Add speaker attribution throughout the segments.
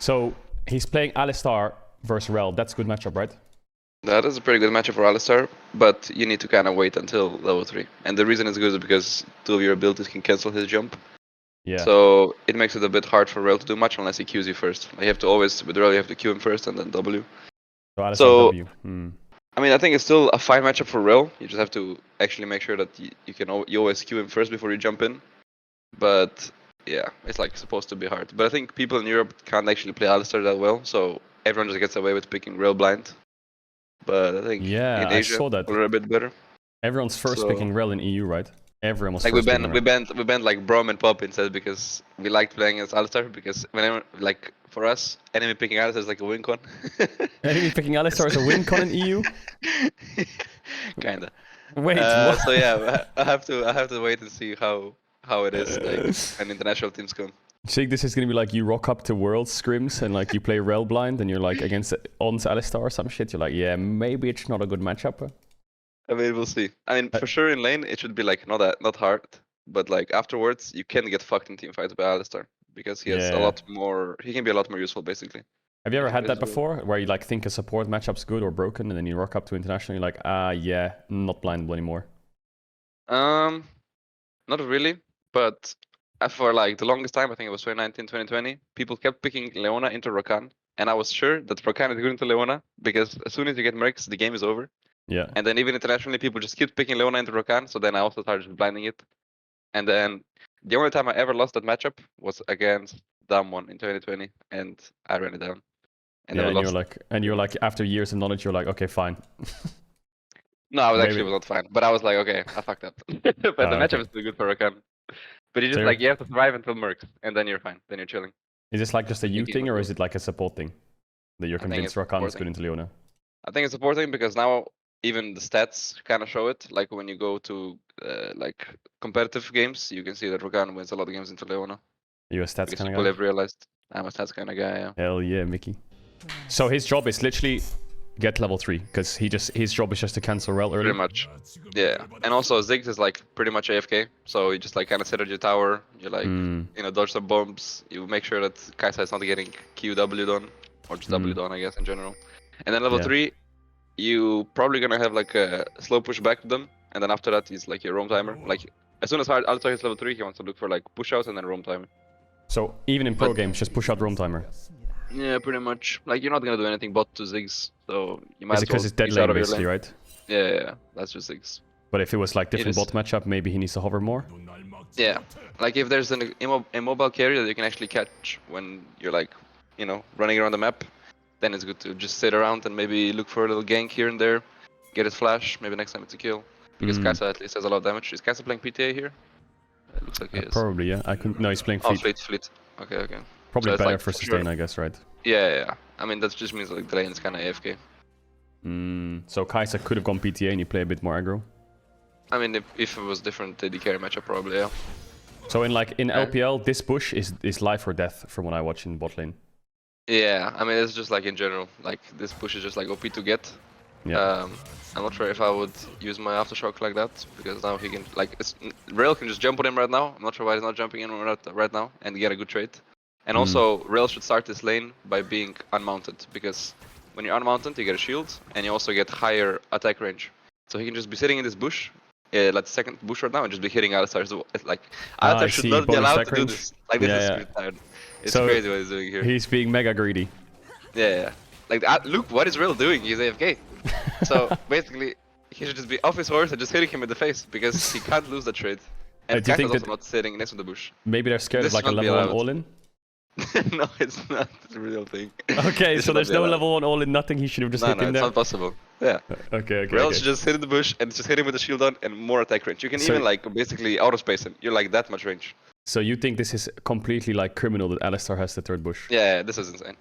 Speaker 1: So he's playing Alistar versus Rel. That's a good matchup, right?
Speaker 2: That is a pretty good matchup for Alistar, but you need to kind of wait until level 3. And the reason it's good is because 2 of your abilities can cancel his jump.
Speaker 1: Yeah.
Speaker 2: So it makes it a bit hard for Rel to do much unless he Qs you first. You have to always, with Rel, you have to Q him first and then W.
Speaker 1: So Alistar
Speaker 2: So,
Speaker 1: W.
Speaker 2: I mean, I think it's still a fine matchup for Rel. You just have to actually make sure that you always Q him first before you jump in. But yeah, it's like supposed to be hard. But I think people in Europe can't actually play Alistar that well, so everyone just gets away with picking Rel blind. But I think in
Speaker 1: I
Speaker 2: Asia
Speaker 1: saw that.
Speaker 2: we're a bit better.
Speaker 1: Everyone's first picking Rel in EU, right? Everyone was
Speaker 2: like
Speaker 1: first
Speaker 2: we banned like Brom and Pop instead because we liked playing as Alistar because whenever like for us enemy picking Alistar is like a win con.
Speaker 1: Enemy picking Alistar is a win con in EU?
Speaker 2: Kinda.
Speaker 1: Wait, what?
Speaker 2: So yeah, I have to wait and see how it is like when international teams come.
Speaker 1: Do you think this is gonna be like you rock up to World scrims and like you play Rel blind and you're like against Alistar or some shit? You're like, yeah, maybe it's not a good matchup.
Speaker 2: I mean, we'll see. I mean, for sure in lane it should be like not hard, but like afterwards you can get fucked in team fights by Alistar because he has a lot more. He can be a lot more useful basically.
Speaker 1: Have you ever had that before, where you like think a support matchup's good or broken, and then you rock up to international, and you're like, yeah, not blindable anymore?
Speaker 2: Not really, but for like the longest time, I think it was 2019, 2020, people kept picking Leona into Rakan, and I was sure that Rakan is good into Leona because as soon as you get Mikyx, the game is over.
Speaker 1: Yeah.
Speaker 2: And then even internationally, people just keep picking Leona into Rakan, so then I also started blinding it. And then the only time I ever lost that matchup was against Damwon in 2020, and I ran it down.
Speaker 1: And you're like, after years of knowledge, you're like, okay, fine.
Speaker 2: No, I was actually not fine, but I was like, okay, I fucked up. But the matchup is still good for Rakan. But you just like you have to survive until Mercs, and then you're fine. Then you're chilling.
Speaker 1: Is this like just a you thing, or is it like a support thing that you're convinced Rakan is good into Leona?
Speaker 2: I think it's a support thing because now even the stats kind of show it. Like when you go to like competitive games, you can see that Rakan wins a lot of games into Leona.
Speaker 1: You're a stats kind of guy?
Speaker 2: People have realized I'm a stats kind of guy, yeah.
Speaker 1: Hell yeah, Mickey. So his job is literally get level 3, because his job is just to cancel Rel early?
Speaker 2: Pretty much, yeah. And also Ziggs is like pretty much AFK, so you just like kind of sit at your tower, you like, you know, dodge some bombs, you make sure that Kai'Sa is not getting QW'd on, or just W'd on, I guess, in general. And then level 3, you probably gonna have like a slow push back to them, and then after that he's like your roam timer. Like as soon as Alistar hits level 3, he wants to look for like push outs and then roam timer.
Speaker 1: So even in pro games, just push out roam timer?
Speaker 2: Yeah, pretty much. Like you're not gonna do anything but to Ziggs, so you might.
Speaker 1: Is it because it's dead lane basically, right?
Speaker 2: Yeah, that's just Ziggs.
Speaker 1: But if it was like different bot matchup, maybe he needs to hover more?
Speaker 2: Yeah, like if there's an immobile carry that you can actually catch when you're like, you know, running around the map, then it's good to just sit around and maybe look for a little gank here and there, get his flash, maybe next time it's a kill. Because Kai'Sa at least has a lot of damage. Is Kai'Sa playing PTA here? It looks like he is.
Speaker 1: Probably, yeah. No, he's playing Fleet.
Speaker 2: Oh, Fleet. Okay.
Speaker 1: Probably so better like, for sustain, I guess, right?
Speaker 2: Yeah. I mean, that just means like the lane is kind of AFK.
Speaker 1: So Kai'Sa could have gone PTA and you play a bit more aggro?
Speaker 2: I mean, if it was different AD carry matchup, probably, yeah.
Speaker 1: So in LPL, this push is life or death from what I watch in bot lane?
Speaker 2: Yeah, I mean, it's just like in general, like this push is just like OP to get. Yeah. I'm not sure if I would use my Aftershock like that, because now he can, like, Rel can just jump on him right now. I'm not sure why he's not jumping in right now and get a good trade. And also, Rel should start this lane by being unmounted, because when you're unmounted, you get a shield, and you also get higher attack range. So he can just be sitting in this bush, like the second bush right now, and just be hitting Alistar. So it's like, Alistar should not be allowed to do this. Like, this is retarded. It's crazy what he's doing here.
Speaker 1: He's being mega greedy.
Speaker 2: Yeah. Like, look, what is Rel doing? He's AFK. So basically, he should just be off his horse and just hitting him in the face, because he can't lose that trade. And Kai'Sa's also not sitting next to the bush.
Speaker 1: Maybe they're scared of like a level 1 all-in?
Speaker 2: No, it's not the real thing.
Speaker 1: Okay, so there's no level 1 all-in, nothing, he should have just hit him there?
Speaker 2: No, it's not possible. Yeah.
Speaker 1: Okay.
Speaker 2: Rel should just hit in the bush and just hit him with the shield on and more attack range. You can even like basically auto-space him. You're like that much range.
Speaker 1: So you think this is completely like criminal that Alistar has the third bush?
Speaker 2: Yeah, this is insane.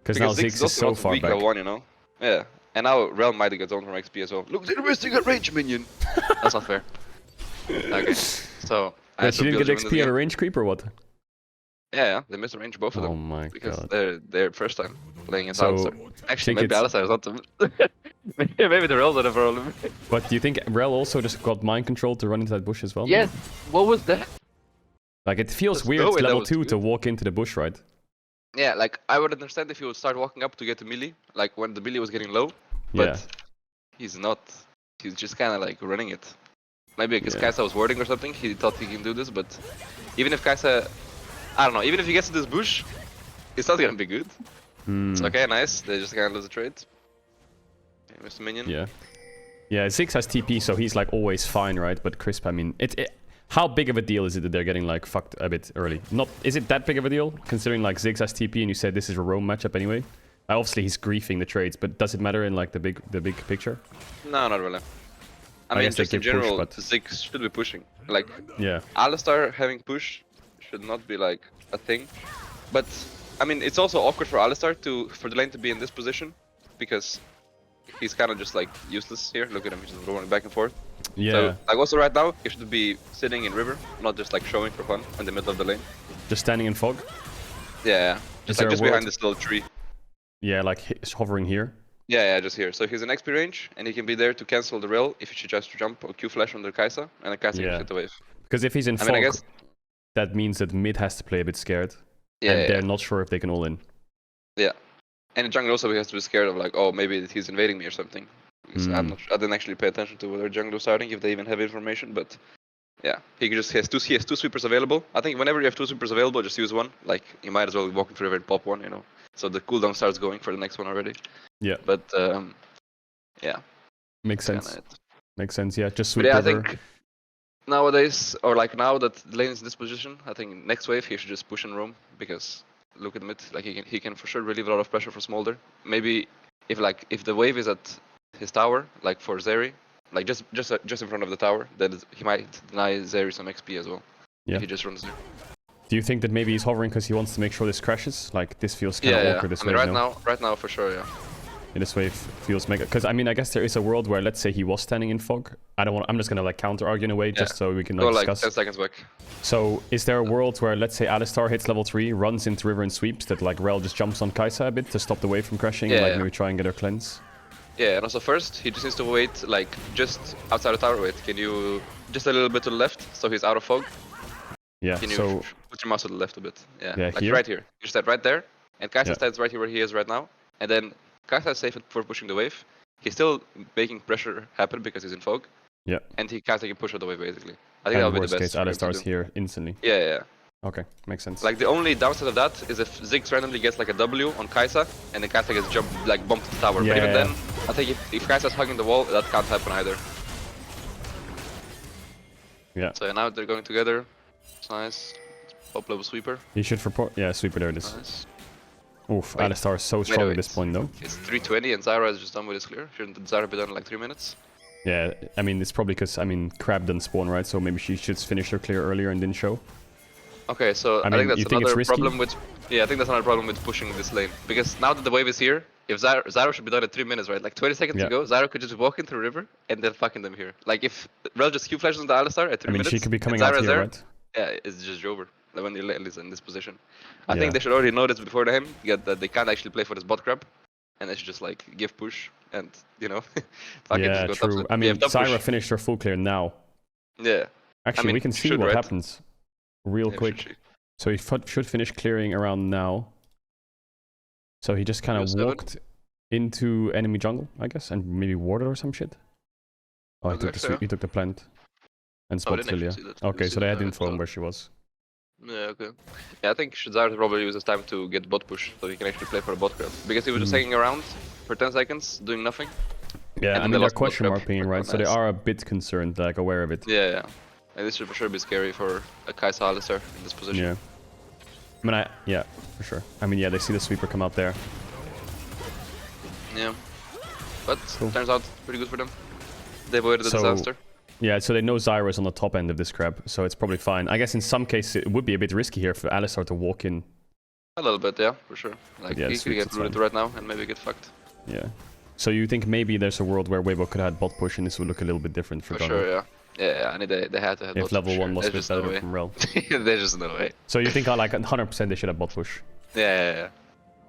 Speaker 1: Because now Ziggs is so far back.
Speaker 2: Level 1, you know? Yeah. And now Rel might get zoned from XP as well. Look, they're wasting a range minion! That's not fair. Okay, so...
Speaker 1: But you didn't get XP at a range creep or what?
Speaker 2: Yeah, they missed the range, both of them.
Speaker 1: Oh my god.
Speaker 2: Because they're first time playing against Alistar. Actually, maybe Alistar is not the... maybe the Rel's are the problem.
Speaker 1: But do you think Rel also just got mind control to run into that bush as well?
Speaker 2: Yes! What was that?
Speaker 1: Like, it feels weird level 2 to walk into the bush, right?
Speaker 2: Yeah, like I would understand if he would start walking up to get a melee, like when the melee was getting low, but he's not. He's just kind of like running it. Maybe because Kaisa was warding or something, he thought he can do this, but even if Kaisa, I don't know, even if he gets to this bush, it's not gonna be good. It's okay, nice, they just kind of lose the trade. Okay, Mr. Minion.
Speaker 1: Yeah. Yeah, Ziggs has TP, so he's like always fine, right? But Crisp, I mean, how big of a deal is it that they're getting like fucked a bit early? Not, is it that big of a deal, considering like Ziggs has TP and you said this is a roam matchup anyway? Obviously he's griefing the trades, but does it matter in like the big picture?
Speaker 2: No, not really. I mean, just in general, Ziggs should be pushing. Like, Alistar having push should not be like a thing. But I mean, it's also awkward for Alistar for the lane to be in this position because he's kind of just like useless here. Look at him, he's just rolling back and forth.
Speaker 1: Yeah.
Speaker 2: So like also right now, he should be sitting in river, not just like showing for fun in the middle of the lane.
Speaker 1: Just standing in fog.
Speaker 2: Yeah. Just behind this little tree.
Speaker 1: Yeah, like hovering here.
Speaker 2: Yeah, just here. So he's in XP range, and he can be there to cancel the rail if he should just jump or Q flash on the Kaisa, and the Kaisa can hit the wave.
Speaker 1: Because if he's in fog, I guess that means that mid has to play a bit scared. Yeah, and they're not sure if they can all in.
Speaker 2: Yeah. And in jungle also he has to be scared of like, oh, maybe he's invading me or something. Because I didn't actually pay attention to whether jungle was starting, if they even have information, but yeah, he has two sweepers available. I think whenever you have two sweepers available, just use one. Like, you might as well walk into river and pop one, you know. So the cooldown starts going for the next one already. Yeah. But yeah.
Speaker 1: Makes sense. Makes sense, yeah. Just sweep
Speaker 2: river.
Speaker 1: I
Speaker 2: think nowadays, or like now that the lane is in this position, I think next wave he should just push and roam, because look at mid, like he can for sure relieve a lot of pressure for Smolder. Maybe if the wave is at his tower, like for Zeri, like just in front of the tower, then he might deny Zeri some XP as well. Yeah. If he just runs there.
Speaker 1: Do you think that maybe he's hovering because he wants to make sure this crashes? Like this feels kind of awkward this wave.
Speaker 2: Right now for sure, yeah.
Speaker 1: This wave feels mega. Because I mean, I guess there is a world where, let's say he was standing in fog. I'm just gonna like counter argue in a way, just so we can like discuss.
Speaker 2: 10 seconds back.
Speaker 1: So is there a world where, let's say Alistar hits level 3, runs into river and sweeps, that like Rel just jumps on Kaisa a bit to stop the wave from crashing, and like maybe try and get her cleanse?
Speaker 2: Yeah, and also first he just needs to wait like just outside the tower. Wait, can you just a little bit to the left so he's out of fog?
Speaker 1: Yeah.
Speaker 2: Can you
Speaker 1: so
Speaker 2: put your mouse to the left a bit? Yeah. Like
Speaker 1: here?
Speaker 2: Right here. You stand right there, and Kaisa stands right here where he is right now, and then Kaisa is safe for pushing the wave. He's still making pressure happen because he's in fog. Yeah. And Kaisa can push out the wave basically. I think that would be the best.
Speaker 1: Worst case, Alistar's here instantly.
Speaker 2: Yeah.
Speaker 1: Okay, makes sense.
Speaker 2: Like the only downside of that is if Ziggs randomly gets like a W on Kaisa, and then Kaisa gets bumped to the tower. But even then, I think if Kaisa's hugging the wall, that can't happen either. Yeah. So now they're going together. It's nice. Top level sweeper.
Speaker 1: He should report. Yeah, sweeper, there it is. Nice. Oof, Alistar is so strong at this point though.
Speaker 2: It's 320 and Zyra is just done with his clear. Shouldn't Zyra be done in like 3 minutes?
Speaker 1: Yeah, I mean, it's probably because, Crab didn't spawn, right? So maybe she should finish her clear earlier and didn't show.
Speaker 2: Okay, so I think that's another problem with... Yeah, I think that's another problem with pushing this lane. Because now that the wave is here, if Zyra should be done in 3 minutes, right? Like 20 seconds ago, Zyra could just walk into the river and then fucking them here. Like if Rel just Q flashes on the Alistar at 3 minutes,
Speaker 1: she could be coming out here, right?
Speaker 2: Yeah, it's just over when the lane is in this position. I think they should already know this before the game, that they can't actually play for this bot grab. And they should just like give push and, you know,
Speaker 1: yeah, just go true. I mean, Zyra finished her full clear now.
Speaker 2: Yeah.
Speaker 1: Actually, we can see what happens real quick. So he should finish clearing around now. So he just kind of walked into enemy jungle, I guess, and maybe warded or some shit. Oh, he took the plant. And spotted Lilia. Okay, so they had info on where she was.
Speaker 2: Yeah, okay. Yeah, I think Zyra probably uses time to get bot push, so he can actually play for a bot grab. Because he was just hanging around for 10 seconds, doing nothing.
Speaker 1: Yeah, I mean, they're question marking, right? So they are a bit concerned, like aware of it.
Speaker 2: Yeah. And this should for sure be scary for a Kaisa Alistar in this position.
Speaker 1: Yeah. I mean, yeah, for sure. I mean, yeah, they see the sweeper come out there.
Speaker 2: Yeah. But turns out pretty good for them. They avoided the disaster.
Speaker 1: Yeah, so they know Zyra is on the top end of this crab, so it's probably fine. I guess in some cases it would be a bit risky here for Alistar to walk in. A
Speaker 2: little bit, yeah, for sure. Like, he could get rooted right now and maybe get fucked.
Speaker 1: Yeah. So you think maybe there's a world where Weibo could have bot push and this would look a little bit different for
Speaker 2: Jungle? Sure, yeah. Yeah, I mean, they had to have
Speaker 1: if level 1 was a bit better from Rel.
Speaker 2: There's just no way.
Speaker 1: So you think like 100% they should have bot push?
Speaker 2: Yeah.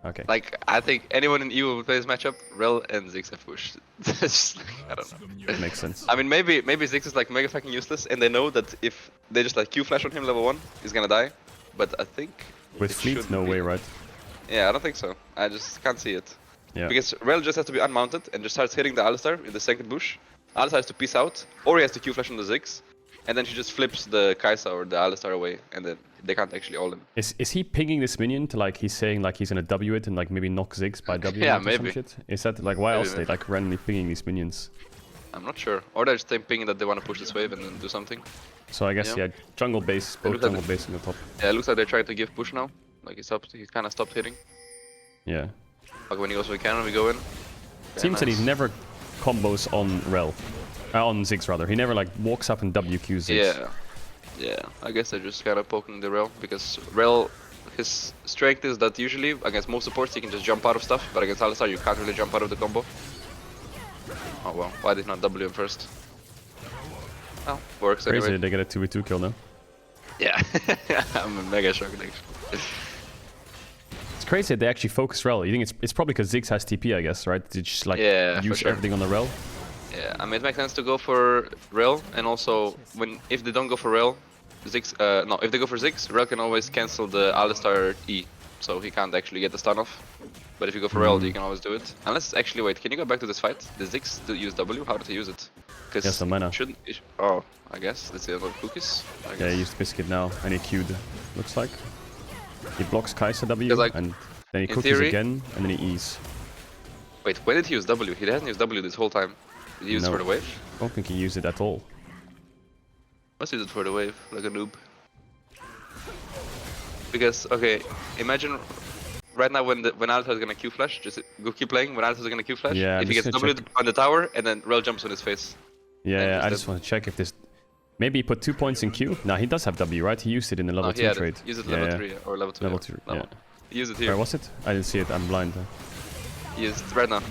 Speaker 1: Okay.
Speaker 2: Like, I think anyone in EU who play this matchup, Rel and Ziggs have pushed. That's just like, I don't know.
Speaker 1: Makes sense.
Speaker 2: I mean, maybe Ziggs is like mega fucking useless, and they know that if they just like Q flash on him level 1, he's gonna die. But I think
Speaker 1: with fleet, no way, right?
Speaker 2: Yeah, I don't think so. I just can't see it.
Speaker 1: Yeah.
Speaker 2: Because Rel just has to be unmounted and just starts hitting the Alistar in the second bush. Alistar has to peace out, or he has to Q flash on the Ziggs, and then she just flips the Kai'Sa or the Alistar away, and then they can't actually all him.
Speaker 1: Is he pinging this minion to like he's saying like he's gonna W it and like maybe knock Ziggs by W
Speaker 2: Yeah,
Speaker 1: or
Speaker 2: maybe.
Speaker 1: some shit? Is that like why
Speaker 2: Maybe,
Speaker 1: else they like randomly pinging these minions?
Speaker 2: I'm not sure. Or they're just thinking that they want to push this wave and then do something.
Speaker 1: So I guess yeah, jungle base, both jungle base in the top.
Speaker 2: Yeah, it looks like they're trying to give push now. Like he kind of stopped hitting.
Speaker 1: Yeah.
Speaker 2: Like when he goes for the cannon, we go in.
Speaker 1: Seems that he never combos on Rel. On Ziggs rather. He never like walks up and WQ Ziggs.
Speaker 2: Yeah. Yeah, I guess they're just kind of poking the Rel because Rel, his strength is that usually against most supports he can just jump out of stuff, but against Alistar you can't really jump out of the combo. Oh well, why did not W him first? Oh, works
Speaker 1: Crazy
Speaker 2: anyway.
Speaker 1: they get a 2v2 kill now.
Speaker 2: Yeah, I'm mega shocked actually.
Speaker 1: It's crazy that they actually focus Rel. You think it's probably because Ziggs has TP, I guess, right? They just like use everything on the Rel.
Speaker 2: Yeah, I mean it makes sense to go for Rel, and also if they don't go for Rel, Ziggs if they go for Ziggs, Rel can always cancel the Alistar E, so he can't actually get the stun off. But if you go for Rel, you can always do it. Unless actually wait, can you go back to this fight? Did Ziggs use W? How did he use it?
Speaker 1: He has some mana.
Speaker 2: Oh, I guess let's see about cookies.
Speaker 1: Yeah, he used Biscuit now, and he queued. Looks like he blocks Kai'Sa W,
Speaker 2: like,
Speaker 1: and then he cookies again, and then he E's.
Speaker 2: Wait, when did he use W? He hasn't used W this whole time. Did he use it for the wave?
Speaker 1: I don't think he used it at all.
Speaker 2: Must use it for the wave, like a noob. Because okay, imagine right now when Alistar is gonna Q flash, just go keep playing. When Alistar is gonna Q flash, if he gets W on the tower and then Rel jumps on his face.
Speaker 1: Yeah, I just want to check if this. Maybe he put 2 points in Q. Nah, he does have W, right? He used it in the level 2 trade.
Speaker 2: Use it level 3 or level 2.
Speaker 1: Level 2, yeah.
Speaker 2: Use it here.
Speaker 1: Where was it? I didn't see it. I'm blind.
Speaker 2: Use it right now.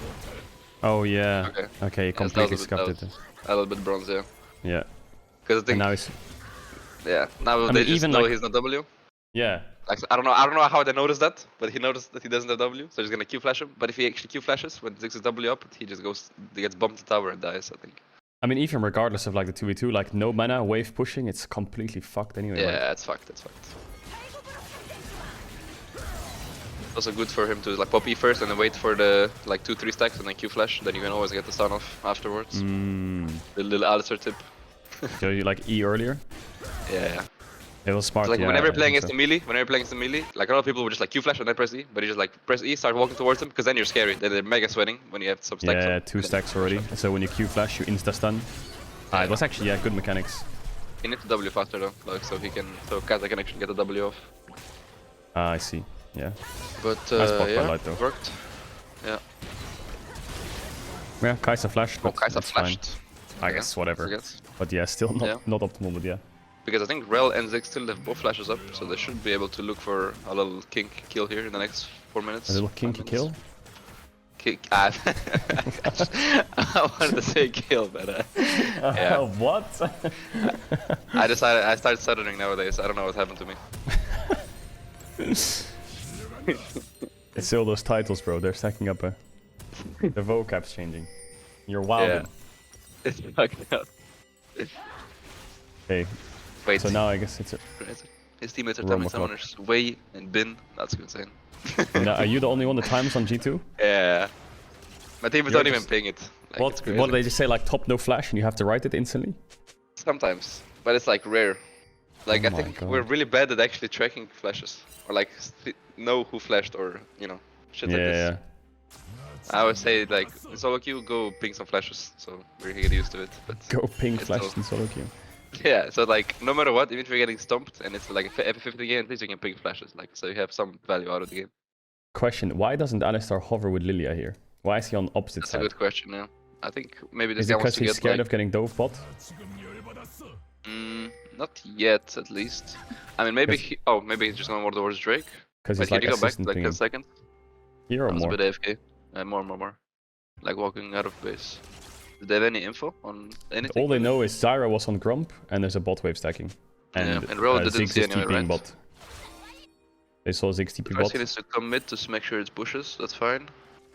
Speaker 1: Oh yeah. Okay, he completely scuffed it.
Speaker 2: A little bit bronze, yeah.
Speaker 1: Yeah.
Speaker 2: Because I think.
Speaker 1: And now he's.
Speaker 2: Yeah. Now they just know he's not W.
Speaker 1: Yeah.
Speaker 2: Like I don't know how they noticed that, but he noticed that he doesn't have W, so he's gonna Q flash him. But if he actually Q flashes when Ziggs is W up, he just gets bumped to tower and dies, I think.
Speaker 1: I mean, even regardless of like the 2v2, like no mana, wave pushing, it's completely fucked anyway.
Speaker 2: Yeah,
Speaker 1: right?
Speaker 2: it's fucked. It's fucked. Also good for him to like pop E first and then wait for the like 2-3 stacks and then Q flash. Then you can always get the stun off afterwards. The little Alistar tip.
Speaker 1: So you like E earlier?
Speaker 2: Yeah.
Speaker 1: It was smart.
Speaker 2: So, like
Speaker 1: yeah,
Speaker 2: whenever you're playing against the melee, like a lot of people would just like Q flash and then press E, but you just like press E, start walking towards them, because then you're scary. Then they're mega sweating when you have some stacks.
Speaker 1: Yeah, 2 stacks already. So when you Q flash, you insta stun. It was actually good mechanics.
Speaker 2: You need to W faster though, like so Caedrel can actually get the W off.
Speaker 1: I see. Yeah.
Speaker 2: But
Speaker 1: yeah, light, though.
Speaker 2: Worked. Yeah.
Speaker 1: Yeah, Kai'Sa flashed. But
Speaker 2: Kai'Sa flashed.
Speaker 1: I guess whatever. But yeah, still not optimal. But yeah.
Speaker 2: Because I think Rel and Ziggs still have both flashes up, so they should be able to look for a little kink kill here in the next 4 minutes.
Speaker 1: A little kinky kill?
Speaker 2: I wanted to say kill, but yeah.
Speaker 1: What?
Speaker 2: I started stuttering nowadays. I don't know what happened to me.
Speaker 1: It's still those titles, bro. They're stacking up. The vocab's changing. You're wild.
Speaker 2: Yeah. It's fucked up.
Speaker 1: Okay.
Speaker 2: Wait.
Speaker 1: So now I guess it's
Speaker 2: his teammates are timing summoners. Wei and Bin. That's insane.
Speaker 1: Are you the only one that times on G2?
Speaker 2: Yeah. My teammates don't even ping it. Like,
Speaker 1: what do they just say, like top no flash and you have to write it instantly?
Speaker 2: Sometimes. But it's like rare. Like I think we're really bad at actually tracking flashes. Or like know who flashed or shit like this.
Speaker 1: Yeah.
Speaker 2: I would say like in solo queue go ping some flashes, so we're gonna get used to it. But
Speaker 1: go ping flashes in solo queue.
Speaker 2: Yeah, so like no matter what, even if you're getting stumped and it's like every 50 game, at least you can ping flashes, like so you have some value out of the game.
Speaker 1: Question: why doesn't Alistar hover with Lilia here? Why is he on opposite side?
Speaker 2: That's a good question. Yeah, I think maybe this
Speaker 1: is
Speaker 2: guy
Speaker 1: it
Speaker 2: wants
Speaker 1: because
Speaker 2: to
Speaker 1: he's
Speaker 2: get
Speaker 1: scared of getting dove bot?
Speaker 2: Not yet, at least. I mean, maybe maybe he's just going more towards Drake.
Speaker 1: Because he's like
Speaker 2: can you go back
Speaker 1: assistant
Speaker 2: like 10 seconds?
Speaker 1: Here or more?
Speaker 2: A bit AFK. More. Like walking out of base. Do they have any info on anything?
Speaker 1: All they know is Zyra was on Grump and there's a bot wave stacking. And
Speaker 2: Rel didn't see
Speaker 1: Ziggs
Speaker 2: anyway, right?
Speaker 1: bot. They saw Ziggs TP bot.
Speaker 2: First he needs to commit to make sure it's bushes, that's fine.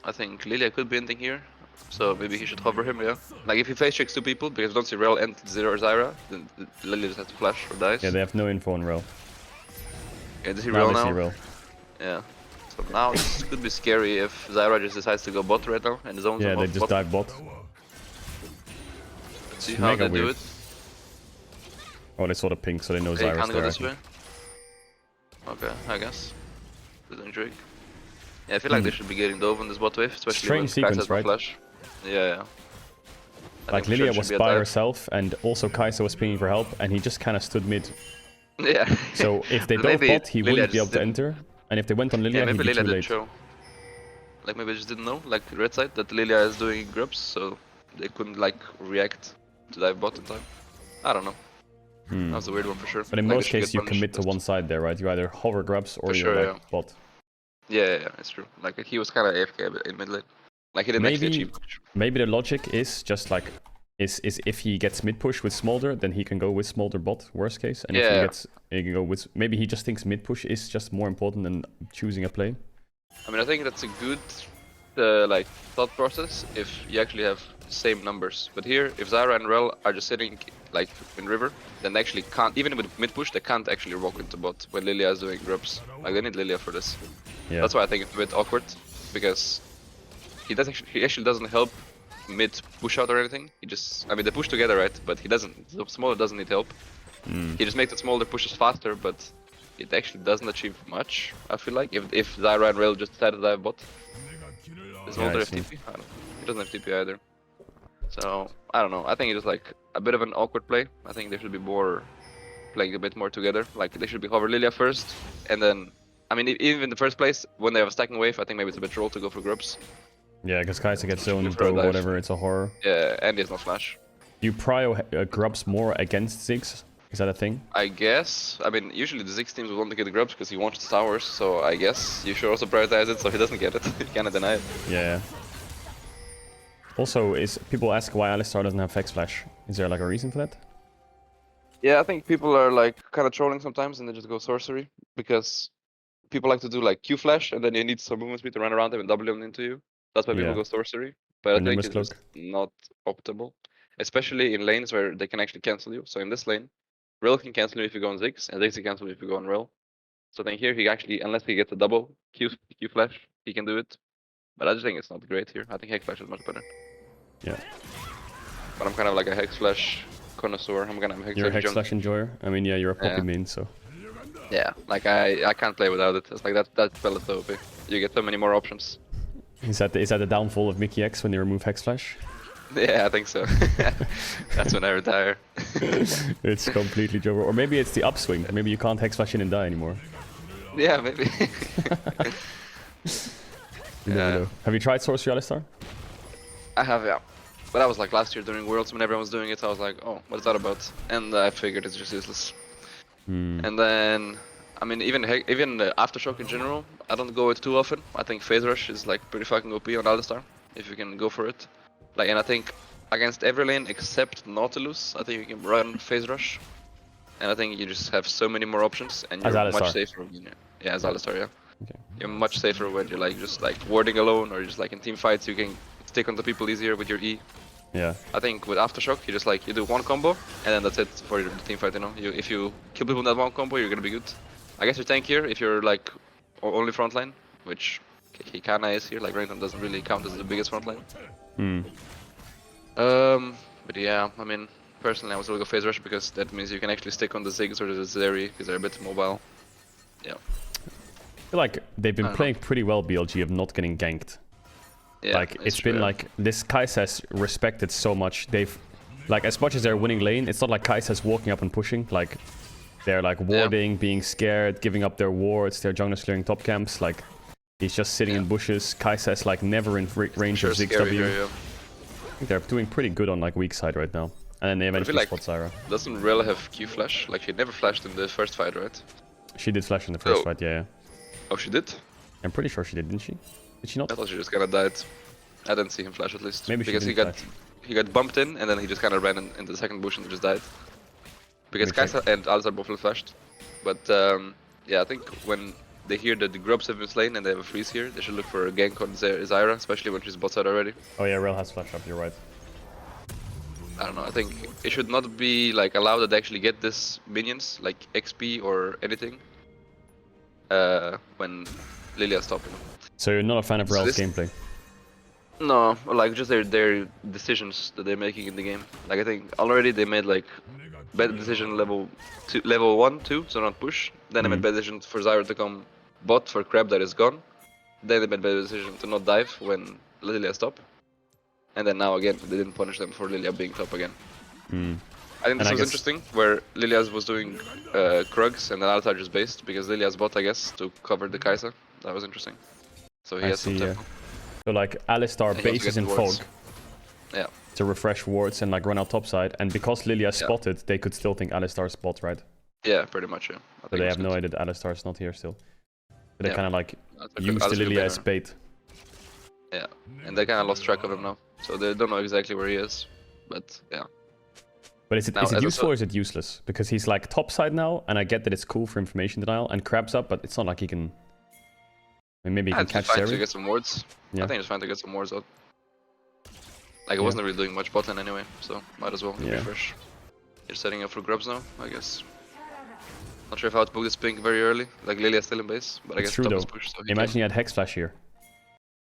Speaker 2: I think Lilia could be ending here. So maybe he should hover him, yeah. Like if he face checks 2 people, because we don't see Rel and Zero or Zyra, then Lilia just has to flash or dies.
Speaker 1: Yeah, they have no info on Rel.
Speaker 2: Yeah, does he Rel now?
Speaker 1: See Rel.
Speaker 2: Yeah. So now this could be scary if Zyra just decides to go bot right now and zones
Speaker 1: Yeah, they just dive bot.
Speaker 2: Let's see how they do it.
Speaker 1: Oh, they saw the pink, so they know
Speaker 2: Okay,
Speaker 1: Zyra's
Speaker 2: can't go
Speaker 1: there.
Speaker 2: this way. Okay, I guess. Good intrigue. Yeah, I feel like they should be getting dove on this bot wave, especially
Speaker 1: strange
Speaker 2: when
Speaker 1: sequence,
Speaker 2: Kai'Sa
Speaker 1: right?
Speaker 2: Flash. Yeah.
Speaker 1: Like Lilia was by herself, and also Kai'Sa was pinging for help, and he just kind of stood mid.
Speaker 2: Yeah.
Speaker 1: So if they dove bot, he wouldn't be able to enter, and if they went on Lilia, he'd be too late.
Speaker 2: Show. Like maybe they just didn't know, like red side, that Lilia is doing grubs, so they couldn't like react to dive bot in time. I don't know. That was a weird one for sure.
Speaker 1: But in most cases, you commit to one side there, right? You either hover grubs or you like bot.
Speaker 2: Yeah, it's true. Like he was kind of AFK in mid lane. Like he didn't actually achieve much.
Speaker 1: Maybe the logic is just like is if he gets mid push with Smolder, then he can go with Smolder bot, worst case. And if he can go with, maybe he just thinks mid push is just more important than choosing a play.
Speaker 2: I mean, I think that's a good like thought process if you actually have same numbers. But here, if Zyra and Rel are just sitting like in river, then they actually can't, even with mid push, they can't actually walk into bot when Lilia is doing grubs. Like they need Lilia for this. Yeah. That's why I think it's a bit awkward, because he actually doesn't help mid push out or anything. He just, I mean, they push together, right? But he doesn't. The Smolder doesn't need help. He just makes the Smolder pushes faster, but it actually doesn't achieve much. I feel like if Zyra and Rail just decided to dive bot, does Smolder have TP? I don't know. He doesn't have TP either. So I don't know. I think it's like a bit of an awkward play. I think they should be more playing a bit more together. Like they should be hover Lilia first, and then, I mean, even in the first place when they have a stacking wave, I think maybe it's a bit troll to go for grubs.
Speaker 1: Yeah, because Kai'Sa gets zoned into whatever, it's a horror.
Speaker 2: Yeah, and he has no flash.
Speaker 1: Do you prio grubs more against Ziggs? Is that a thing?
Speaker 2: I guess. I mean, usually the Ziggs teams will want to get the grubs because he wants the towers, so I guess you should also prioritize it so he doesn't get it. You cannot deny it.
Speaker 1: Yeah. Also, people ask why Alistar doesn't have Vex Flash. Is there like a reason for that?
Speaker 2: Yeah, I think people are like kind of trolling sometimes and they just go sorcery, because people like to do like Q Flash and then you need some movement speed to run around them and double them into you. That's why people go sorcery, but I think it's just not optimal, especially in lanes where they can actually cancel you. So in this lane, Rel can cancel you if you go on Ziggs, and Ziggs can cancel you if you go on Rel. So then here he actually, unless he gets a double Q Flash, he can do it. But I just think it's not great here. I think Hex Flash is much better.
Speaker 1: Yeah.
Speaker 2: But I'm kind of like a Hex Flash connoisseur. I'm gonna Hex
Speaker 1: You're a Hex Flash enjoyer? I mean, yeah, you're a Poppy main, so...
Speaker 2: Yeah, like I can't play without it. It's like that spell is so OP. You get so many more options.
Speaker 1: Is that the downfall of Mikyx when they remove Hex Flash?
Speaker 2: Yeah, I think so. That's when I retire.
Speaker 1: It's completely joke. Or maybe it's the upswing. Maybe you can't Hex Flash in and die anymore.
Speaker 2: Yeah, maybe.
Speaker 1: Have you tried Sorcery Alistar?
Speaker 2: I have, yeah. But that was like last year during Worlds when everyone was doing it. So I was like, oh, what is that about? And I figured it's just useless. And then, I mean, even Aftershock in general, I don't go it too often. I think Phase Rush is like pretty fucking OP on Alistar, if you can go for it. Like, and I think against every lane except Nautilus, I think you can run Phase Rush. And I think you just have so many more options, and you're much safer. Yeah, as Alistar, yeah. Okay. You're much safer when you're like just like warding alone, or just like in team fights, you can stick onto people easier with your E.
Speaker 1: Yeah.
Speaker 2: I think with Aftershock, you just like, you do one combo, and then that's it for the team fight, you know? If you kill people in that one combo, you're gonna be good. I guess you tank here if you're like only frontline, which he kinda is here, like Renekton doesn't really count as the biggest frontline. But yeah, I mean, personally I was gonna go Phase Rush because that means you can actually stick on the Ziggs or the Zeri, because they're a bit mobile. Yeah. I
Speaker 1: feel like they've been playing pretty well, BLG, of not getting ganked. Yeah, like it's been like this Kai'Sa's respected so much. They've like, as much as they're winning lane, it's not like Kai'Sa's walking up and pushing. Like they're like warding, being scared, giving up their wards. Their junglers clearing top camps. Like he's just sitting in bushes. Kai'Sa's like never in range of Ziggs W. I think they're doing pretty good on like weak side right now. And then they eventually spot Zyra.
Speaker 2: Doesn't Rel have Q flash? Like she never flashed in the first fight, right?
Speaker 1: She did flash in the first fight, yeah.
Speaker 2: Oh, she did?
Speaker 1: I'm pretty sure she did, didn't she? Did she not?
Speaker 2: I thought she just kind of died. I didn't see him flash at least.
Speaker 1: Maybe
Speaker 2: because he got bumped in and then he just kind of ran into the second bush and just died. Because Kai'Sa and Alistar both flashed. But yeah, I think when they hear that the grubs have been slain and they have a freeze here, they should look for a gank on Zyra, especially when she's bot side already.
Speaker 1: Oh yeah, Rel has flash up, you're right.
Speaker 2: I don't know, I think it should not be like allowed that they actually get this minions, like XP or anything. When Lilia's top, you know.
Speaker 1: So you're not a fan of Rel's gameplay?
Speaker 2: No, like just their decisions that they're making in the game. Like I think already they made like bad decision level 1, 2, so not push. Then they made bad decision for Zyra to come bot for Crab that is gone. Then they made bad decision to not dive when Lilia's top. And then now again they didn't punish them for Lilia being top again. I think this was interesting where Lilia's was doing Krugs and then Alistar just based because Lilia's bot I guess to cover the Kai'Sa. That was interesting. So he has some tempo.
Speaker 1: So like Alistar bases in Fog.
Speaker 2: Yeah.
Speaker 1: To refresh wards and like run out topside, and because Lilia spotted, they could still think Alistar's bot, right?
Speaker 2: Yeah, pretty much. Yeah.
Speaker 1: So they have no idea that Alistar's not here still. So they kind of like use the Lilia as bait.
Speaker 2: Yeah, and they kind of lost track of him now, so they don't know exactly where he is. But yeah.
Speaker 1: But is it useful or is it useless? Because he's like topside now, and I get that it's cool for information denial, and Crab's up, but it's not like he can. I mean, maybe he can catch Seri.
Speaker 2: To get some wards. Yeah. I think it's fine to get some wards out. Like, it wasn't really doing much bot lane anyway, so might as well refresh. You're setting up for grubs now, I guess. Not sure if I would book this pink very early, like Lilia's still in base, but I guess top is pushed, so
Speaker 1: imagine you had Hex Flash here.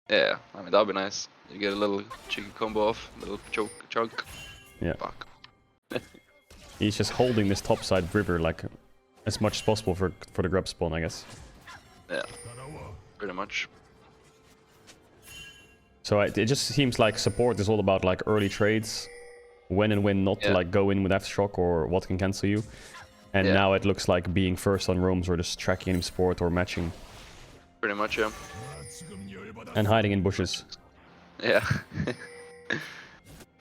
Speaker 2: Yeah, I mean, that would be nice. You get a little cheeky combo off, a little chunk.
Speaker 1: Yeah.
Speaker 2: Fuck.
Speaker 1: He's just holding this topside river like as much as possible for the grub spawn, I guess.
Speaker 2: Yeah, pretty much.
Speaker 1: So it just seems like support is all about like early trades, when and when not to like go in with Aftershock or what can cancel you. And now it looks like being first on roams or just tracking him support or matching.
Speaker 2: Pretty much, yeah.
Speaker 1: And hiding in bushes.
Speaker 2: Yeah.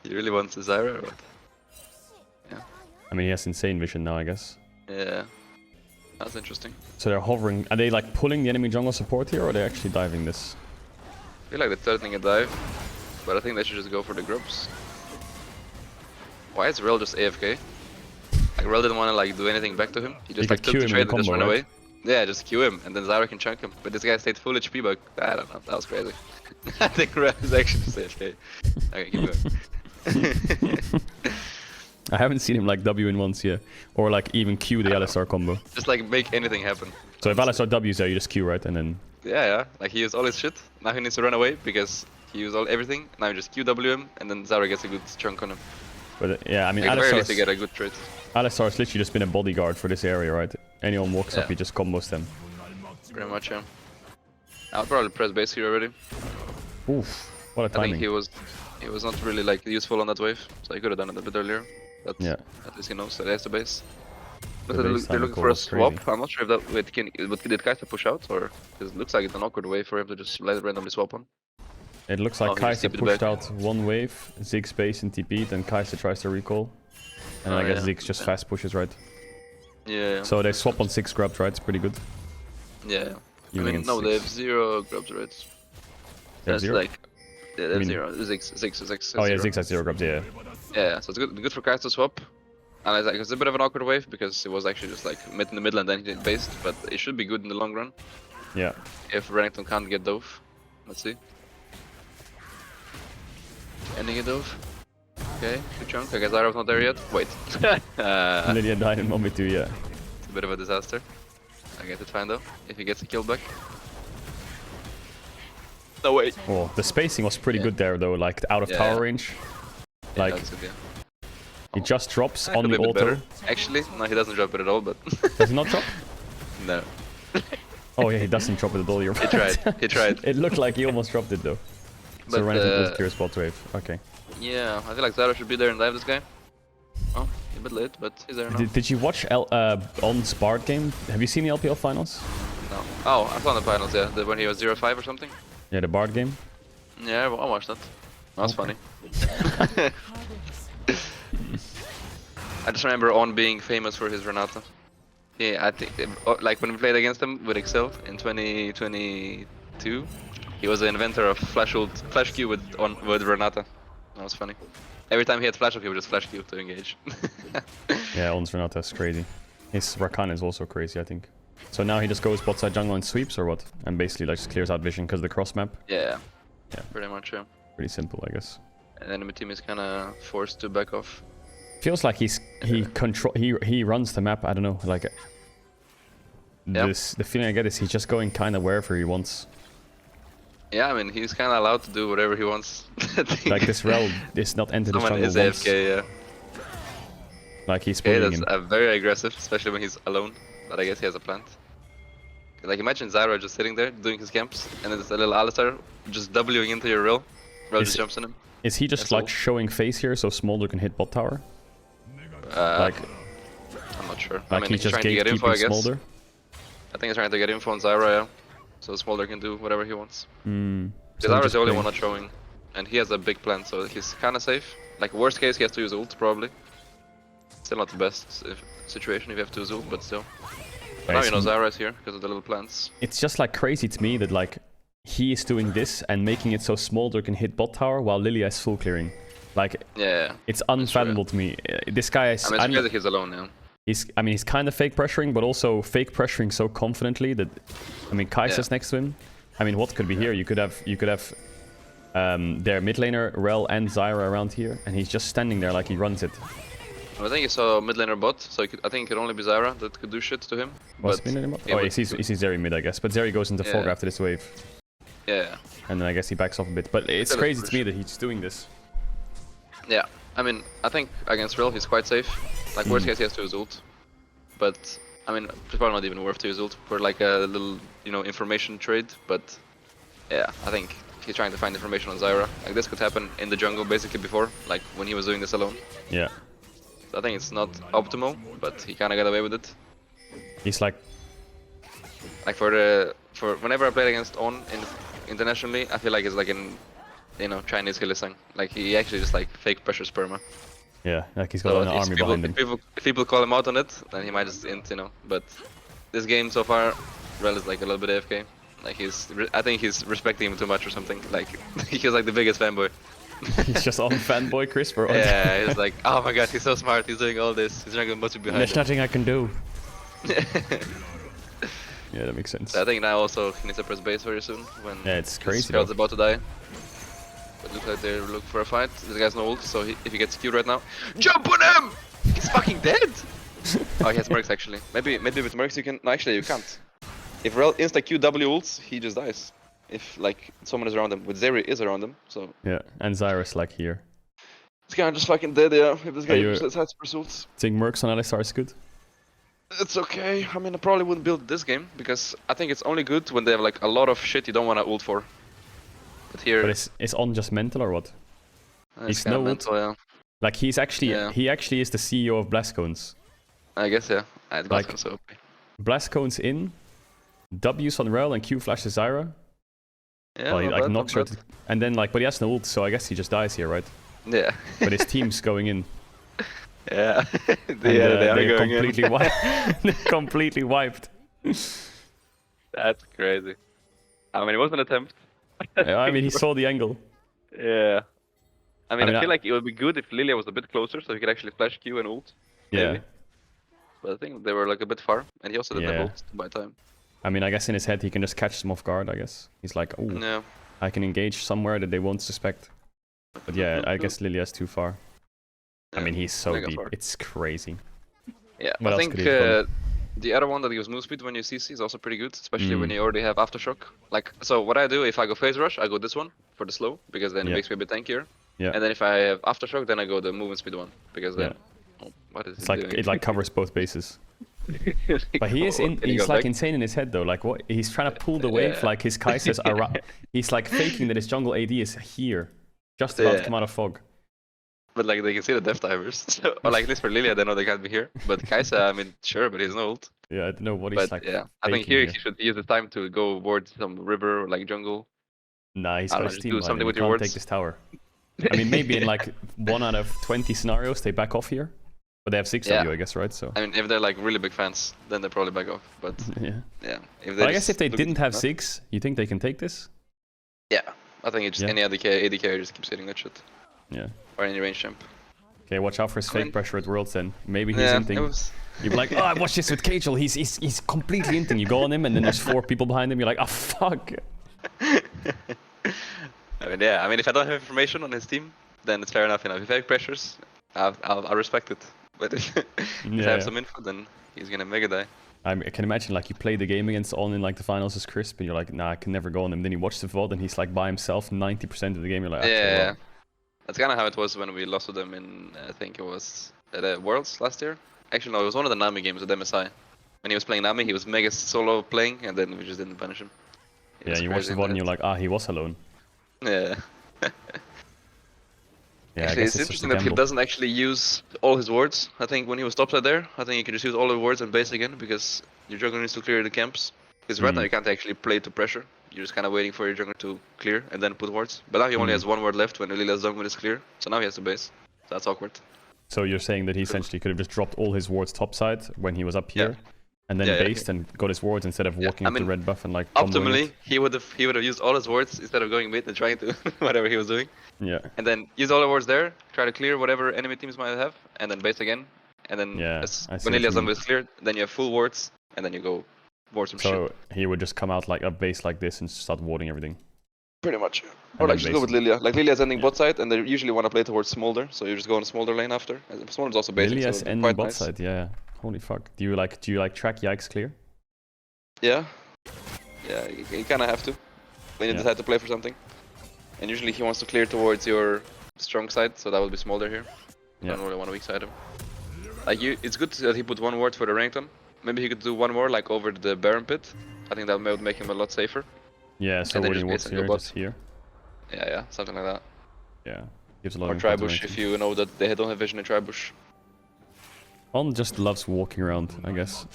Speaker 2: He really wants a Zyra or what? Yeah.
Speaker 1: I mean, he has insane vision now, I guess.
Speaker 2: Yeah. That's interesting.
Speaker 1: So they're hovering. Are they like pulling the enemy jungle support here or are they actually diving this?
Speaker 2: I feel like they're threatening a dive, but I think they should just go for the grubs. Why is Rel just AFK? Like Rel didn't want to like do anything back to him. He just like took the trade and just ran away. Yeah, just Q him and then Zyra can chunk him. But this guy stayed full HP, but I don't know. That was crazy. I think Rel is actually just AFK. Okay, keep going.
Speaker 1: I haven't seen him like W in once yet, or like even Q the Alistar combo.
Speaker 2: Just like make anything happen.
Speaker 1: So if Alistar W's there, you just Q, right? And then...
Speaker 2: Yeah. Like he used all his shit. Now he needs to run away because he used everything. Now you just QW him and then Zyra gets a good chunk on him.
Speaker 1: But yeah, I mean,
Speaker 2: like Alistar's to get a good trade.
Speaker 1: Alistar's literally just been a bodyguard for this area, right? Anyone walks up, he just combos them.
Speaker 2: Pretty much, yeah. I'll probably press base here already.
Speaker 1: Oof, what a timing.
Speaker 2: I think he was not really like useful on that wave, so he could have done it a bit earlier. But at least he knows that he has the base. But they're looking for a swap. Crazy. I'm not sure if that did Kai'Sa push out or it looks like it's an awkward way for him to just let it randomly swap on.
Speaker 1: It looks like Kai'Sa pushed out one wave, Ziggs base and TP'd, and Kai'Sa tries to recall. And I guess Ziggs just fast pushes, right?
Speaker 2: Yeah.
Speaker 1: So they swap on 6 grubs, right? It's pretty good.
Speaker 2: Yeah. I mean, no, they have 0 grubs, right? That's like... Yeah, they have 0. Ziggs.
Speaker 1: Oh yeah, Ziggs has 0 grubs, yeah.
Speaker 2: Yeah, so it's good for Kai'Sa to swap. And it's a bit of an awkward wave because it was actually just like mid in the middle and then he did based, but it should be good in the long run.
Speaker 1: Yeah.
Speaker 2: If Renekton can't get Dove. Let's see. Ending a Dove. Okay, good chunk. I guess Zyra's not there yet. Wait.
Speaker 1: Lydia died in moment 2, yeah.
Speaker 2: It's a bit of a disaster. I get it fine though, if he gets a kill back. No way.
Speaker 1: Oh, the spacing was pretty good there though, like out of tower range. Like,
Speaker 2: good,
Speaker 1: he just drops on the auto.
Speaker 2: Actually, no, he doesn't drop it at all, but...
Speaker 1: Does he not drop?
Speaker 2: No.
Speaker 1: Oh yeah, he doesn't drop it at all, you're right.
Speaker 2: He tried.
Speaker 1: It looked like he almost dropped it though. But, so Renekton was clear spot wave, okay.
Speaker 2: Yeah, I feel like Zyra should be there and dive this guy. Oh, a bit late, but he's there now.
Speaker 1: Did you watch On's Bard game? Have you seen the LPL finals?
Speaker 2: No. Oh, I saw the finals, yeah. When he was 0-5 or something?
Speaker 1: Yeah, the Bard game?
Speaker 2: Yeah, I watched that. That was funny. I just remember On being famous for his Renata. Yeah, I think, like when we played against him with Excel in 2022, he was the inventor of Flash Q with Renata. That was funny. Every time he had Flash Ult, he would just Flash Q to engage.
Speaker 1: Yeah, On's Renata is crazy. His Rakan is also crazy, I think. So now he just goes bot side jungle and sweeps or what? And basically like just clears out vision because of the cross map?
Speaker 2: Yeah, pretty much, yeah.
Speaker 1: Pretty simple, I guess.
Speaker 2: And enemy team is kind of forced to back off. Feels
Speaker 1: like he runs the map. I don't know, like the feeling I get is he's just going kind of wherever he wants.
Speaker 2: Yeah, I mean, he's kind of allowed to do whatever he wants.
Speaker 1: Like this Rel is not entered the jungle
Speaker 2: is
Speaker 1: once.
Speaker 2: AFK, yeah.
Speaker 1: Like he's bullying him.
Speaker 2: That's very aggressive, especially when he's alone. But I guess he has a plant. Like imagine Zyra just sitting there doing his camps, and then there's a little Alistar just Wing into your Rel. Rel just jumps on him.
Speaker 1: Is he just like showing face here so Smolder can hit bot tower?
Speaker 2: Like, I'm not sure.
Speaker 1: Like
Speaker 2: I mean,
Speaker 1: he's just
Speaker 2: trying to get info, I guess.
Speaker 1: Smolder?
Speaker 2: I think he's trying to get info on Zyra, yeah. So Smolder can do whatever he wants.
Speaker 1: So
Speaker 2: Zyra's the only one not showing. And he has a big plan, so he's kinda safe. Like worst case, he has to use ult, probably. Still not the best situation if you have to use ult, but still. But now you know Zyra is here, because of the little plants.
Speaker 1: It's just like crazy to me that like, he is doing this and making it so Smolder can hit bot tower while Lilia is full clearing. Like,
Speaker 2: yeah,
Speaker 1: it's unfathomable to me. This guy is...
Speaker 2: I mean, he's alone now.
Speaker 1: He's kind of fake pressuring, but also fake pressuring so confidently that... I mean, Kai'Sa's next to him. I mean, what could be here? You could have their mid laner, Rel and Zyra around here, and he's just standing there like he runs it.
Speaker 2: I think he saw mid laner bot, so I think it could only be Zyra that could do shit to him.
Speaker 1: Was mid laner bot? Oh, he sees Zeri mid, I guess. But Zeri goes into fog after this wave.
Speaker 2: Yeah.
Speaker 1: And then I guess he backs off a bit. But it's crazy to me that he's doing this.
Speaker 2: Yeah, I mean, I think against Rel he's quite safe. Like worst case he has to use ult. But, I mean, it's probably not even worth to use ult for like a little, you know, information trade. But, yeah, I think he's trying to find information on Zyra. Like this could happen in the jungle basically before, like when he was doing this alone.
Speaker 1: Yeah.
Speaker 2: So I think it's not optimal, but he kind of got away with it.
Speaker 1: He's like
Speaker 2: for whenever I played against On internationally, I feel like it's like in, you know, Chinese Hillsong. Like he actually just like fake pressure sperma.
Speaker 1: Yeah, like he's got an army behind him.
Speaker 2: If people call him out on it, then he might just int, you know. But this game so far, Rel is like a little bit AFK. Like I think he's respecting him too much or something. Like he's like the biggest fanboy.
Speaker 1: He's just on fanboy Chris for
Speaker 2: yeah, he's like, oh my god, he's so smart, he's doing all this, he's not gonna much behind
Speaker 1: There's
Speaker 2: him.
Speaker 1: nothing I can do. Yeah, that makes sense.
Speaker 2: So I think now also he needs to press base very soon when
Speaker 1: it's crazy.
Speaker 2: Scout's about to die. But looks like they're looking for a fight. This guy's no ult, so if he gets Q right now, jump on him! He's fucking dead! Oh, he has Mikyx actually. Maybe with Mikyx you can. No, actually you can't. If Rel insta Q W ults, he just dies. If like someone is around him. With Zeri is around him, so.
Speaker 1: Yeah, and Zyra's like here.
Speaker 2: This guy just fucking dead, yeah. If this guy decides to pursue ults.
Speaker 1: Think Mercs on Alistar is good?
Speaker 2: It's okay. I mean, I probably wouldn't build this game because I think it's only good when they have like a lot of shit you don't want to ult for. But here.
Speaker 1: But is On just mental or what?
Speaker 2: He's no mental, yeah.
Speaker 1: Like he actually is the CEO of Blastcones.
Speaker 2: I guess, yeah. Like, so OP.
Speaker 1: Blastcones in, W's on Rel and Q flashes Zyra.
Speaker 2: Yeah,
Speaker 1: well, he like knocks her, and then like, but he has no ult, so I guess he just dies here, right?
Speaker 2: Yeah.
Speaker 1: But his team's going in.
Speaker 2: Yeah.
Speaker 1: They're completely wiped. They're completely wiped.
Speaker 2: That's crazy. I mean, it was an attempt.
Speaker 1: Yeah, I mean, he saw the angle.
Speaker 2: Yeah. I mean, I feel like it would be good if Lilia was a bit closer, so he could actually flash Q and ult. Maybe.
Speaker 1: Yeah.
Speaker 2: But I think they were like a bit far, and he also didn't have ult to buy time.
Speaker 1: I mean, I guess in his head he can just catch them off guard, I guess. He's like, oh, yeah. I can engage somewhere that they won't suspect. But yeah, I guess Lilia's too far. Yeah, I mean, he's so deep. It's crazy.
Speaker 2: Yeah, I think the other one that gives move speed when you CC is also pretty good, especially when you already have Aftershock. Like, so what I do, if I go Phase Rush, I go this one for the slow, because then it makes me a bit tankier. Yeah. And then if I have Aftershock, then I go the movement speed one, because then... Oh, what is it doing?
Speaker 1: It like covers both bases. But he is he's like insane in his head though. Like what he's trying to pull the wave. Like his Kai'Sa's around. He's like faking that his jungle AD is here, just about to come out of fog.
Speaker 2: But like they can see the death divers. So, or like at least for Lilia, they know they can't be here. But Kai'Sa, I mean, sure, but he's no ult.
Speaker 1: Yeah, I don't know what he's like.
Speaker 2: Yeah, I think here he should use the time to go towards some river or like jungle.
Speaker 1: Nah, he's got his team.
Speaker 2: Do something with
Speaker 1: your
Speaker 2: words.
Speaker 1: Take this tower. I mean, maybe in like 1 out of 20 scenarios they back off here. But they have 6 of you, I guess, right? So
Speaker 2: I mean, if they're like really big fans, then they probably back off. But yeah.
Speaker 1: I guess if they didn't have 6, you think they can take this?
Speaker 2: Yeah, I think it's just any AD carry just keeps hitting that shit.
Speaker 1: Yeah.
Speaker 2: Or any range champ.
Speaker 1: Okay, watch out for his fake pressure at Worlds then. Maybe he's inting. You'd be like, oh, I watched this with Caedrel. He's completely inting. You go on him, and then there's 4 people behind him. You're like, oh fuck.
Speaker 2: I mean, yeah. I mean, if I don't have information on his team, then it's fair enough. You know, if fake pressures, I'll respect it. But if I have some info, then he's gonna mega die.
Speaker 1: I can imagine like you play the game against On in like the finals as Crisp, and you're like, nah, I can never go on him. Then you watch the VOD and he's like by himself 90% of the game. You're like, okay,
Speaker 2: Yeah,
Speaker 1: well.
Speaker 2: that's kind of how it was when we lost to them in, I think it was at the Worlds last year. Actually, no, it was one of the Nami games with MSI. When he was playing Nami, he was mega solo playing, and then we just didn't punish him.
Speaker 1: Yeah, you watch the VOD and you're like, ah, he was alone.
Speaker 2: Yeah.
Speaker 1: Yeah,
Speaker 2: actually, it's interesting that he doesn't actually use all his wards. I think when he was topside there, I think you can just use all the wards and base again, because your jungler needs to clear the camps. Because right now you can't actually play to pressure. You're just kind of waiting for your jungler to clear and then put wards. But now he only has one ward left when Lilia's jungle is clear. So now he has to base. So that's awkward.
Speaker 1: So you're saying that he essentially could have just dropped all his wards topside when he was up here, and then based and got his wards instead of walking up the red buff and like
Speaker 2: optimally he would have used all his wards instead of going mid and trying to whatever he was doing.
Speaker 1: Yeah.
Speaker 2: And then use all the wards there, try to clear whatever enemy teams might have, and then base again. And then when Lilia's jungle is cleared, then you have full wards, and then you go ward some shit.
Speaker 1: So he would just come out like a base like this and start warding everything.
Speaker 2: Pretty much. Or like just go with Lilia. Like Lilia's ending bot side, and they usually want to play towards Smolder, so you just go on Smolder lane after. And Smolder's also basic.
Speaker 1: Lilia's
Speaker 2: so
Speaker 1: ending bot
Speaker 2: nice.
Speaker 1: side, yeah. Holy fuck. Do you like track Yikes clear?
Speaker 2: Yeah. Yeah, you kinda have to. When you decide to play for something. And usually he wants to clear towards your strong side, so that would be Smolder here. You don't really want to weak side him. Like it's good that he put one ward for the Rankton. Maybe he could do one more like over the Baron pit. I think that would make him a lot safer.
Speaker 1: Yeah, so when he walks here, just here.
Speaker 2: Yeah, something like that.
Speaker 1: Yeah, gives a lot
Speaker 2: or
Speaker 1: of
Speaker 2: Tribush if you know that they don't have vision in Tribush.
Speaker 1: On just loves walking around, I guess.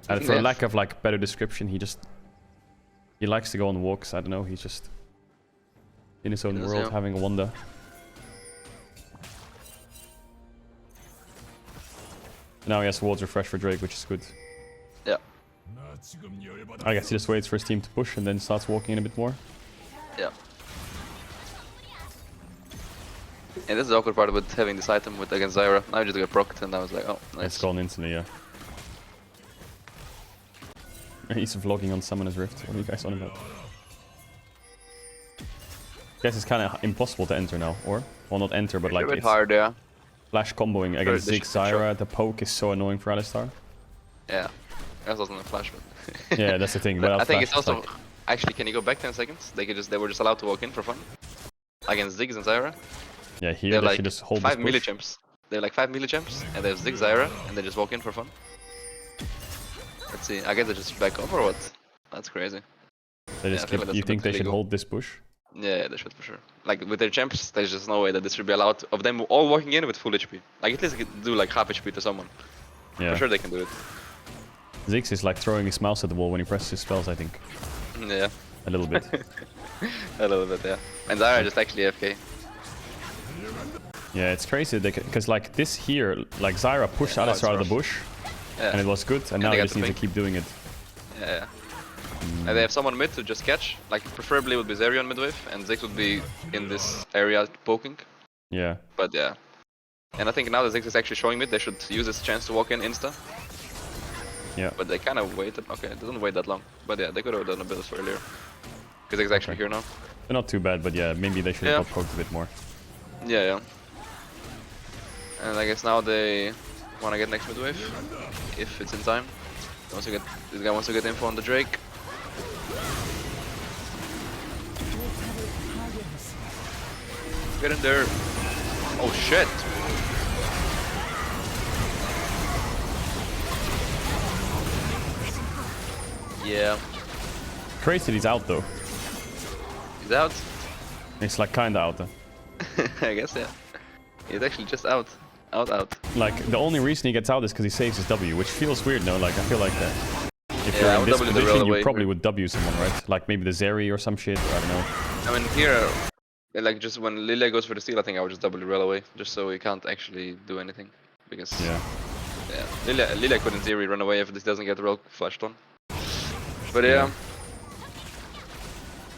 Speaker 1: And for lack of like better description, he likes to go on walks. I don't know, he's just in his own world having a wander. Now he has wards refresh for Drake, which is good.
Speaker 2: Yeah.
Speaker 1: I guess he just waits for his team to push and then starts walking in a bit more.
Speaker 2: Yeah. And this is the awkward part with having this item against Zyra. Now I just got procced and I was like, oh, nice.
Speaker 1: It's gone instantly, yeah. He's vlogging on Summoner's Rift. What are you guys on about? Guess it's kind of impossible to enter now, or? Well, not enter, but like
Speaker 2: it's a bit hard, yeah.
Speaker 1: Flash comboing against Ziggs Zyra, the poke is so annoying for Alistar.
Speaker 2: Yeah, that's also a flash, but...
Speaker 1: yeah, that's the thing.
Speaker 2: I think it's also... Like... Actually, can you go back 10 seconds? They were just allowed to walk in for fun. Against Ziggs and Zyra.
Speaker 1: Yeah, here they should just hold
Speaker 2: 5 millichamps. They're like 5 millichamps, and they have Ziggs Zyra, and they just walk in for fun. Let's see, I guess they just back off or what? That's crazy.
Speaker 1: They just keep, you think they should hold this push?
Speaker 2: Yeah, they should for sure. Like with their champs, there's just no way that this should be allowed of them all walking in with full HP. Like at least do like half HP to someone. Yeah. For sure they can do it.
Speaker 1: Ziggs is like throwing his mouse at the wall when he presses his spells, I think.
Speaker 2: Yeah.
Speaker 1: A little bit.
Speaker 2: A little bit, yeah. And Zyra just actually AFK.
Speaker 1: Yeah, it's crazy because like this here, like Zyra pushed Alistar out of the bush, and it was good, and now they just need to keep doing it.
Speaker 2: Yeah. And they have someone mid to just catch, like preferably would be Zerion mid wave, and Ziggs would be in this area poking.
Speaker 1: Yeah.
Speaker 2: But yeah. And I think now that Ziggs is actually showing mid, they should use this chance to walk in insta.
Speaker 1: Yeah.
Speaker 2: But they kind of waited. Okay, it doesn't wait that long. But yeah, they could have done a build earlier. Because Ziggs is actually here now.
Speaker 1: They're not too bad, but yeah, maybe they should have got poked a bit more.
Speaker 2: Yeah. And I guess now they want to get next mid wave, if it's in time. This guy wants to get info on the Drake. Get in there. Oh shit. Yeah.
Speaker 1: Crazy he's out though.
Speaker 2: He's out?
Speaker 1: It's like kinda out though.
Speaker 2: I guess, yeah. He's actually just out. Out.
Speaker 1: Like, the only reason he gets out is because he saves his W, which feels weird, no? Like, I feel like if you're in this position, you probably would W someone, right? Like, maybe the Zeri or some shit, or I don't know.
Speaker 2: I mean, here, like, just when Lilia goes for the steal, I think I would just W rail away, just so he can't actually do anything. Because, Lilia could in theory run away if this doesn't get rail flashed on. But yeah.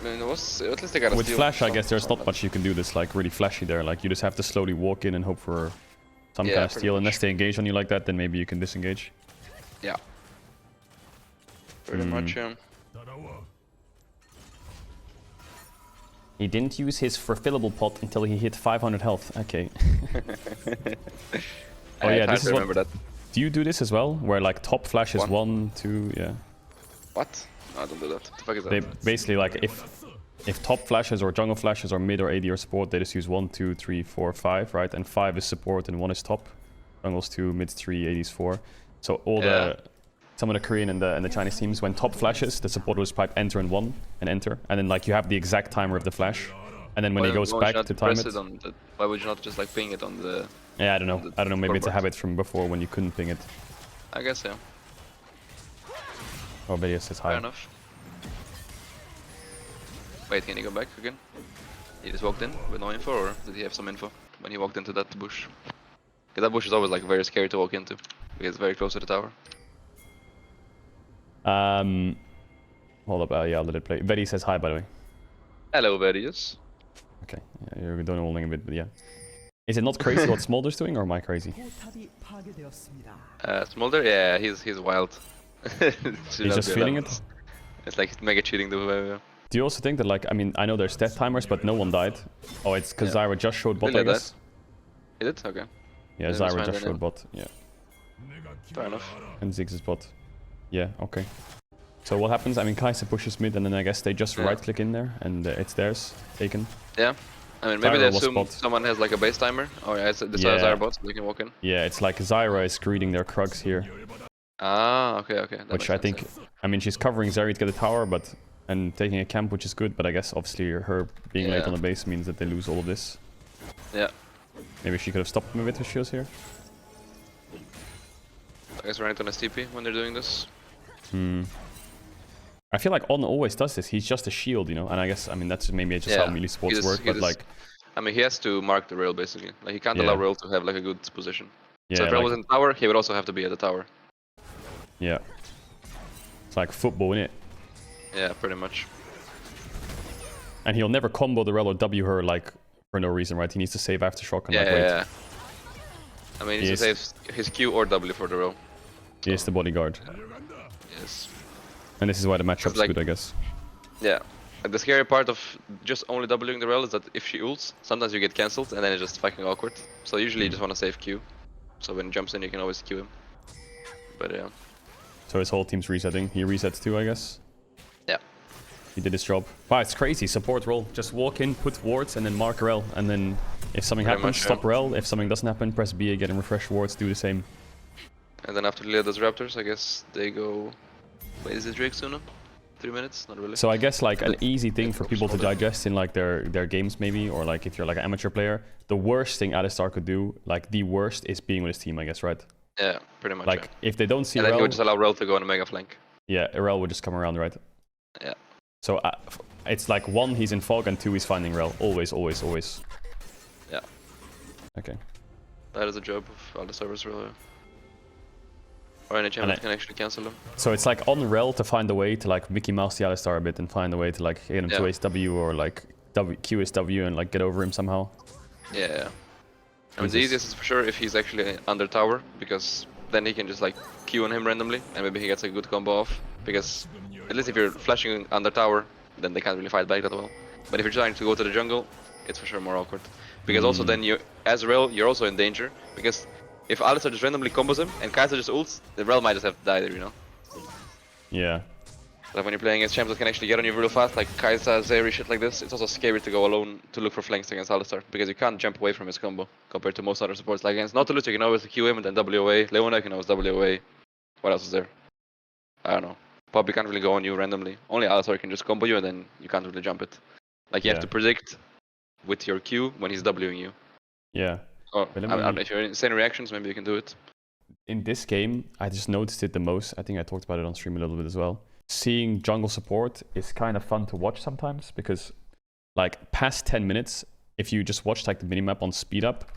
Speaker 2: I mean, at least they got a
Speaker 1: with flash, I guess there's not much you can do that's like really flashy there. Like, you just have to slowly walk in and hope for some kind of steal. Unless they engage on you like that, then maybe you can disengage.
Speaker 2: Yeah. Pretty much, yeah.
Speaker 1: He didn't use his fulfillable pot until he hit 500 health. Okay. Oh yeah, Do you do this as well? Where like top flash is 1, 2, yeah.
Speaker 2: What? No, I don't do that. What the fuck is that?
Speaker 1: They basically like if top flashes or jungle flashes or mid or AD or support, they just use 1, 2, 3, 4, 5, right? And 5 is support and 1 is top. Jungle's 2, mid's 3, AD's 4. So all some of the Korean and the Chinese teams, when top flashes, the support will just pipe enter and 1 and enter, and then like you have the exact timer of the flash, and then when he goes back to time it.
Speaker 2: Why would you not just like ping it on the?
Speaker 1: Yeah, I don't know. Maybe it's a habit from before when you couldn't ping it.
Speaker 2: I guess yeah.
Speaker 1: Oh, but yes, it's high.
Speaker 2: Fair enough. Wait, can he go back again? He just walked in with no info, or did he have some info when he walked into that bush? Because that bush is always like very scary to walk into, because it's very close to the tower.
Speaker 1: Hold up, yeah, I'll let it play. Vedi says hi, by the way.
Speaker 2: Hello, Verius.
Speaker 1: Okay, yeah, you're doing holding a bit, but yeah. Is it not crazy what Smolder's doing, or am I crazy?
Speaker 2: Smolder? Yeah, he's wild.
Speaker 1: He's just feeling it?
Speaker 2: It's like mega cheating the way.
Speaker 1: Do you also think that, like, I mean, I know there's death timers, but no one died. Oh, it's because Zyra just showed bot, I guess.
Speaker 2: Is it? Okay.
Speaker 1: Yeah, Zyra just showed bot, yeah.
Speaker 2: Fair enough.
Speaker 1: And Ziggs is bot. Yeah, okay. So what happens? I mean, Kai'Sa pushes mid, and then I guess they just right-click in there, and it's theirs, taken.
Speaker 2: Yeah. I mean, maybe they assume someone has like a base timer. Oh yeah, it's Zyra bot, so they can walk in.
Speaker 1: Yeah, it's like Zyra is greeting their Krugs here.
Speaker 2: Ah, okay. That
Speaker 1: which I think, I mean, she's covering Zeri to get a tower, and taking a camp, which is good, but I guess obviously her being late on the base means that they lose all of this.
Speaker 2: Yeah.
Speaker 1: Maybe she could have stopped him with her shields here.
Speaker 2: I guess running on a TP when they're doing this.
Speaker 1: I feel like On always does this. He's just a shield, you know, and I guess, I mean, that's maybe just how melee sports work, but like...
Speaker 2: I mean, he has to mark the rail, basically. Like, he can't allow rail to have, like, a good position.
Speaker 1: Yeah,
Speaker 2: so if rail was in the tower, he would also have to be at the tower.
Speaker 1: Yeah. It's like football, innit?
Speaker 2: Yeah, pretty much.
Speaker 1: And he'll never combo the rail or W her, like, for no reason, right? He needs to save Aftershock and, wait.
Speaker 2: Yeah. I mean, he needs to save his Q or W for the rail.
Speaker 1: He is the bodyguard.
Speaker 2: Yes.
Speaker 1: And this is why the matchup's good, I guess.
Speaker 2: Yeah. And the scary part of just only Wing the rail is that if she ults, sometimes you get cancelled and then it's just fucking awkward. So usually you just want to save Q. So when he jumps in, you can always Q him. But yeah.
Speaker 1: So his whole team's resetting. He resets too, I guess.
Speaker 2: Yeah.
Speaker 1: He did his job. Wow, it's crazy. Support role. Just walk in, put wards, and then mark rel. And then if something happens, stop rel. If something doesn't happen, press B again and refresh wards. Do the same.
Speaker 2: And then after Lea does Raptors, I guess they go... Wait, is it Drake soon? 3 minutes? Not really.
Speaker 1: So I guess like an easy thing for people to digest in like their games maybe, or like if you're like an amateur player, the worst thing Alistar could do, like the worst, is being with his team, I guess, right?
Speaker 2: Yeah, pretty much.
Speaker 1: Like if they don't see
Speaker 2: and then
Speaker 1: Rel,
Speaker 2: he would just allow Rel to go on a mega flank.
Speaker 1: Yeah, Rel would just come around, right?
Speaker 2: Yeah.
Speaker 1: So it's like 1, he's in fog, and 2, he's finding Rel. Always, always, always.
Speaker 2: Yeah.
Speaker 1: Okay.
Speaker 2: That is a job of Alistar versus Rel. Or any champion can actually cancel them.
Speaker 1: So it's like on Rel to find a way to like Mickey Mouse the Alistar a bit and find a way to like get him to Ace W or like QSW and like get over him somehow.
Speaker 2: Yeah. I mean, the easiest is for sure if he's actually under tower, because then he can just like Q on him randomly and maybe he gets a good combo off. Because at least if you're flashing under tower, then they can't really fight back that well. But if you're trying to go to the jungle, it's for sure more awkward. Because also then you, as Rel, you're also in danger. Because if Alistar just randomly combos him and Kai'Sa just ults, the Rel might just have to die there, you know?
Speaker 1: Yeah.
Speaker 2: Like when you're playing against champs that can actually get on you real fast, like Kai'Sa, Zeri, shit like this, it's also scary to go alone to look for flanks against Alistar, because you can't jump away from his combo compared to most other supports. Like against Nautilus, you can always Q him and then W away. Leona, you can always W away. What else is there? I don't know. Poppy can't really go on you randomly. Only Alistar can just combo you and then you can't really jump it. Like you have to predict with your Q when he's Wing you.
Speaker 1: Yeah.
Speaker 2: Oh, if you're in insane reactions, maybe you can do it.
Speaker 1: In this game, I just noticed it the most. I think I talked about it on stream a little bit as well. Seeing jungle support is kind of fun to watch sometimes, because like past 10 minutes, if you just watch like the minimap on speed up,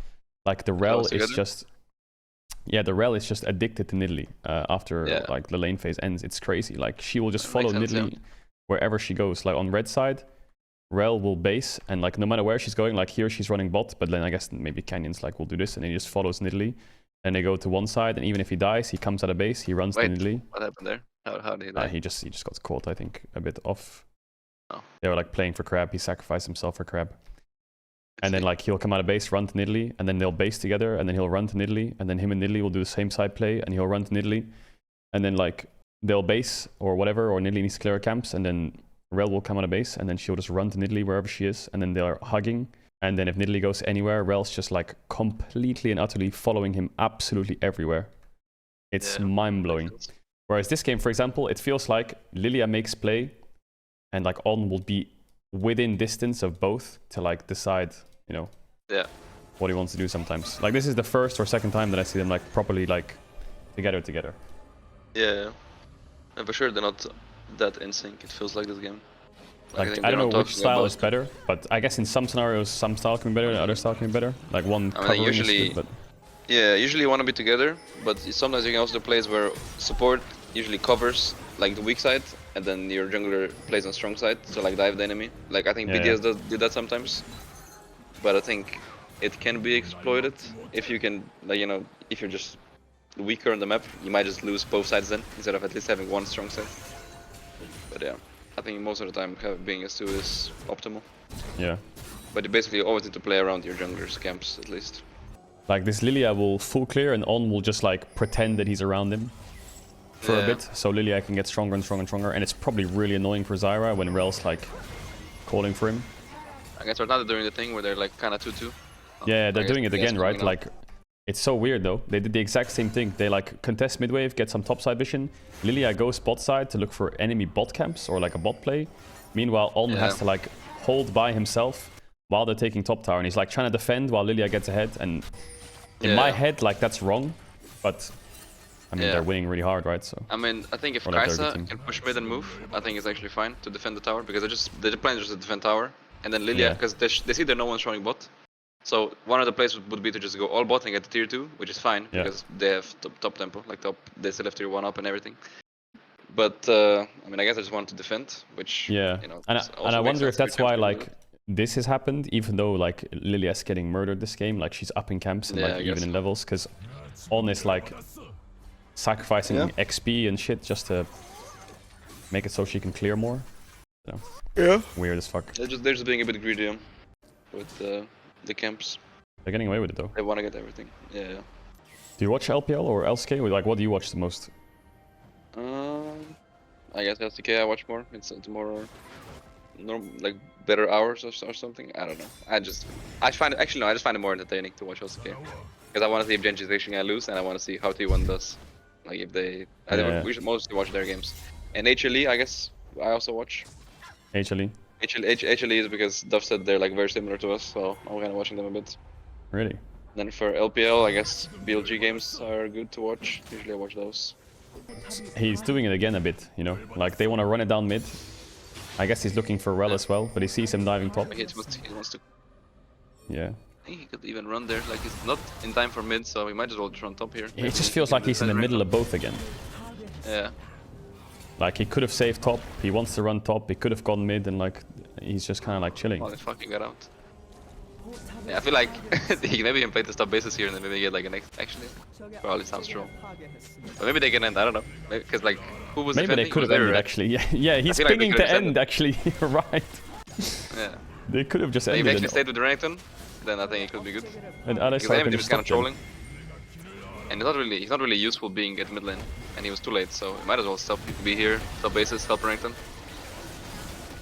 Speaker 1: like the Rel is just... Yeah, the Rel is just addicted to Nidalee after like the lane phase ends. It's crazy. Like she will just follow Nidalee wherever she goes. Like on red side, Rel will base, and like no matter where she's going, like here she's running bot, but then I guess maybe Canyons like will do this, and then he just follows Nidalee. And they go to one side, and even if he dies, he comes out of base, he runs to Nidalee.
Speaker 2: What happened there? How did he die?
Speaker 1: He just got caught, I think, a bit off.
Speaker 2: Oh.
Speaker 1: They were like playing for Crab, he sacrificed himself for Crab. And then like he'll come out of base, run to Nidalee, and then they'll base together, and then he'll run to Nidalee, and then him and Nidalee will do the same side play, and he'll run to Nidalee, and then like they'll base or whatever, or Nidalee needs to clear her camps, and then Rel will come out of base, and then she'll just run to Nidalee wherever she is, and then they're hugging, and then if Nidalee goes anywhere, Rel's just like completely and utterly following him absolutely everywhere. It's mind-blowing. Whereas this game, for example, it feels like Lilia makes play, and like On will be within distance of both to like decide, you know, what he wants to do sometimes. Like this is the first or second time that I see them like properly like together.
Speaker 2: Yeah, and for sure they're not that in sync. It feels like this game.
Speaker 1: Like I don't know which style is better, but I guess in some scenarios some style can be better and other style can be better. Like one covering
Speaker 2: usually,
Speaker 1: is good, but
Speaker 2: yeah, usually you want to be together, but sometimes you can also do plays where support usually covers like the weak side, and then your jungler plays on strong side, so like dive the enemy. Like I think BDS did that sometimes, but I think it can be exploited if you can, like, you know, if you're just weaker on the map, you might just lose both sides then, instead of at least having one strong side. But yeah, I think most of the time being S2 is optimal.
Speaker 1: Yeah.
Speaker 2: But you basically always need to play around your jungler's camps at least.
Speaker 1: Like this Lilia will full clear and On will just like pretend that he's around him for a bit, so Lilia can get stronger and stronger and stronger, and it's probably really annoying for Zyra when Rel's like calling for him.
Speaker 2: I guess right now they're doing the thing where they're like kind of 2-2.
Speaker 1: Yeah, they're doing it again, right? Like, it's so weird though. They did the exact same thing. They like contest mid wave, get some topside vision. Lilia goes bot side to look for enemy bot camps or like a bot play. Meanwhile, On has to like hold by himself while they're taking top tower, and he's like trying to defend while Lilia gets ahead. And in my head, like that's wrong, but I mean they're winning really hard, right? So
Speaker 2: I mean, I think if Kai'Sa can push mid and move, I think it's actually fine to defend the tower, because they're playing just to defend tower, and then Lilia, because they see that no one's showing bot. So one of the plays would be to just go all bot and get the tier 2, which is fine, because they have top tempo, like they still have tier 1 up and everything. But I mean, I guess I just wanted to defend, which you know,
Speaker 1: and I wonder if that's why like this has happened, even though like Lilia's getting murdered this game, like she's up in camps and like even in levels, because On is like sacrificing XP and shit just to make it so she can clear more. So, weird as fuck.
Speaker 2: They're just being a bit greedy with the camps.
Speaker 1: They're getting away with it though.
Speaker 2: They want to get everything. Yeah.
Speaker 1: Do you watch LPL or LCK? Like, what do you watch the most?
Speaker 2: I guess LCK I watch more. It's more like better hours or something. I don't know. I find it more entertaining to watch LCK, because I want to see if Genji's actually gonna lose, and I want to see how T1 does. Like if they, we should mostly watch their games. And HLE, I guess I also watch.
Speaker 1: HLE.
Speaker 2: HLE is because Duff said they're like very similar to us, so I'm kind of watching them a bit.
Speaker 1: Really?
Speaker 2: Then for LPL, I guess BLG games are good to watch. Usually I watch those.
Speaker 1: He's doing it again a bit, you know? Like they want to run it down mid. I guess he's looking for Rel as well, but he sees him diving top.
Speaker 2: He wants to.
Speaker 1: Yeah.
Speaker 2: I think he could even run there. Like he's not in time for mid, so he might as well just run top here.
Speaker 1: It just feels like he's in the middle of both again.
Speaker 2: Yeah.
Speaker 1: Like he could have saved top, he wants to run top, he could have gone mid, and like he's just kind of like chilling.
Speaker 2: Oh, they fucking got out. Yeah, I feel like he maybe can play the top bases here and then maybe get like an X. Actually, probably sounds true. But maybe they can end. I don't know. Because like who was
Speaker 1: maybe they could have ended actually. Yeah, he's pinging to end actually. You're right.
Speaker 2: Yeah.
Speaker 1: They could have just ended.
Speaker 2: If he actually stayed with Renekton, then I think it could be good.
Speaker 1: And
Speaker 2: because the enemy was kind of trolling. And he's not really useful being at mid lane, and he was too late, so he might as well be here, top bases, help Renekton.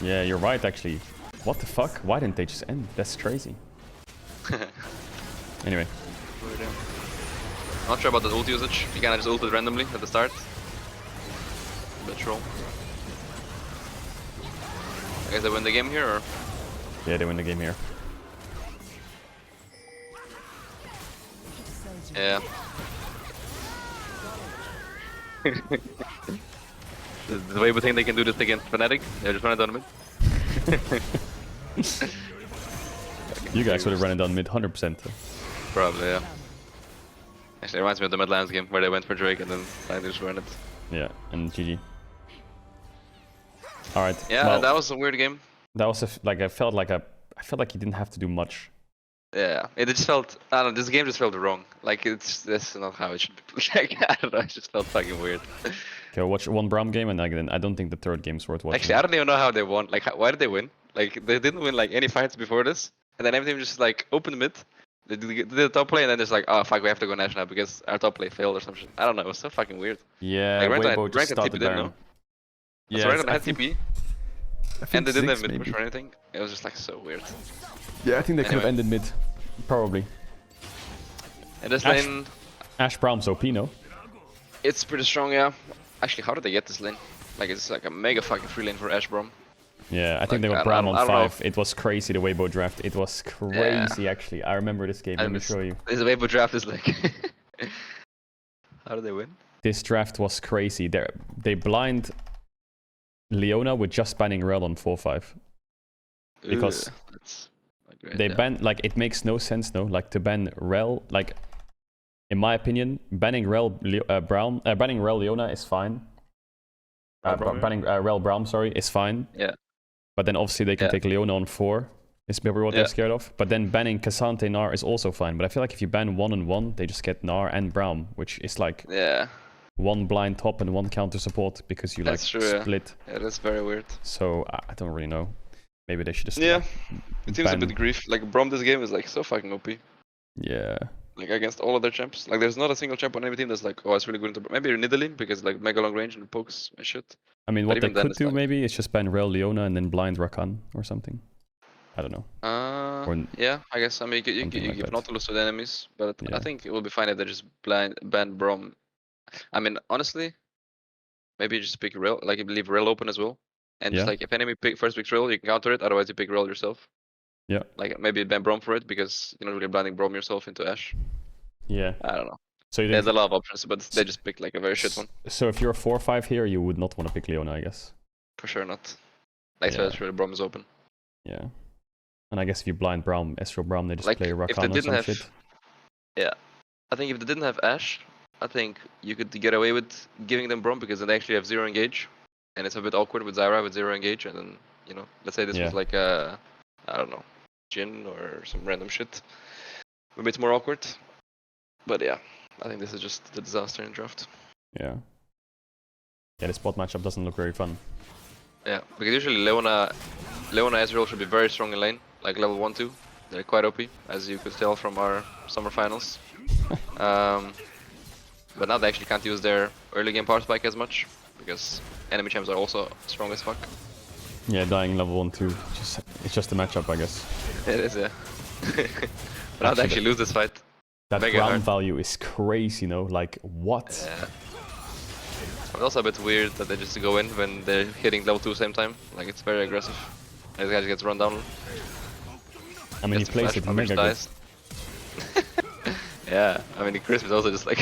Speaker 1: Yeah, you're right actually. What the fuck? Why didn't they just end? That's crazy. Anyway.
Speaker 2: Not sure about the ult usage. You kinda just ulted randomly at the start. A bit troll. I guess they win the game here, or?
Speaker 1: Yeah, they win the game here.
Speaker 2: Yeah. The way we think they can do this against Fnatic, they just run it down mid.
Speaker 1: You guys would have run it down mid 100%.
Speaker 2: Probably, yeah. Actually, it reminds me of the Midlands game where they went for Drake and then I just ran it.
Speaker 1: Yeah, and GG. Alright.
Speaker 2: Yeah, well, that was a weird game.
Speaker 1: That was I felt like he didn't have to do much.
Speaker 2: Yeah, it just felt, I don't know, this game just felt wrong. Like, this is not how it should be played. I don't know, it just felt fucking weird.
Speaker 1: Okay, I'll watch one Braum game and then I don't think the third game's worth watching.
Speaker 2: Actually, I don't even know how they won. Like, why did they win? Like, they didn't win like any fights before this. and then everything just like opened mid. They did the top play, and then it's like, oh fuck, we have to go Nash now because our top play failed or some shit. I don't know, it was so fucking weird.
Speaker 1: Yeah,
Speaker 2: like,
Speaker 1: Weibo just started
Speaker 2: TP
Speaker 1: Baron.
Speaker 2: Yeah, so Renekton had TP, and they didn't have mid
Speaker 1: maybe.
Speaker 2: push or anything. It was just like so weird.
Speaker 1: Yeah, I think they could have ended mid, probably.
Speaker 2: And this lane...
Speaker 1: Ashe Braum's OP, no?
Speaker 2: It's pretty strong, yeah. Actually, how did they get this lane? Like, it's like a mega fucking free lane for Ashe Braum.
Speaker 1: Yeah, I think they got Braum on 5. It was crazy, the Weibo draft. It was crazy, actually. I remember this game. Let me show you.
Speaker 2: This Weibo draft is like... How did they win?
Speaker 1: This draft was crazy. They blind Leona with just banning Rel on 4-5. Because they ban... Like, it makes no sense, no? Like, to ban Rel... Like, in my opinion, banning Rel Leona is fine. Banning Rel Braum, sorry, is fine.
Speaker 2: Yeah.
Speaker 1: But then obviously they can take Leona on 4. Is maybe what they're scared of. But then banning Cassante Gnar is also fine. But I feel like if you ban 1-on-1, they just get Gnar and Braum, which is like one blind top and one counter support because you split.
Speaker 2: Yeah, that's very weird.
Speaker 1: So I don't really know. Maybe they should just
Speaker 2: it seems a bit grief. Like Braum this game is like so fucking OP.
Speaker 1: Yeah.
Speaker 2: Like against all of their champs. Like there's not a single champ on every team that's like, oh, it's really good into maybe Nidalee because like mega long range and pokes and shit.
Speaker 1: I mean, what they could do maybe is just ban Rel Leona and then blind Rakan or something. I don't know.
Speaker 2: Yeah, I guess. I mean, you give Nautilus to the enemies, but I think it will be fine if they just ban Braum. I mean, honestly, maybe you just pick Rel, like you leave Rel open as well, and just like if enemy first picks Rel, you can counter it. Otherwise, you pick Rel yourself.
Speaker 1: Yeah.
Speaker 2: Like maybe ban Braum for it because you're not really blinding Braum yourself into Ashe.
Speaker 1: Yeah.
Speaker 2: I don't know.
Speaker 1: So
Speaker 2: there's a lot of options, but they just picked like a very shit one.
Speaker 1: So if you're a 4-5 here, you would not want to pick Leona, I guess.
Speaker 2: For sure not. Like especially Braum is open.
Speaker 1: Yeah. And I guess if you blind Braum, Ezreal Braum, they just play Rakan or some shit.
Speaker 2: Yeah. I think if they didn't have Ashe, I think you could get away with giving them Braum because they actually have 0 engage. And it's a bit awkward with Zyra with 0 engage. And then, you know, let's say this was like a, I don't know, Jhin or some random shit. Maybe it's more awkward. But yeah, I think this is just the disaster in draft.
Speaker 1: Yeah. Yeah, the spot matchup doesn't look very fun.
Speaker 2: Yeah, because usually Leona Ezreal should be very strong in lane, like level 1-2. They're quite OP, as you could tell from our summer finals. But now they actually can't use their early game power spike as much, because enemy champs are also strong as fuck.
Speaker 1: Yeah, dying level 1-2, it's just a matchup, I guess.
Speaker 2: It is, yeah. But now they actually lose this fight.
Speaker 1: That ground value is crazy, no? Like, what?
Speaker 2: Yeah. It's also a bit weird that they just go in when they're hitting level 2 at the same time. Like, it's very aggressive. And this guy just gets run down.
Speaker 1: I mean, he plays it mega good.
Speaker 2: Yeah, I mean, Chris is also just like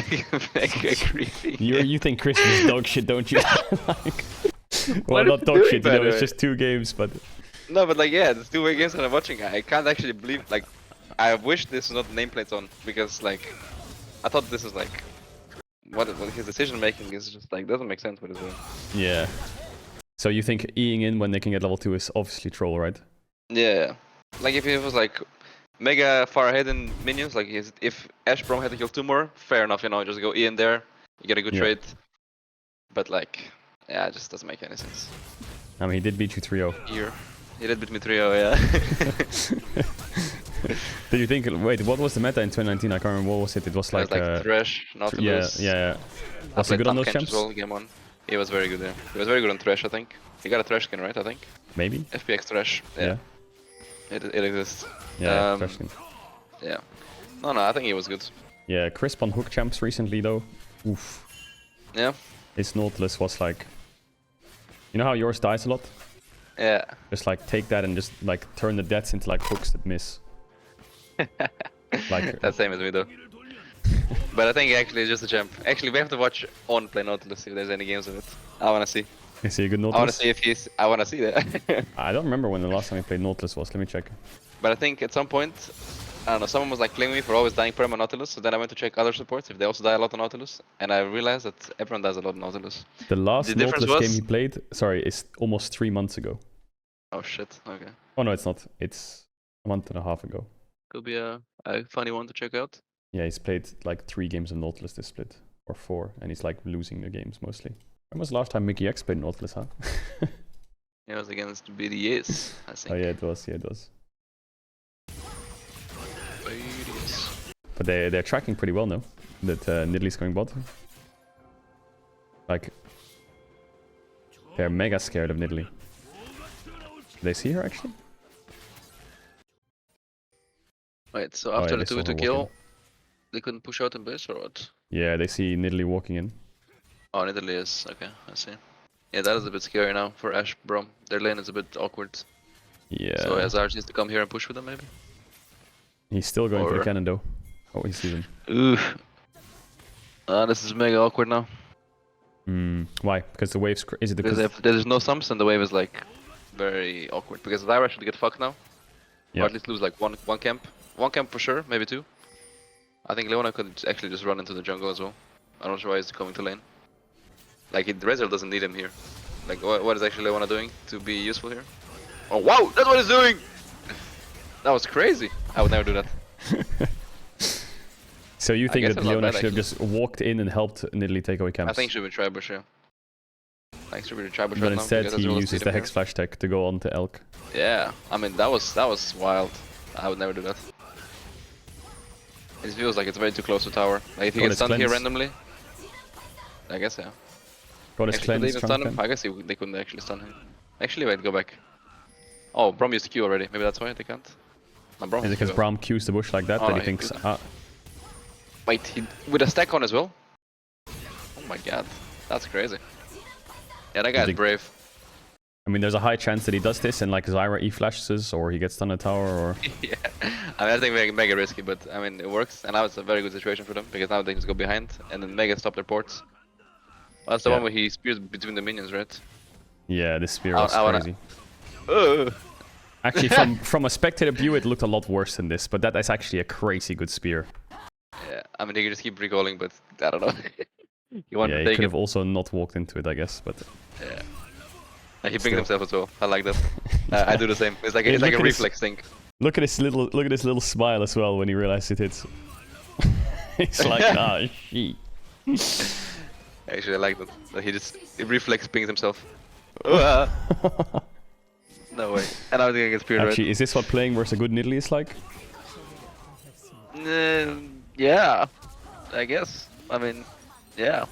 Speaker 2: mega creepy.
Speaker 1: You think Chris is dog shit, don't you? Like, well, not dog shit, you know, it's just 2 games, but...
Speaker 2: No, but like, yeah, it's 2 games that I'm watching. I can't actually believe, like, I wish this was not nameplates on, because, like, I thought this was, like, what his decision making is just, like, doesn't make sense what he's doing.
Speaker 1: Yeah. So you think E-ing in when they can get level 2 is obviously troll, right?
Speaker 2: Yeah. Like, if it was, like, mega far ahead in minions, like, if Ashe Braum had to kill 2 more, fair enough, you know, just go E in there, you get a good trade. But, like, yeah, it just doesn't make any sense.
Speaker 1: I mean, he did beat you 3-0.
Speaker 2: Here. He did beat me 3-0, yeah.
Speaker 1: Do you think, wait, what was the meta in 2019? I can't remember, what was it? It was like...
Speaker 2: Thresh, Nautilus.
Speaker 1: Yeah. Was he good on those champs?
Speaker 2: Well, game 1. He was very good there. He was very good on Thresh, I think. He got a Thresh skin, right, I think?
Speaker 1: Maybe?
Speaker 2: FPX Thresh, yeah. It exists.
Speaker 1: Yeah, Thresh skin.
Speaker 2: Yeah. No, I think he was good.
Speaker 1: Yeah, Crisp on hook champs recently, though. Oof.
Speaker 2: Yeah.
Speaker 1: His Nautilus was like... You know how yours dies a lot?
Speaker 2: Yeah.
Speaker 1: Just like take that and just like turn the deaths into like hooks that miss. Like
Speaker 2: that's same as me though. But I think actually it's just a champ. Actually, we have to watch On play Nautilus if there's any games of it. I wanna see.
Speaker 1: Is he a good Nautilus?
Speaker 2: I wanna see if he's. I wanna see that.
Speaker 1: I don't remember when the last time we played Nautilus was. Let me check.
Speaker 2: But I think at some point, I don't know, someone was like blaming me for always dying perma Nautilus. So then I went to check other supports if they also die a lot on Nautilus, and I realized that everyone dies a lot on Nautilus.
Speaker 1: The last Nautilus game he played, sorry, is almost 3 months ago.
Speaker 2: Oh shit, okay.
Speaker 1: Oh no, it's not. It's a month and a half ago.
Speaker 2: Could be a funny one to check out.
Speaker 1: Yeah, he's played like 3 games of Nautilus this split. Or 4, and he's like losing the games mostly. When was the last time Mikyx played Nautilus, huh?
Speaker 2: It was against BDS, I think.
Speaker 1: Oh yeah, it was. But they're tracking pretty well now. That Nidalee's going bot. Like, they're mega scared of Nidalee. They see her actually?
Speaker 2: Wait, so after the 2v2 kill, they couldn't push out in base or what?
Speaker 1: Yeah, they see Nidalee walking in.
Speaker 2: Oh, Nidalee is. Okay, I see. Yeah, that is a bit scary now for Ashe Brom. Their lane is a bit awkward.
Speaker 1: Yeah.
Speaker 2: So Azar needs to come here and push with them maybe?
Speaker 1: He's still going for the cannon though. Oh, he sees him.
Speaker 2: Oof. This is mega awkward now.
Speaker 1: Why? Because the wave's is it
Speaker 2: because there's no sumps and the wave is like very awkward. Because Zyra should get fucked now. Or at least lose like one camp. One camp for sure, maybe two. I think Leona could actually just run into the jungle as well. I'm not sure why he's coming to lane. Like, Rezil doesn't need him here. Like, what is actually Leona doing to be useful here? Oh, wow! That's what he's doing! That was crazy! I would never do that.
Speaker 1: So you think that Leona should have just walked in and helped Nidalee take away camps?
Speaker 2: I think she would try Bush, yeah. I think she would try Bush
Speaker 1: but
Speaker 2: right
Speaker 1: instead
Speaker 2: now,
Speaker 1: he uses the Hex Flash tech to go on to Elk.
Speaker 2: Yeah, I mean, that was wild. I would never do that. It feels like it's way too close to tower. Like, if he gets stunned here randomly... I guess, yeah.
Speaker 1: Got his cleanse,
Speaker 2: could they even stun him? I guess they couldn't actually stun him. Actually, wait, go back. Oh, Brom used Q already. Maybe that's why they can't. No, Brom.
Speaker 1: Is it because Brom Qs the bush like that that he thinks...
Speaker 2: Wait, with a stack on as well? Oh my god, that's crazy. Yeah, that guy's brave.
Speaker 1: I mean, there's a high chance that he does this and like Zyra E-flashes or he gets stunned at tower or...
Speaker 2: Yeah, I mean, I think mega risky, but I mean, it works. And now it's a very good situation for them because now they can just go behind and then mega stop their ports. Well, that's the one where he spears between the minions, right?
Speaker 1: Yeah, this spear was crazy.
Speaker 2: Wanna...
Speaker 1: Actually, from a spectator view, it looked a lot worse than this, but that is actually a crazy good spear.
Speaker 2: Yeah, I mean, he can just keep recalling, but I don't know. You want to take
Speaker 1: he could have also not walked into it, I guess, but...
Speaker 2: Yeah. He pinged himself as well. I like that. I do the same. It's like a reflex thing.
Speaker 1: Look at his little smile as well when he realized it hits. He's like, ah, shit.
Speaker 2: Actually, I like that. He reflex pings himself. No way. And I'm getting speared.
Speaker 1: Actually, is this what playing versus a good Nidalee is like?
Speaker 2: Yeah, I guess. I mean, yeah.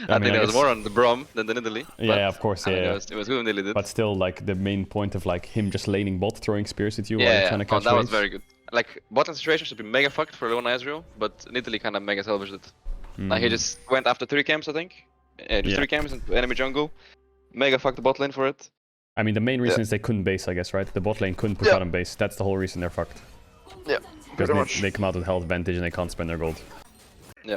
Speaker 2: I think it was more on the Brom than the Nidalee.
Speaker 1: Yeah, of course, yeah.
Speaker 2: It was good when Nidalee did.
Speaker 1: But still, like, the main point of, like, him just laning bot, throwing spears at you
Speaker 2: while
Speaker 1: you're trying to catch
Speaker 2: that was very good. Like, bot situation should be mega fucked for Leona Ezreal, but Nidalee kind of mega salvaged it. Like, he just went after 3 camps, I think. Yeah, just 3 camps into enemy jungle. Mega fucked the bot lane for it.
Speaker 1: I mean, the main reason is they couldn't base, I guess, right? The bot lane couldn't push out on base. That's the whole reason they're fucked.
Speaker 2: Yeah,
Speaker 1: because they come out with health advantage and they can't spend their gold.
Speaker 2: Yeah.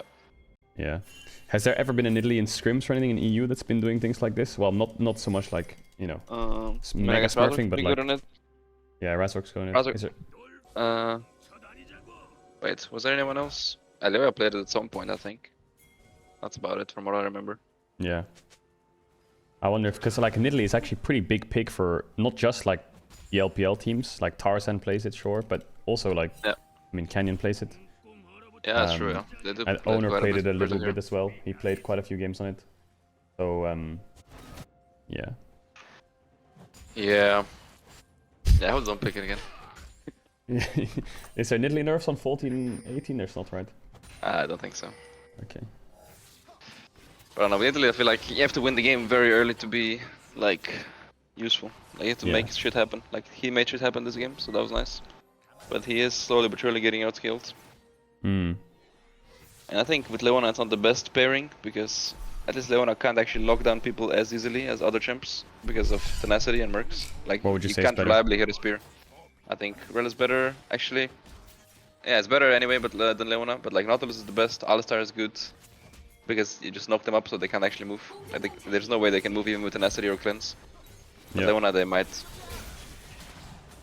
Speaker 1: Yeah. Has there ever been a Nidalee in scrims or anything in EU that's been doing things like this? Well, not so much like, you know, mega smurfing, but like... Yeah, Razork's going in. Is there...
Speaker 2: Wait, was there anyone else? Alioya played it at some point, I think. That's about it, from what I remember.
Speaker 1: Yeah. I wonder if, because like Nidalee is actually pretty big pick for not just like the LPL teams, like Tarzan plays it, sure, but also like, I mean, Canyon plays it.
Speaker 2: Yeah, that's true, yeah. They do
Speaker 1: and Owner played it a little bit as well. He played quite a few games on it. So, yeah.
Speaker 2: Yeah. Yeah, I don't pick it again.
Speaker 1: Is there Nidalee nerfs on 14, 18? There's not, right?
Speaker 2: I don't think so.
Speaker 1: Okay.
Speaker 2: But I don't know, with Nidalee, I feel like you have to win the game very early to be, like, useful. Like, you have to make shit happen. Like, he made shit happen this game, so that was nice. But he is slowly but surely getting outscaled. And I think with Leona it's not the best pairing, because at least Leona can't actually lock down people as easily as other champs, because of tenacity and mercs. Like,
Speaker 1: what would you say
Speaker 2: can't reliably hit a spear. I think Rel is better, actually. Yeah, it's better anyway but than Leona, but like Nautilus is the best, Alistar is good. Because you just knock them up so they can't actually move. Like, there's no way they can move even with tenacity or cleanse. But Leona they might.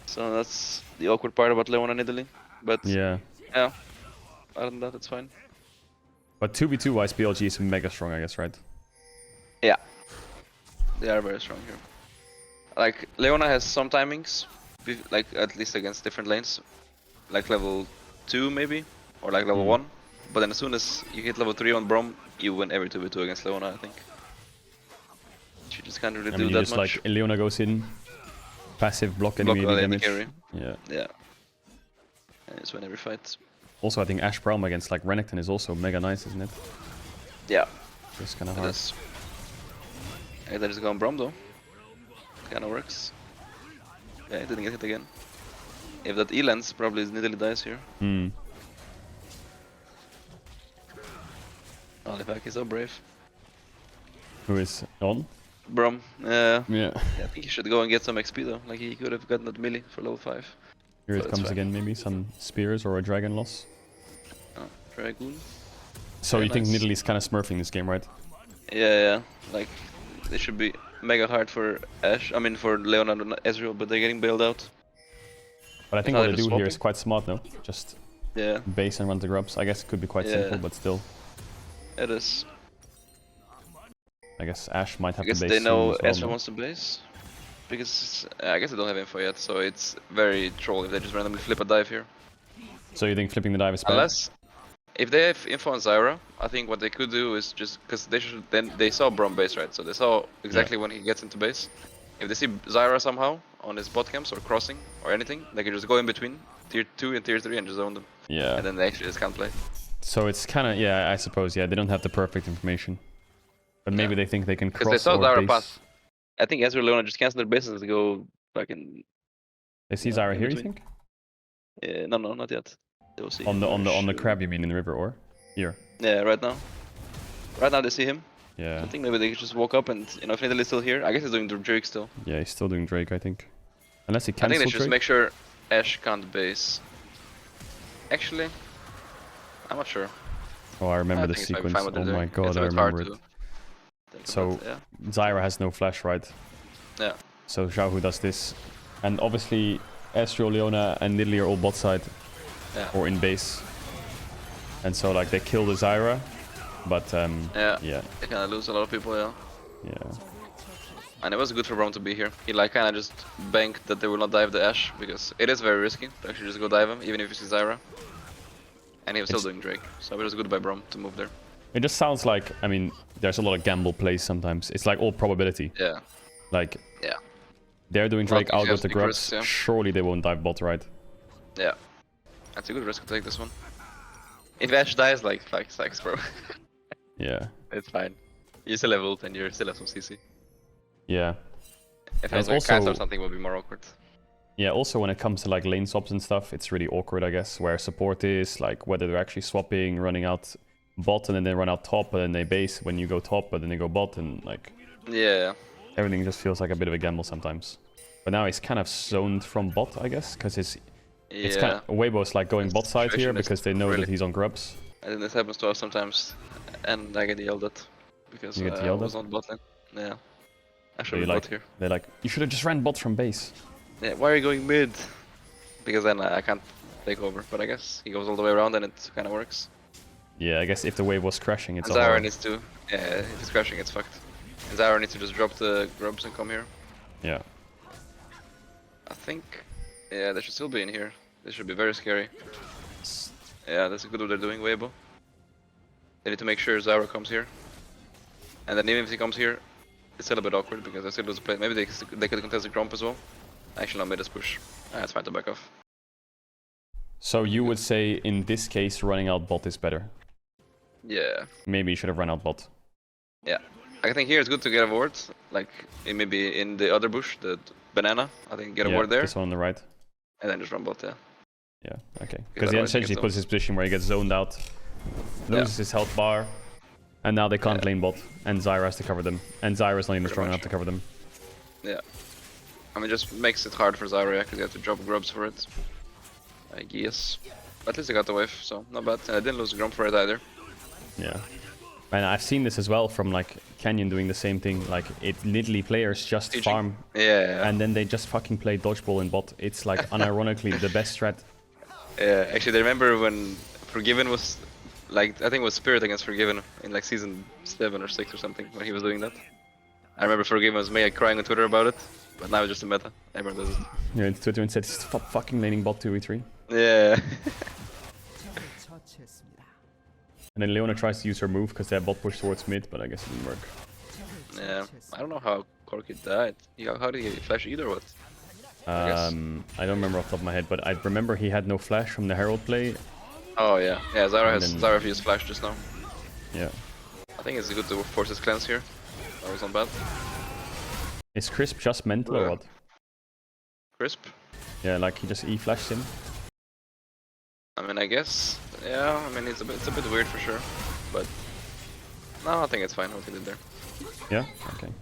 Speaker 2: So that's the awkward part about Leona and Nidalee. But yeah. Other than that, it's fine.
Speaker 1: But 2v2 wise, BLG is mega strong, I guess, right?
Speaker 2: Yeah. They are very strong here. Like, Leona has some timings, like, at least against different lanes. Like level 2 maybe, or like level 1. But then as soon as you hit level 3 on Brom, you win every 2v2 against Leona, I think. She just can't really do that
Speaker 1: just
Speaker 2: much.
Speaker 1: Like, Leona goes in, passive block enemy damage.
Speaker 2: Carry. Yeah. and just win every fight.
Speaker 1: Also, I think Ashe Braum against like Renekton is also mega nice, isn't it?
Speaker 2: Yeah.
Speaker 1: It's kind of hard.
Speaker 2: Hey, they're just going Braum though. Kind of works. Yeah, he didn't get hit again. If that E lands, probably Nidalee dies here.
Speaker 1: Hmm.
Speaker 2: Olivac is so brave.
Speaker 1: Who is on?
Speaker 2: Braum.
Speaker 1: Yeah.
Speaker 2: I think he should go and get some XP though. Like he could have gotten that melee for level 5.
Speaker 1: Here it comes again, maybe some spears or a dragon loss.
Speaker 2: Oh, Dragoon.
Speaker 1: So you think Nidalee's kind of smurfing this game, right?
Speaker 2: Yeah. Like, it should be mega hard for Ashe. I mean, for Leonard and Ezreal, but they're getting bailed out.
Speaker 1: But I think what they do here is quite smart, though. Just base and run the grubs. I guess it could be quite simple, but still.
Speaker 2: It is.
Speaker 1: I guess Ashe might have to base.
Speaker 2: I guess they know Ezreal
Speaker 1: well,
Speaker 2: wants to base. Because I guess they don't have info yet, so it's very troll if they just randomly flip a dive here.
Speaker 1: So you think flipping the dive is better?
Speaker 2: Unless, if they have info on Zyra, I think what they could do is just, because they saw Braum base, right? So they saw exactly when he gets into base. If they see Zyra somehow on his bot camps or crossing or anything, they can just go in between tier 2 and tier 3 and just zone them.
Speaker 1: Yeah.
Speaker 2: And then they actually just can't play.
Speaker 1: So it's kind of, I suppose, they don't have the perfect information. But maybe they think they can cross.
Speaker 2: Because they saw
Speaker 1: or
Speaker 2: Zyra
Speaker 1: base.
Speaker 2: pass. I think Ezreal and Leona just cancel their bases and go fucking.
Speaker 1: They see Zyra here, you think?
Speaker 2: No, not yet. They will see.
Speaker 1: On the crab, you mean, in the river, or here?
Speaker 2: Yeah, right now. Right now they see him.
Speaker 1: Yeah.
Speaker 2: I think maybe they just walk up and, if Nidalee's still here, I guess he's doing Drake still.
Speaker 1: Yeah, he's still doing Drake, I think. Unless he cancels
Speaker 2: I think they should
Speaker 1: Drake.
Speaker 2: just make sure Ashe can't base. Actually, I'm not sure.
Speaker 1: Oh, I remember the sequence. Oh my god, I remember it. So, Zyra has no flash, right?
Speaker 2: Yeah.
Speaker 1: So Xiaohu does this. And obviously, Ezreal, Leona, and Nidalee are all bot side.
Speaker 2: Yeah.
Speaker 1: Or in base. And so, like, they kill the Zyra. But,
Speaker 2: yeah. They kind of lose a lot of people, yeah. And it was good for Braum to be here. He, like, kind of just banked that they will not dive the Ashe, because it is very risky to actually just go dive him, even if you see Zyra. And he was still doing Drake, so it was good by Braum to move there.
Speaker 1: It just sounds like, I mean, there's a lot of gamble plays sometimes. It's like all probability.
Speaker 2: Yeah.
Speaker 1: Like, they're doing Drake, I'll go to grubs.
Speaker 2: Risks,
Speaker 1: surely they won't dive bot, right?
Speaker 2: Yeah. That's a good risk to take this one. If Ashe dies, like, fuck sucks, bro.
Speaker 1: Yeah.
Speaker 2: It's fine. You still have ult and you still have some CC.
Speaker 1: Yeah.
Speaker 2: If it was like cast or something, it would be more awkward.
Speaker 1: Yeah, also when it comes to like lane swaps and stuff, it's really awkward, I guess, where support is, like whether they're actually swapping, running out bot and then they run out top, but then they base when you go top, but then they go bot and like...
Speaker 2: Yeah.
Speaker 1: Everything just feels like a bit of a gamble sometimes. But now he's kind of zoned from bot, I guess, because it's kind of... Weibo's like going bot side here because they know that he's on grubs.
Speaker 2: I think this happens to us sometimes, and I get yelled at because I was on bot lane. Yeah. I should be bot here.
Speaker 1: They're like, you should have just ran bot from base.
Speaker 2: Yeah, why are you going mid? Because then I can't take over, but I guess he goes all the way around and it kind of works.
Speaker 1: Yeah, I guess if the wave was crashing, it's
Speaker 2: Zyra needs to... Yeah, if it's crashing, it's fucked. And Zyra needs to just drop the grubs and come here.
Speaker 1: Yeah.
Speaker 2: I think... Yeah, they should still be in here. This should be very scary. Yeah, that's good what they're doing, Weibo. They need to make sure Zyra comes here. And then even if he comes here, it's still a bit awkward because they still lose the play. Maybe they could contest the Gromp as well. Actually, not mid this push. It's fine to back off.
Speaker 1: So you would say in this case running out bot is better?
Speaker 2: Yeah.
Speaker 1: Maybe you should have run out bot.
Speaker 2: Yeah. I think here it's good to get a ward. Like maybe in the other bush, the banana. I think get a ward there.
Speaker 1: This one on the right.
Speaker 2: And then just run bot,
Speaker 1: Yeah, okay. Because he essentially puts his position where he gets zoned out, loses his health bar, and now they can't lane bot, and Zyra has to cover them. And Zyra's not even strong enough to cover them.
Speaker 2: Yeah. I mean, just makes it hard for Zyra, because you have to drop grubs for it. I guess. At least I got the wave, so not bad. And I didn't lose Grump for it either.
Speaker 1: Yeah. And I've seen this as well from like Canyon doing the same thing. Like literally players just farm, and then they just fucking play dodgeball in bot. It's like unironically the best strat.
Speaker 2: Yeah, actually, I remember when Forgiven was like, I think it was Spirit against Forgiven in like season 7 or 6 or something when he was doing that. I remember Forgiven was me crying on Twitter about it, but now it's just a meta. Everyone does it.
Speaker 1: Yeah, it's Twitter and said stop fucking laning bot 2v3.
Speaker 2: Yeah.
Speaker 1: And then Leona tries to use her move because they have bot push towards mid, but I guess it didn't work.
Speaker 2: Yeah, I don't know how Corki died. How did he flash either or what? I
Speaker 1: don't remember off the top of my head, but I remember he had no flash from the Herald play.
Speaker 2: Oh yeah, yeah. Zyra used flash just now.
Speaker 1: Yeah.
Speaker 2: I think it's good to force his cleanse here. That was not bad.
Speaker 1: Is Crisp just mental or what?
Speaker 2: Crisp?
Speaker 1: Yeah, like he just E-flashed him.
Speaker 2: I mean, I guess. Yeah, I mean, it's a bit weird for sure. But no, I think it's fine what he did there.
Speaker 1: Yeah? Okay.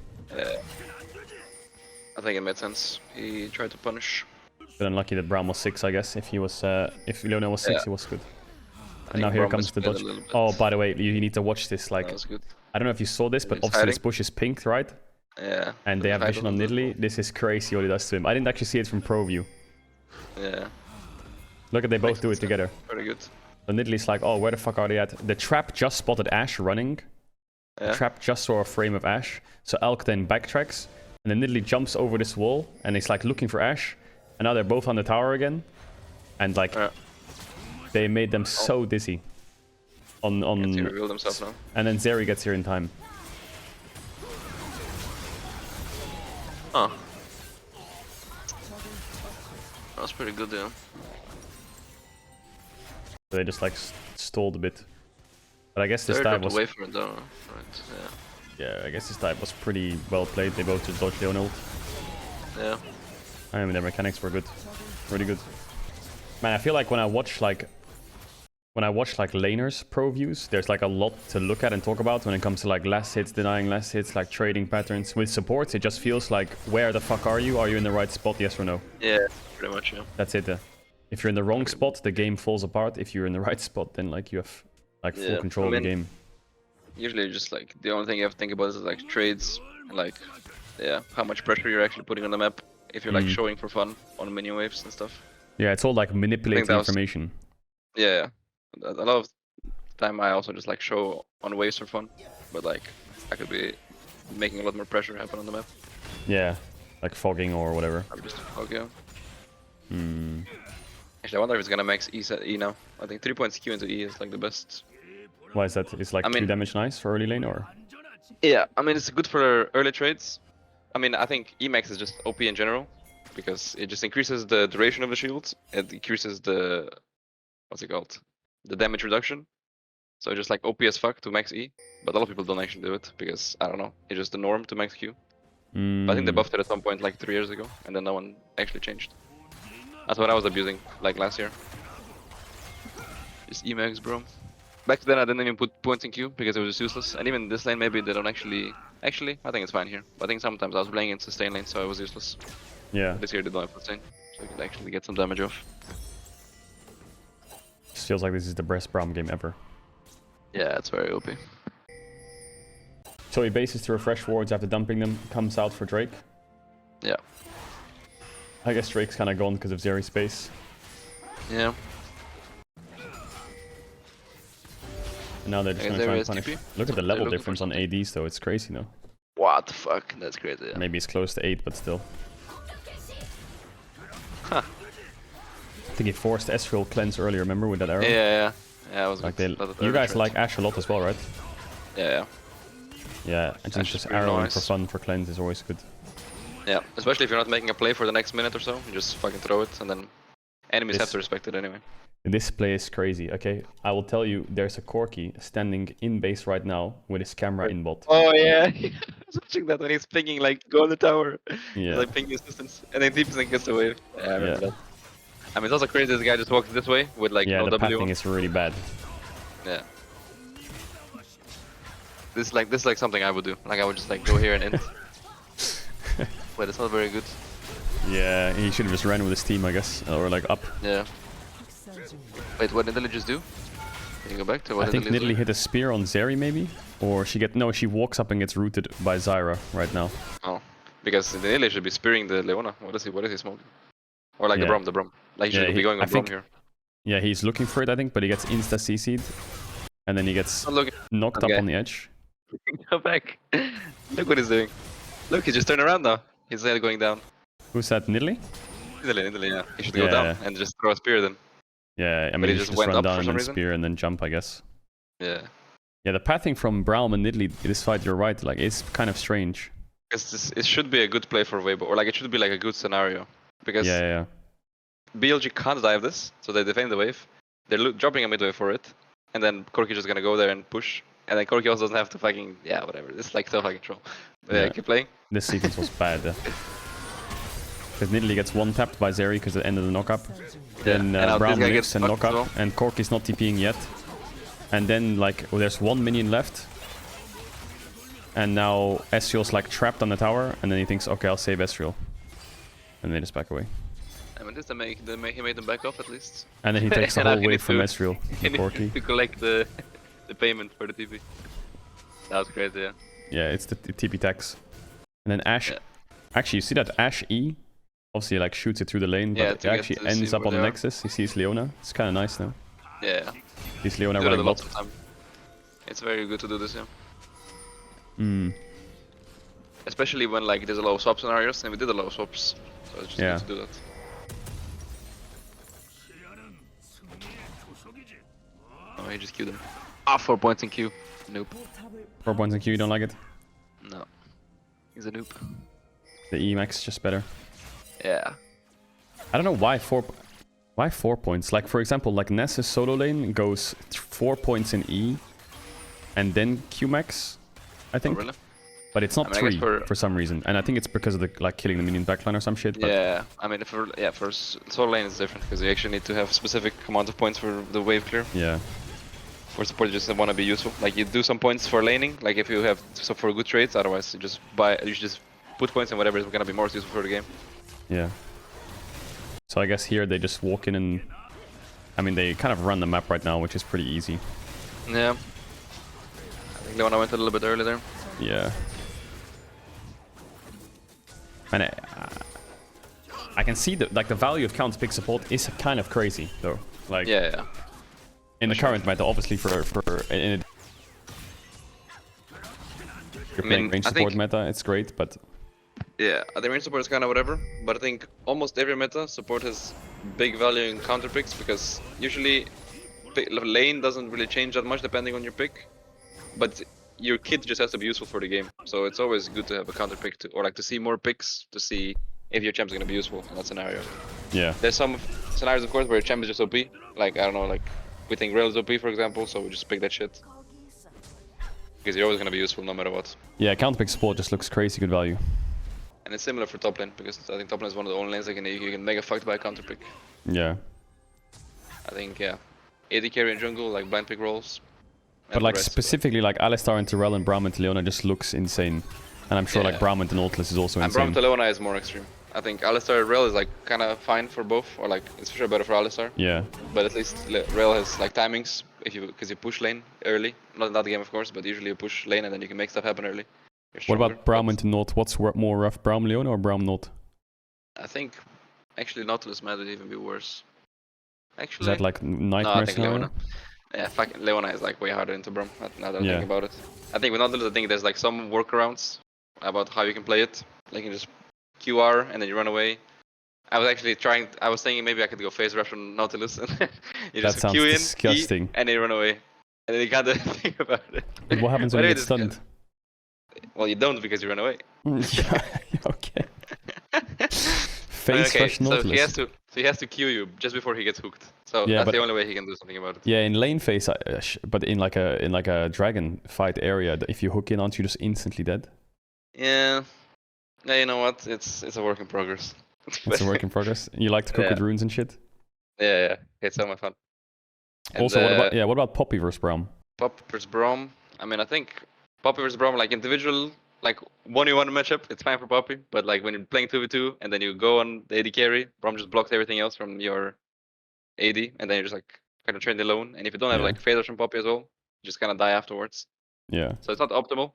Speaker 2: I think it made sense. He tried to punish.
Speaker 1: But unlucky that Braum was 6, I guess. If he was, if Leona was 6, he was good. And now here comes the dodge. Oh, by the way, you need to watch this. Like,
Speaker 2: that was good.
Speaker 1: I don't know if you saw this, but obviously this bush is pinked, right?
Speaker 2: Yeah.
Speaker 1: And they have vision on Nidalee. This is crazy what he does to him. I didn't actually see it from pro view.
Speaker 2: Yeah.
Speaker 1: Look at they both do it together.
Speaker 2: Very good.
Speaker 1: So Nidalee's like, oh, where the fuck are they at? The trap just spotted Ashe running.
Speaker 2: Yeah.
Speaker 1: The trap just saw a frame of Ashe. So Elk then backtracks. And then Nidalee jumps over this wall. And he's like looking for Ashe. And now they're both on the tower again. And like, they made them so dizzy. He
Speaker 2: revealed himself now.
Speaker 1: And then Zeri gets here in time.
Speaker 2: Huh. That was pretty good, yeah.
Speaker 1: They just like stalled a bit. But I guess this dive was...
Speaker 2: away from it though, right?
Speaker 1: Yeah, I guess this dive was pretty well played. They both just dodged Leon ult.
Speaker 2: Yeah.
Speaker 1: I mean, their mechanics were good. Really good. Man, I feel like when I watch like laners pro views, there's like a lot to look at and talk about when it comes to like last hits, denying last hits, like trading patterns. With supports, it just feels like, where the fuck are you? Are you in the right spot, yes or no?
Speaker 2: Yeah, pretty much, yeah.
Speaker 1: That's it. If you're in the wrong spot, the game falls apart. If you're in the right spot, then like you have like full control of the game.
Speaker 2: Usually just like, the only thing you have to think about is like trades, and like, yeah, how much pressure you're actually putting on the map. If you're like showing for fun on minion waves and stuff.
Speaker 1: Yeah, it's all like manipulating information.
Speaker 2: Yeah. A lot of time I also just like show on waves for fun, but like I could be making a lot more pressure happen on the map.
Speaker 1: Yeah, like fogging or whatever.
Speaker 2: I'm just fog, yeah. Actually, I wonder if it's gonna max E now. I think 3 points Q into E is like the best.
Speaker 1: Why is that? Is like 2 damage nice for early lane or?
Speaker 2: Yeah, I mean it's good for early trades. I mean I think E max is just OP in general because it just increases the duration of the shield. It increases the what's it called? The damage reduction. So just like OP as fuck to max E, but a lot of people don't actually do it because I don't know, it's just the norm to max Q. But I think they buffed it at some point like 3 years ago, and then no one actually changed. That's what I was abusing like last year. Just E max, bro. Back then I didn't even put points in Q because it was just useless, and even this lane maybe they don't actually. Actually, I think it's fine here. But I think sometimes I was playing in sustain lane, so it was useless.
Speaker 1: Yeah.
Speaker 2: This year they don't have sustain, so you can actually get some damage off.
Speaker 1: Just feels like this is the best Braum game ever.
Speaker 2: Yeah, it's very OP.
Speaker 1: So he bases to refresh wards after dumping them, comes out for Drake.
Speaker 2: Yeah.
Speaker 1: I guess Drake's kind of gone because of Zeri's space.
Speaker 2: Yeah.
Speaker 1: And now they're just going to try and punish. Look at the level difference on ADs though, it's crazy though.
Speaker 2: What the fuck, that's crazy. Yeah.
Speaker 1: Maybe it's close to 8, but still.
Speaker 2: Huh.
Speaker 1: I think he forced Ezreal cleanse earlier, remember, with that arrow?
Speaker 2: Yeah, I was
Speaker 1: like you guys like Ashe a lot as well, right?
Speaker 2: Yeah.
Speaker 1: Yeah, and just arrowing for fun for cleanse is always good.
Speaker 2: Yeah, especially if you're not making a play for the next minute or so, you just fucking throw it, and then enemies have to respect it anyway.
Speaker 1: This play is crazy, okay? I will tell you, there's a Corki standing in base right now with his camera in bot.
Speaker 2: Oh yeah, I was watching that when he's pinging like, go on the tower.
Speaker 1: Yeah.
Speaker 2: He's like pinging assistance, and then deeps and gets away. Yeah, I remember that. I mean, it's also crazy this guy just walks this way with like no
Speaker 1: the
Speaker 2: W.
Speaker 1: pathing is really bad.
Speaker 2: Yeah. This is like something I would do. Like I would just like go here and end. Wait, that's not very good.
Speaker 1: Yeah, he should have just ran with his team, I guess, or like up.
Speaker 2: Yeah. Wait, what did Nidalee just do? Can you go back to what
Speaker 1: I think Nidalee hit a spear on Zeri maybe, or she walks up and gets rooted by Zyra right now.
Speaker 2: Oh, because Nidalee should be spearing the Leona. What is he smoking? Or like the Braum. Like he should be going on Braum here.
Speaker 1: Yeah, he's looking for it, I think, but he gets insta CC'd, and then he gets knocked up on the edge.
Speaker 2: Go back. Look what he's doing. Look, he just turned around now. His head going down.
Speaker 1: Who's that, Nidalee?
Speaker 2: Nidalee, yeah. He should go down and just throw a spear then.
Speaker 1: Yeah, I mean, he just run down and then spear and then jump, I guess.
Speaker 2: Yeah.
Speaker 1: Yeah, the pathing from Braum and Nidalee this fight, you're right, like, it's kind of strange.
Speaker 2: It should be a good play for Weibo, or like it should be like a good scenario. because BLG can't dive this, so they defend the wave. They're dropping a mid wave for it, and then Corki just gonna go there and push. And then Corki also doesn't have to fucking whatever. It's like so fucking troll. Keep playing.
Speaker 1: This sequence was bad. Because Nidalee gets one tapped by Zeri because it ended the knock-up. Then Braum lives and knock-up, well. And Corki's not TPing yet. And then like there's one minion left. And now Ezreal's like trapped on the tower, and then he thinks, okay, I'll save Ezreal. And they just back away.
Speaker 2: I mean, he made them back off at least.
Speaker 1: And then he takes the whole wave from Ezreal.
Speaker 2: Corki. To collect the payment for the TP. That was crazy, yeah.
Speaker 1: Yeah, it's the TP tax. And then Ashe. Yeah. Actually, you see that Ashe E? Obviously, like shoots it through the lane, but it actually ends up on the Nexus. He sees Leona. It's kind of nice now.
Speaker 2: Yeah.
Speaker 1: He sees Leona running
Speaker 2: lots of time. It's very good to do this, yeah. Especially when like there's a lot of swap scenarios, and we did a lot of swaps. So it's just good to do that. Oh, he just queued him. 4 points in Q. Nope.
Speaker 1: 4 points in Q, you don't like it?
Speaker 2: No. He's a noob.
Speaker 1: The Emax is just better.
Speaker 2: Yeah.
Speaker 1: I don't know why 4 points. Like for example, like Ness's solo lane goes 4 points in E and then Qmax, I think.
Speaker 2: Oh, really?
Speaker 1: But it's not 3 for some reason. And I think it's because of the like killing the minion backline or some shit. But
Speaker 2: yeah, I mean for solo lane it's different because you actually need to have specific amount of points for the wave clear.
Speaker 1: Yeah.
Speaker 2: For support you just want to be useful. Like you do some points for laning, like if you have for good trades, otherwise you just put points in whatever is gonna be more useful for the game.
Speaker 1: Yeah. So I guess here they just walk in and... I mean, they kind of run the map right now, which is pretty easy.
Speaker 2: Yeah. I think Leona went a little bit early there.
Speaker 1: Yeah. And I can see that like the value of counter pick support is kind of crazy, though. Like in the current meta, obviously you're playing range support meta, it's great, but...
Speaker 2: Yeah, the range support is kind of whatever, but I think almost every meta support has big value in counter picks because usually lane doesn't really change that much depending on your pick, but your kit just has to be useful for the game. So it's always good to have a counter pick or like to see more picks to see if your champ is gonna be useful in that scenario.
Speaker 1: Yeah.
Speaker 2: There's some scenarios of course where your champ is just OP, like I don't know, like we think Rail is OP for example, so we just pick that shit. Because you're always gonna be useful no matter what.
Speaker 1: Yeah, counter pick support just looks crazy good value.
Speaker 2: And it's similar for top lane, because I think top lane is one of the only lanes that you can mega fucked by a counter pick.
Speaker 1: Yeah.
Speaker 2: I think, AD carry in jungle, like blind pick rolls.
Speaker 1: But like specifically like Alistar into Rel and Braum into Leona just looks insane. And I'm sure like Braum into Nautilus is also insane.
Speaker 2: And Braum to Leona is more extreme. I think Alistar Rel is like kind of fine for both, or like it's for sure better for Alistar.
Speaker 1: Yeah.
Speaker 2: But at least Rel has like timings, because you push lane early. Not in that game of course, but usually you push lane and then you can make stuff happen early.
Speaker 1: What about Braum into Naut? What's more rough, Braum Leona or Braum Naut?
Speaker 2: I think actually Nautilus might even be worse. Actually,
Speaker 1: is that like nightmare?
Speaker 2: No, I think Leona. Yeah, fucking Leona is like way harder into Braum. Now that I think about it, I think with Nautilus, I think there's like some workarounds about how you can play it. Like you just QR and then you run away. I was actually trying. I was thinking maybe I could go phase rush on Nautilus and you just Q in, disgusting. E, and then you run away, and then you can't do anything about it.
Speaker 1: But what happens when you get stunned?
Speaker 2: Well, you don't because you run away.
Speaker 1: Yeah, okay. Face rush Nautilus.
Speaker 2: So he has to Q you just before he gets hooked. So that's the only way he can do something about it.
Speaker 1: Yeah, in lane phase, but in like a dragon fight area, if you hook in, aren't you just instantly dead?
Speaker 2: Yeah. Yeah, you know what? It's a work in progress.
Speaker 1: It's a work in progress. You like to cook with runes and shit.
Speaker 2: Yeah. It's so much fun.
Speaker 1: And also, what about Poppy versus Braum?
Speaker 2: Poppy versus Braum. I mean, I think Poppy versus Braum, like individual, like 1v1 matchup, it's fine for Poppy. But like when you're playing 2v2 and then you go on the AD carry, Braum just blocks everything else from your AD, and then you're just like kind of trained alone. And if you don't have like phasers from Poppy as well, you just kind of die afterwards.
Speaker 1: Yeah.
Speaker 2: So it's not optimal,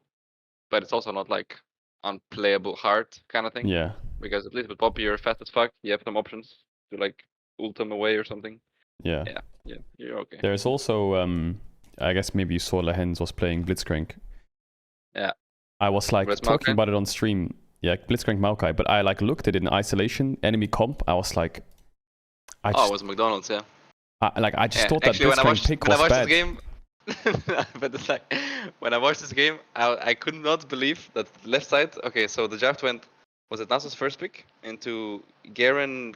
Speaker 2: but it's also not like unplayable hard kind of thing.
Speaker 1: Yeah.
Speaker 2: Because at least with Poppy you're fast as fuck. You have some options to like ult him away or something.
Speaker 1: Yeah.
Speaker 2: Yeah, you're okay.
Speaker 1: There's also I guess maybe you saw Lehens was playing Blitzcrank.
Speaker 2: Yeah.
Speaker 1: I was like talking about it on stream. Yeah, Blitzcrank Maokai, but I like looked at it in isolation, enemy comp. I was like,
Speaker 2: it was McDonald's, yeah.
Speaker 1: I just thought
Speaker 2: actually,
Speaker 1: that Blitzcrank pick was bad.
Speaker 2: This game, but it's like when I watched this game, I could not believe that left side. Okay, so the draft went Was it Nasus' first pick into Garen?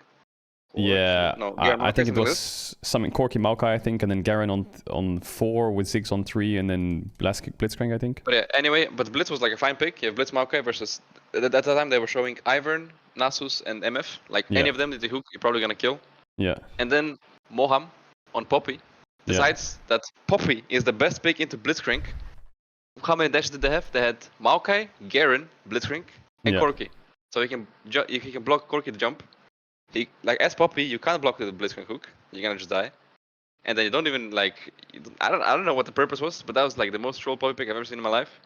Speaker 1: Yeah,
Speaker 2: no,
Speaker 1: I think it was something Corki Maokai, I think, and then Garen on 4 with Ziggs on 3, and then Blitzcrank, I think.
Speaker 2: But yeah, anyway, but Blitz was like a fine pick. You have Blitz Maokai versus at that time they were showing Ivern, Nasus, and MF. Like any of them that they hook, you're probably gonna kill.
Speaker 1: Yeah.
Speaker 2: And then Moham on Poppy decides that Poppy is the best pick into Blitzcrank. How many dashes did they have? They had Maokai, Garen, Blitzcrank, and Corki. So you can block Corki to jump. Like as Poppy, you can't block the Blitzcrank hook. You're gonna just die. And then you don't even like. I don't know what the purpose was, but that was like the most troll Poppy pick I've ever seen in my life.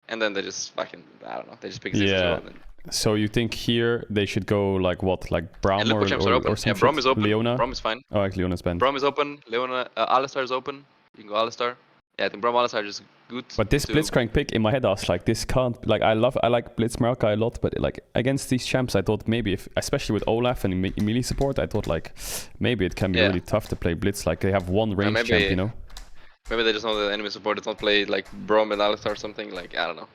Speaker 2: And then they just fucking, I don't know. They just pick Ziggs as well.
Speaker 1: So you think here they should go like what, like Braum or something?
Speaker 2: Yeah, Braum is open.
Speaker 1: Leona?
Speaker 2: Braum is fine.
Speaker 1: Oh, like Leona's banned.
Speaker 2: Braum is open. Leona, Alistar is open. You can go Alistar. Yeah, I think Braum Alistar is just good.
Speaker 1: But this Blitzcrank pick in my head, I was like, this can't. Like, I like Blitz Maokai a lot, but like against these champs, I thought maybe if, especially with Olaf and melee support, I thought like maybe it can be really tough to play Blitz. Like they have one range champ, you know.
Speaker 2: Maybe they just know the enemy support does not play like Braum and Alistar or something. Like I don't know.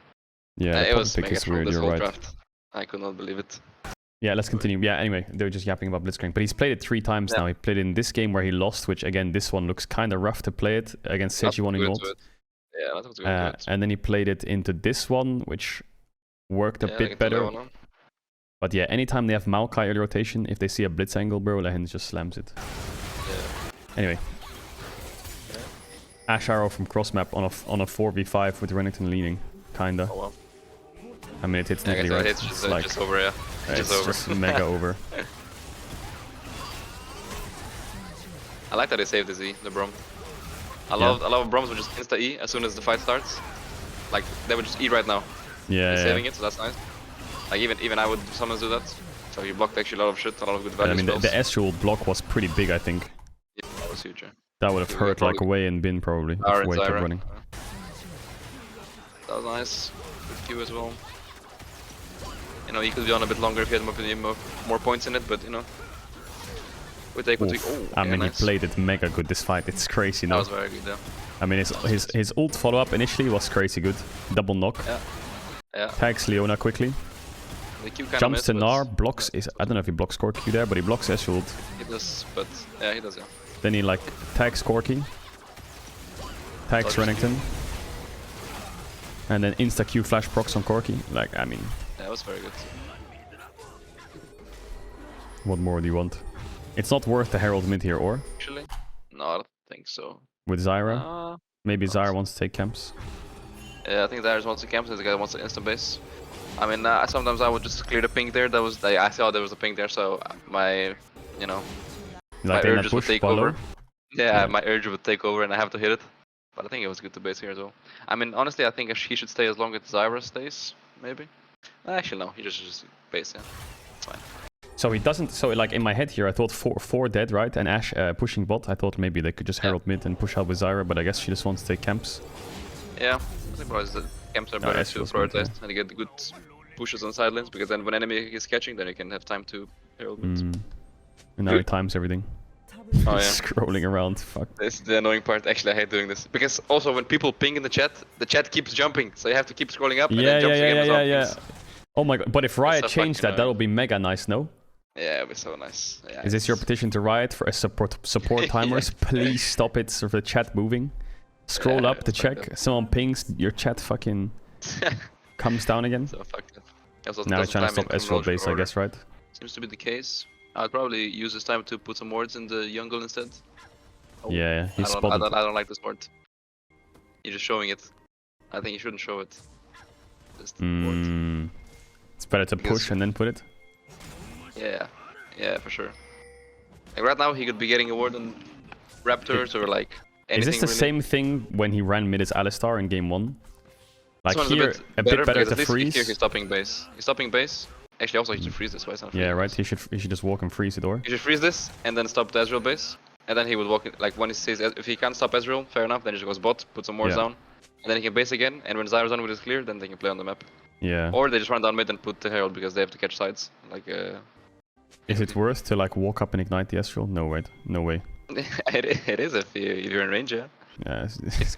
Speaker 1: Yeah,
Speaker 2: it was
Speaker 1: pick is weird.
Speaker 2: This
Speaker 1: you're
Speaker 2: whole
Speaker 1: right.
Speaker 2: Draft. I could not believe it.
Speaker 1: Yeah, let's continue. Yeah, anyway, they were just yapping about Blitzcrank, but he's played it 3 times now. He played it in this game where he lost, which again, this one looks kind of rough to play it against Seiji in Mod.
Speaker 2: Yeah, that was good.
Speaker 1: And then he played it into this one, which worked a bit better. But yeah, anytime they have Maokai early rotation, if they see a Blitz angle, bro, Lehen just slams it.
Speaker 2: Yeah.
Speaker 1: Anyway. Ash Arrow from cross map on a 4v5 with Renekton leaning, kinda.
Speaker 2: Oh, wow.
Speaker 1: I mean, it hits neatly, right?
Speaker 2: It's just, like, just over, yeah.
Speaker 1: It's just mega over.
Speaker 2: I like that they saved the Z, the Braum. I love Brahms would just insta E as soon as the fight starts. Like they would just E right now.
Speaker 1: Yeah.
Speaker 2: Saving it, so that's nice. Like even I would sometimes do that. So you blocked actually a lot of shit, a lot of good value.
Speaker 1: I mean the Ezreal block was pretty big, I think.
Speaker 2: Yeah, that was huge. Yeah.
Speaker 1: That would have hurt like away and bin probably. If Wei kept running.
Speaker 2: That was nice. Good Q as well. You know, he could be on a bit longer if he had more points in it, but you know.
Speaker 1: I mean, he played it mega good this fight. It's crazy now.
Speaker 2: That was very good, yeah.
Speaker 1: I mean, his ult follow up initially was crazy good. Double knock.
Speaker 2: Yeah.
Speaker 1: Tags Leona quickly.
Speaker 2: The Q
Speaker 1: jumps to Gnar, blocks I don't know if he blocks Corki there, but he blocks Ezreal ult.
Speaker 2: He does, but yeah, he does, yeah.
Speaker 1: Then he like tags Corki. Tags Renekton. And then insta Q flash procs on Corki. Like, I mean.
Speaker 2: Yeah, that was very good.
Speaker 1: What more do you want? It's not worth the Herald mid here, or?
Speaker 2: Actually, no, I don't think so.
Speaker 1: With Zyra? Maybe Zyra wants to take camps?
Speaker 2: Yeah, I think Zyra wants to camp, the guy wants to instant base. I mean, sometimes I would just clear the ping there. That was I saw there was a ping there, so my, you know,
Speaker 1: like
Speaker 2: my urges would take over. Yeah, my urge would take over and I have to hit it. But I think it was good to base here as well. I mean, honestly, I think he should stay as long as Zyra stays, maybe. Actually, no, he just base, yeah. It's fine.
Speaker 1: So he doesn't. So like in my head here, I thought four dead, right? And Ash pushing bot. I thought maybe they could just Herald mid and push out with Zyra, but I guess she just wants to take camps.
Speaker 2: Yeah, I think probably the camps are better to prioritize and get the good pushes on side lanes, because then when enemy is catching, then you can have time to Herald mid.
Speaker 1: And now he times everything.
Speaker 2: Oh yeah.
Speaker 1: Scrolling around. Fuck.
Speaker 2: This is the annoying part. Actually, I hate doing this because also when people ping in the chat keeps jumping, so you have to keep scrolling up. And then jumps again
Speaker 1: yeah. Oh my god! But if Riot changed that, that would be mega nice, no?
Speaker 2: Yeah, it'd be so nice. Yeah,
Speaker 1: is this your petition to Riot for a support timers? Please stop it. Sort of the chat moving. Scroll up to check. Someone pings, your chat fucking comes down again.
Speaker 2: So fuck that.
Speaker 1: Now he's trying to stop Ezreal base, I guess, right?
Speaker 2: Seems to be the case. I'd probably use this time to put some wards in the jungle instead.
Speaker 1: Oh, yeah, he's spotted.
Speaker 2: I don't like this ward. You're just showing it. I think you shouldn't show it. Just
Speaker 1: it's better to push and then put it.
Speaker 2: Yeah, for sure. Like right now he could be getting a ward on Raptors or like anything.
Speaker 1: Is this the same thing when he ran mid as Alistar in game 1? Like here, a bit better to freeze.
Speaker 2: Here he's stopping base. He's stopping base. Actually, also he should freeze this. Why is not
Speaker 1: yeah, right. He should just walk and freeze it, or?
Speaker 2: He should freeze this and then stop the Ezreal base, and then he would walk. Like when he sees if he can't stop Ezreal, fair enough. Then he just goes bot, put some wards down, and then he can base again. And when Zyra's on with his clear, then they can play on the map.
Speaker 1: Yeah.
Speaker 2: Or they just run down mid and put the Herald because they have to catch sides. Like.
Speaker 1: Is it worth to like walk up and ignite the Ezreal? No, wait, no way.
Speaker 2: It is if you're in range, yeah.
Speaker 1: Yeah.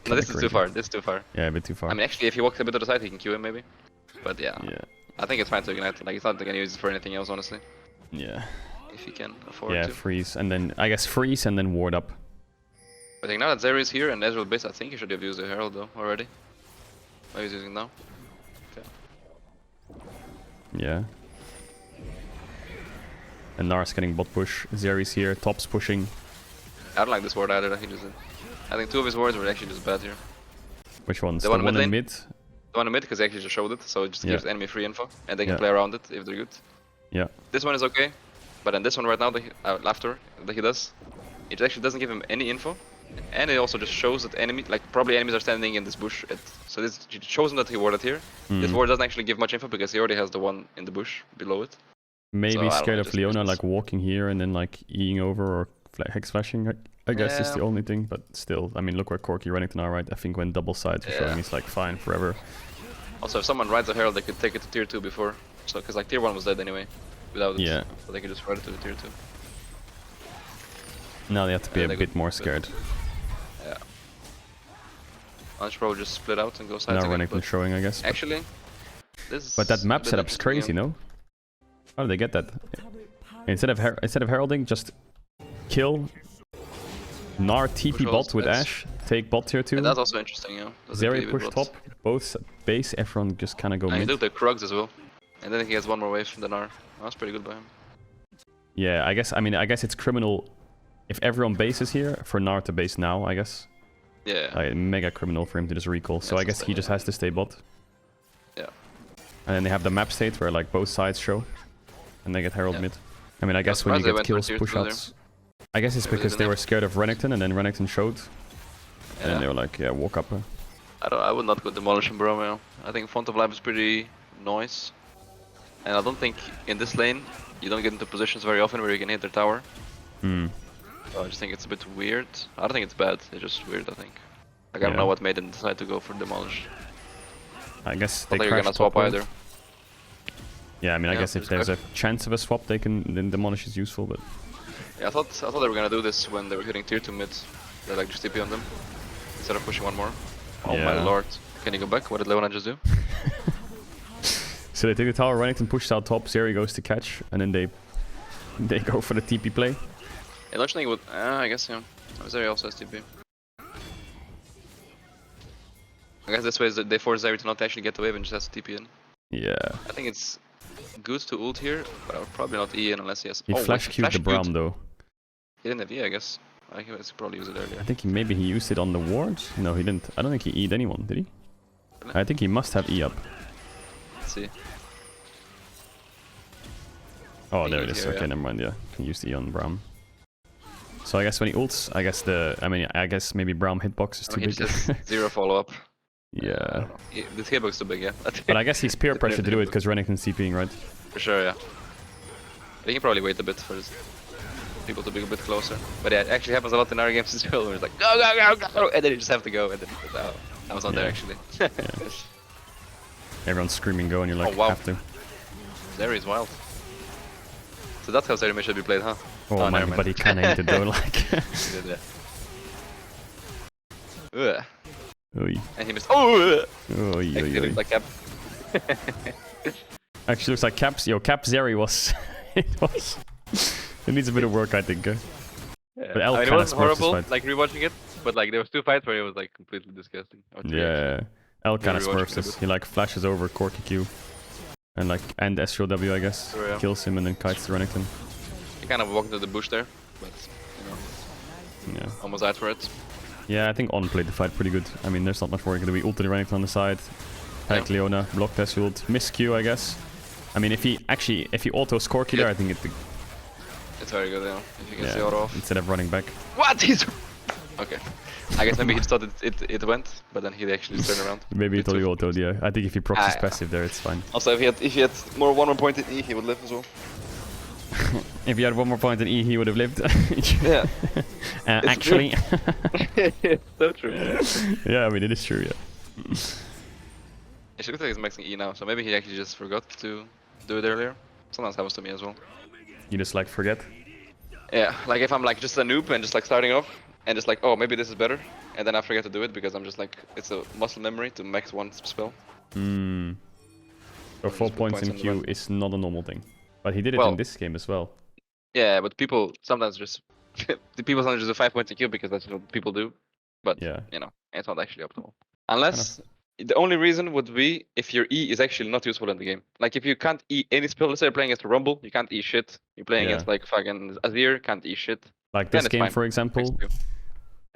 Speaker 2: No, this is too far. This is too far.
Speaker 1: Yeah, a bit too far.
Speaker 2: I mean, actually, if he walks a bit to the side, he can Q him maybe. But yeah.
Speaker 1: Yeah.
Speaker 2: I think it's fine to ignite. Like, it's not gonna use it for anything else, honestly.
Speaker 1: Yeah.
Speaker 2: If you can afford
Speaker 1: Yeah,
Speaker 2: to.
Speaker 1: freeze, and then I guess freeze and then ward up.
Speaker 2: I think now that Zeri is here and Ezreal base, I think he should have used the Herald though already. Maybe he's using it now. Okay.
Speaker 1: Yeah. And Nars getting bot push. Zeri's here, top's pushing.
Speaker 2: I don't like this ward either that he just did. I think 2 of his wards were actually just bad here.
Speaker 1: Which ones?
Speaker 2: The
Speaker 1: The
Speaker 2: one
Speaker 1: one
Speaker 2: mid
Speaker 1: in
Speaker 2: lane?
Speaker 1: mid?
Speaker 2: The one in mid, because he actually just showed it, so it just gives enemy free info, and they can
Speaker 1: Yeah.
Speaker 2: play around it if they're good.
Speaker 1: Yeah.
Speaker 2: This one is okay, but then this one right now, after that he does, it actually doesn't give him any info, and it also just shows that probably enemies are standing in this bush. So this it shows him that he warded here. This ward doesn't actually give much info because he already has the one in the bush below it.
Speaker 1: Maybe
Speaker 2: So,
Speaker 1: scared of Leona,
Speaker 2: useless.
Speaker 1: like walking here and then like Eing over or hex flashing. I guess is the only thing, but still, I mean, look where Corki Renekton are, right? I think when double sides are showing, he's like fine forever.
Speaker 2: Also, if someone rides a Herald, they could take it to tier 2 before. So, because like tier 1 was dead anyway, without it.
Speaker 1: Yeah.
Speaker 2: So they could just ride it to the tier 2.
Speaker 1: Now they have to be a
Speaker 2: they
Speaker 1: bit
Speaker 2: could-
Speaker 1: more scared.
Speaker 2: Yeah. I should probably just split out and go sides
Speaker 1: Now
Speaker 2: again,
Speaker 1: Renekton
Speaker 2: but
Speaker 1: showing, I guess.
Speaker 2: actually, this is
Speaker 1: But that map
Speaker 2: a bit
Speaker 1: setup's
Speaker 2: interesting,
Speaker 1: crazy, no? How did they get that? Instead of heralding, just kill Gnar TP
Speaker 2: Push
Speaker 1: bot with
Speaker 2: walls,
Speaker 1: Ashe, take bot tier 2.
Speaker 2: Yeah, that's also interesting, yeah. Does it
Speaker 1: Zeri
Speaker 2: leave it
Speaker 1: push
Speaker 2: bots?
Speaker 1: top, both base, everyone just kinda go
Speaker 2: And he
Speaker 1: mid.
Speaker 2: took the Krugs as well. And then he has one more wave from the Gnar. That's pretty good by him.
Speaker 1: Yeah, I guess it's criminal if everyone bases here for Gnar to base now, I guess.
Speaker 2: Yeah.
Speaker 1: Like, mega criminal for him to just recall. So I guess he just has to stay bot.
Speaker 2: Yeah.
Speaker 1: And then they have the map state where like both sides show. And they get Herald mid. I mean, I guess when you
Speaker 2: surprised they
Speaker 1: get
Speaker 2: went for
Speaker 1: kills,
Speaker 2: tier
Speaker 1: push
Speaker 2: two
Speaker 1: outs. I guess it's
Speaker 2: Maybe they
Speaker 1: because they
Speaker 2: didn't
Speaker 1: were scared of Renekton and then Renekton showed. And then they were like, yeah, walk up.
Speaker 2: I would not go demolishing Boromeo. I think Font of Life is pretty nice. And I don't think in this lane you don't get into positions very often where you can hit their tower.
Speaker 1: Hmm.
Speaker 2: So I just think it's a bit weird. I don't think it's bad, it's just weird, I think. Like, I don't know what made them decide to go for demolish.
Speaker 1: I guess
Speaker 2: I
Speaker 1: they
Speaker 2: don't think you're gonna
Speaker 1: crashed
Speaker 2: swap
Speaker 1: top
Speaker 2: either.
Speaker 1: lane. Yeah, I mean, I
Speaker 2: Yeah,
Speaker 1: guess if
Speaker 2: it's
Speaker 1: there's
Speaker 2: good.
Speaker 1: a chance of a swap, then demolish is useful, but
Speaker 2: Yeah, I thought they were gonna do this when they were hitting tier 2 mids. They like just TP on them instead of pushing one more. Oh my
Speaker 1: Yeah.
Speaker 2: lord. Can you go back? What did Leona just do?
Speaker 1: so they take the tower, Renekton pushes out top, Zeri goes to catch, and then they go for the TP play.
Speaker 2: I don't think it would. I guess, yeah. Zeri also has TP. I guess this way is that they force Zeri to not actually get the wave and just has to TP in.
Speaker 1: Yeah.
Speaker 2: I think it's good to ult here, but I would probably not E in unless he has.
Speaker 1: He flash queued the Braum though.
Speaker 2: He didn't have E, I guess. I think he probably use it earlier.
Speaker 1: I think maybe he used it on the wards. No, he didn't. I don't think he E'd anyone, did he? I think he must have E up.
Speaker 2: Let's see.
Speaker 1: Oh, there it
Speaker 2: E'd
Speaker 1: is.
Speaker 2: here,
Speaker 1: Okay,
Speaker 2: yeah.
Speaker 1: never mind. Yeah, can use the E on Braum. So I guess when he ults, I guess maybe Braum hitbox is
Speaker 2: I
Speaker 1: too
Speaker 2: mean, he
Speaker 1: big.
Speaker 2: just has 0 follow up.
Speaker 1: Yeah.
Speaker 2: The hitbox is too big, yeah.
Speaker 1: But I guess he's peer pressure to do it because Renekton's TPing, right?
Speaker 2: For sure, yeah. He can probably wait a bit for his people to be a bit closer. But yeah, it actually happens a lot in our games as well, where it's like, go, go, go, go! And then you just have to go, and then, oh, I was not there actually.
Speaker 1: Everyone's screaming go and you're like,
Speaker 2: Oh, wow.
Speaker 1: have to.
Speaker 2: Zeri is wild. So that's how Zeri should be played, huh?
Speaker 1: Oh, my,
Speaker 2: never mind.
Speaker 1: but he kinda hinted though, like.
Speaker 2: He did, yeah. Ugh.
Speaker 1: Oy.
Speaker 2: And he missed. Oh!
Speaker 1: Oy, oy,
Speaker 2: Actually,
Speaker 1: oy.
Speaker 2: looks like Cap.
Speaker 1: Actually looks like Caps. Yo, Cap Zeri was. It needs a bit of work, I think.
Speaker 2: Yeah.
Speaker 1: But Elk
Speaker 2: I mean, it
Speaker 1: kinda
Speaker 2: wasn't
Speaker 1: smurfs this
Speaker 2: horrible,
Speaker 1: fight.
Speaker 2: like rewatching it, but like there was 2 fights where it was like completely disgusting. Or 3 actually.
Speaker 1: Yeah. L kind of
Speaker 2: rewatched
Speaker 1: smurfs
Speaker 2: it a
Speaker 1: this.
Speaker 2: bit.
Speaker 1: He like flashes over Corki Q. And like, and SJW, I guess.
Speaker 2: Sure, yeah.
Speaker 1: Kills him and then kites to Renekton.
Speaker 2: He kind of walked into the bush there, but you know,
Speaker 1: Yeah.
Speaker 2: almost died for it.
Speaker 1: Yeah, I think On played the fight pretty good. I mean, there's not much more you can do. He ulted Renekton on the side. Panicked Leona, blocked S ult, missed Q, I guess. I mean, if he autos Corki there, I think
Speaker 2: It's very good, yeah. If you can see auto off.
Speaker 1: instead of running back.
Speaker 2: What? He's okay. I guess maybe he just thought it went, but then he actually just turned around.
Speaker 1: Maybe he thought he autoed, yeah. I think if he procs his
Speaker 2: yeah.
Speaker 1: passive there, it's fine.
Speaker 2: Also, if he had more 1 more point in E, he would live as well.
Speaker 1: If he had one more point in E, he would have lived.
Speaker 2: Yeah.
Speaker 1: Actually.
Speaker 2: It's so true.
Speaker 1: Yeah, I mean, it is true, yeah.
Speaker 2: It should look like he's maxing E now, so maybe he actually just forgot to do it earlier. Sometimes happens to me as well.
Speaker 1: You just like forget.
Speaker 2: Yeah, like if I'm like just a noob and just like starting off and just like, oh, maybe this is better, and then I forget to do it because I'm just like, it's a muscle memory to max one spell.
Speaker 1: Hmm. So 4 points in queue is not a normal thing. But he did it in this game as well.
Speaker 2: Yeah, but people sometimes just do 5 points in queue because that's what people do. But
Speaker 1: yeah,
Speaker 2: you know, it's not actually optimal. Unless the only reason would be if your E is actually not useful in the game. Like if you can't E any spell, let's say you're playing against a Rumble, you can't E shit. You're playing against like fucking Azir, can't E shit.
Speaker 1: Like this game, for example.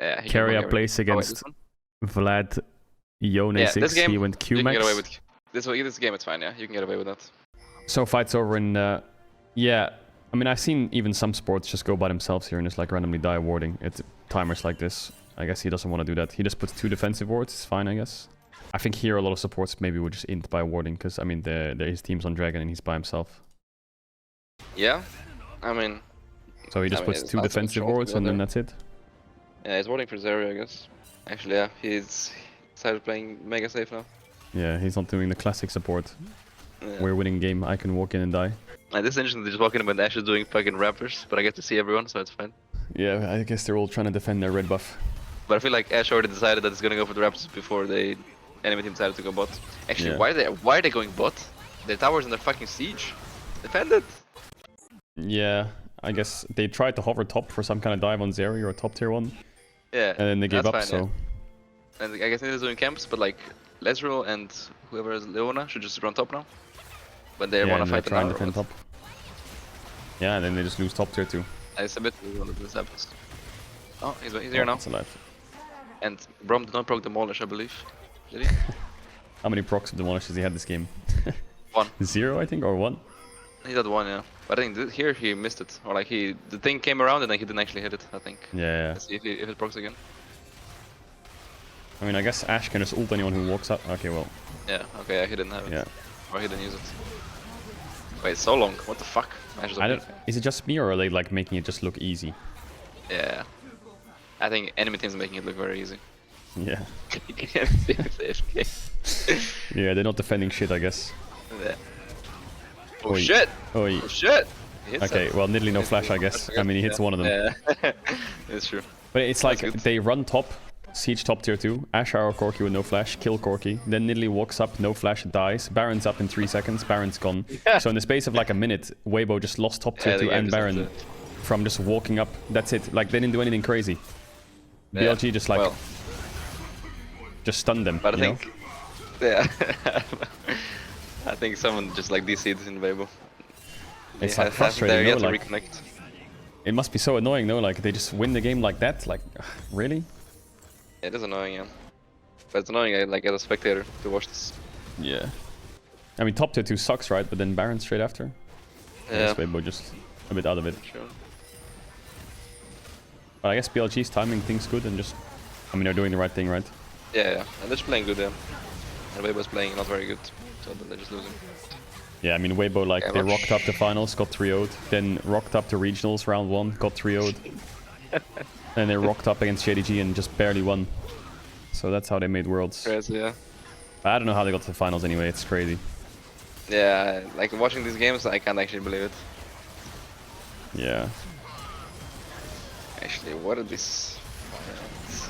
Speaker 2: Yeah,
Speaker 1: Carrier plays against Vlad Yone 6, he went Q max.
Speaker 2: You can get away with this game, it's fine, yeah. You can get away with that.
Speaker 1: So fight's over in yeah. I mean, I've seen even some sports just go by themselves here and just like randomly die warding. It's timers like this. I guess he doesn't want to do that. He just puts 2 defensive wards, it's fine, I guess. I think here a lot of supports maybe would just int by warding, because I mean his team's on Dragon and he's by himself.
Speaker 2: Yeah, I mean...
Speaker 1: So he just puts 2 defensive wards and then that's it?
Speaker 2: Yeah, he's warding for Zeri, I guess. Actually, yeah, he's started playing mega safe now.
Speaker 1: Yeah, he's not doing the classic support. Yeah. We're winning game, I can walk in and die.
Speaker 2: This is interesting, they're just walking in when Ash is doing fucking rappers, but I get to see everyone, so it's fine.
Speaker 1: Yeah, I guess they're all trying to defend their red buff.
Speaker 2: But I feel like Ash already decided that it's gonna go for the Raptors before the enemy team decided to go bot. Actually, why are they going bot? Their tower's under fucking siege. Defend it!
Speaker 1: Yeah, I guess they tried to hover top for some kind of dive on Zeri or top tier 1.
Speaker 2: Yeah,
Speaker 1: and then they gave up,
Speaker 2: fine,
Speaker 1: so...
Speaker 2: Yeah. And I guess they're doing camps, but like, Lesril and whoever is Leona should just run top now. When they want to fight the tower.
Speaker 1: Defend top. Yeah, and then they just lose top tier 2.
Speaker 2: I submit one of this happens. Oh, he's here now.
Speaker 1: He's alive.
Speaker 2: And Brom did not proc Demolish, I believe. Did he?
Speaker 1: How many procs of Demolish has he had this game?
Speaker 2: 1.
Speaker 1: 0, I think, or 1?
Speaker 2: He had 1, yeah. But I think here he missed it. Or like the thing came around and then he didn't actually hit it, I think.
Speaker 1: Yeah.
Speaker 2: Let's see if it procs again.
Speaker 1: I mean, I guess Ash can just ult anyone who walks up. Okay, well.
Speaker 2: Yeah, okay, he didn't have it.
Speaker 1: Yeah.
Speaker 2: Or he didn't use it. Wait, so long. What the fuck?
Speaker 1: Is it just me or are they like making it just look easy?
Speaker 2: Yeah. I think enemy teams are making it look very easy.
Speaker 1: Yeah. Yeah, they're not defending shit, I guess.
Speaker 2: Yeah. Oh shit!
Speaker 1: Oh
Speaker 2: shit!
Speaker 1: Okay, well, Nidalee no flash, I guess. I mean, he hits one of them.
Speaker 2: Yeah, it's true.
Speaker 1: But it's like they run top, siege top tier 2, Ash or Corki with no flash, kill Corki. Then Nidalee walks up, no flash, dies. Baron's up in 3 seconds, Baron's gone. Yeah. So in the space of like a minute, Weibo just lost top tier 2 and Baron from just walking up. That's it. Like, they didn't do anything crazy.
Speaker 2: Yeah.
Speaker 1: BLG just like... just stunned them,
Speaker 2: but I think... Yeah. I think someone just like DC'd in Weibo.
Speaker 1: It's like frustrating, no?
Speaker 2: Like, reconnect.
Speaker 1: It must be so annoying, no? Like, they just win the game like that? Like, really?
Speaker 2: It is annoying, yeah. But it's annoying, like, as a spectator, to watch this.
Speaker 1: Yeah. I mean, top tier 2 sucks, right? But then Baron straight after?
Speaker 2: Yeah.
Speaker 1: I guess Weibo just a bit out of it.
Speaker 2: Sure.
Speaker 1: But I guess BLG's timing things good and just... I mean, they're doing the right thing, right?
Speaker 2: Yeah. And they're just playing good, yeah. And Weibo's playing not very good. So then they're just losing.
Speaker 1: Yeah, I mean, Weibo, like, they rocked up to finals, got 3-0'd. Then rocked up to regionals, round 1, got 3-0'd. And they rocked up against JDG and just barely won. So that's how they made Worlds.
Speaker 2: Crazy, yeah.
Speaker 1: I don't know how they got to the finals anyway, it's crazy.
Speaker 2: Yeah, like, watching these games, I can't actually believe it.
Speaker 1: Yeah.
Speaker 2: Actually, what are these...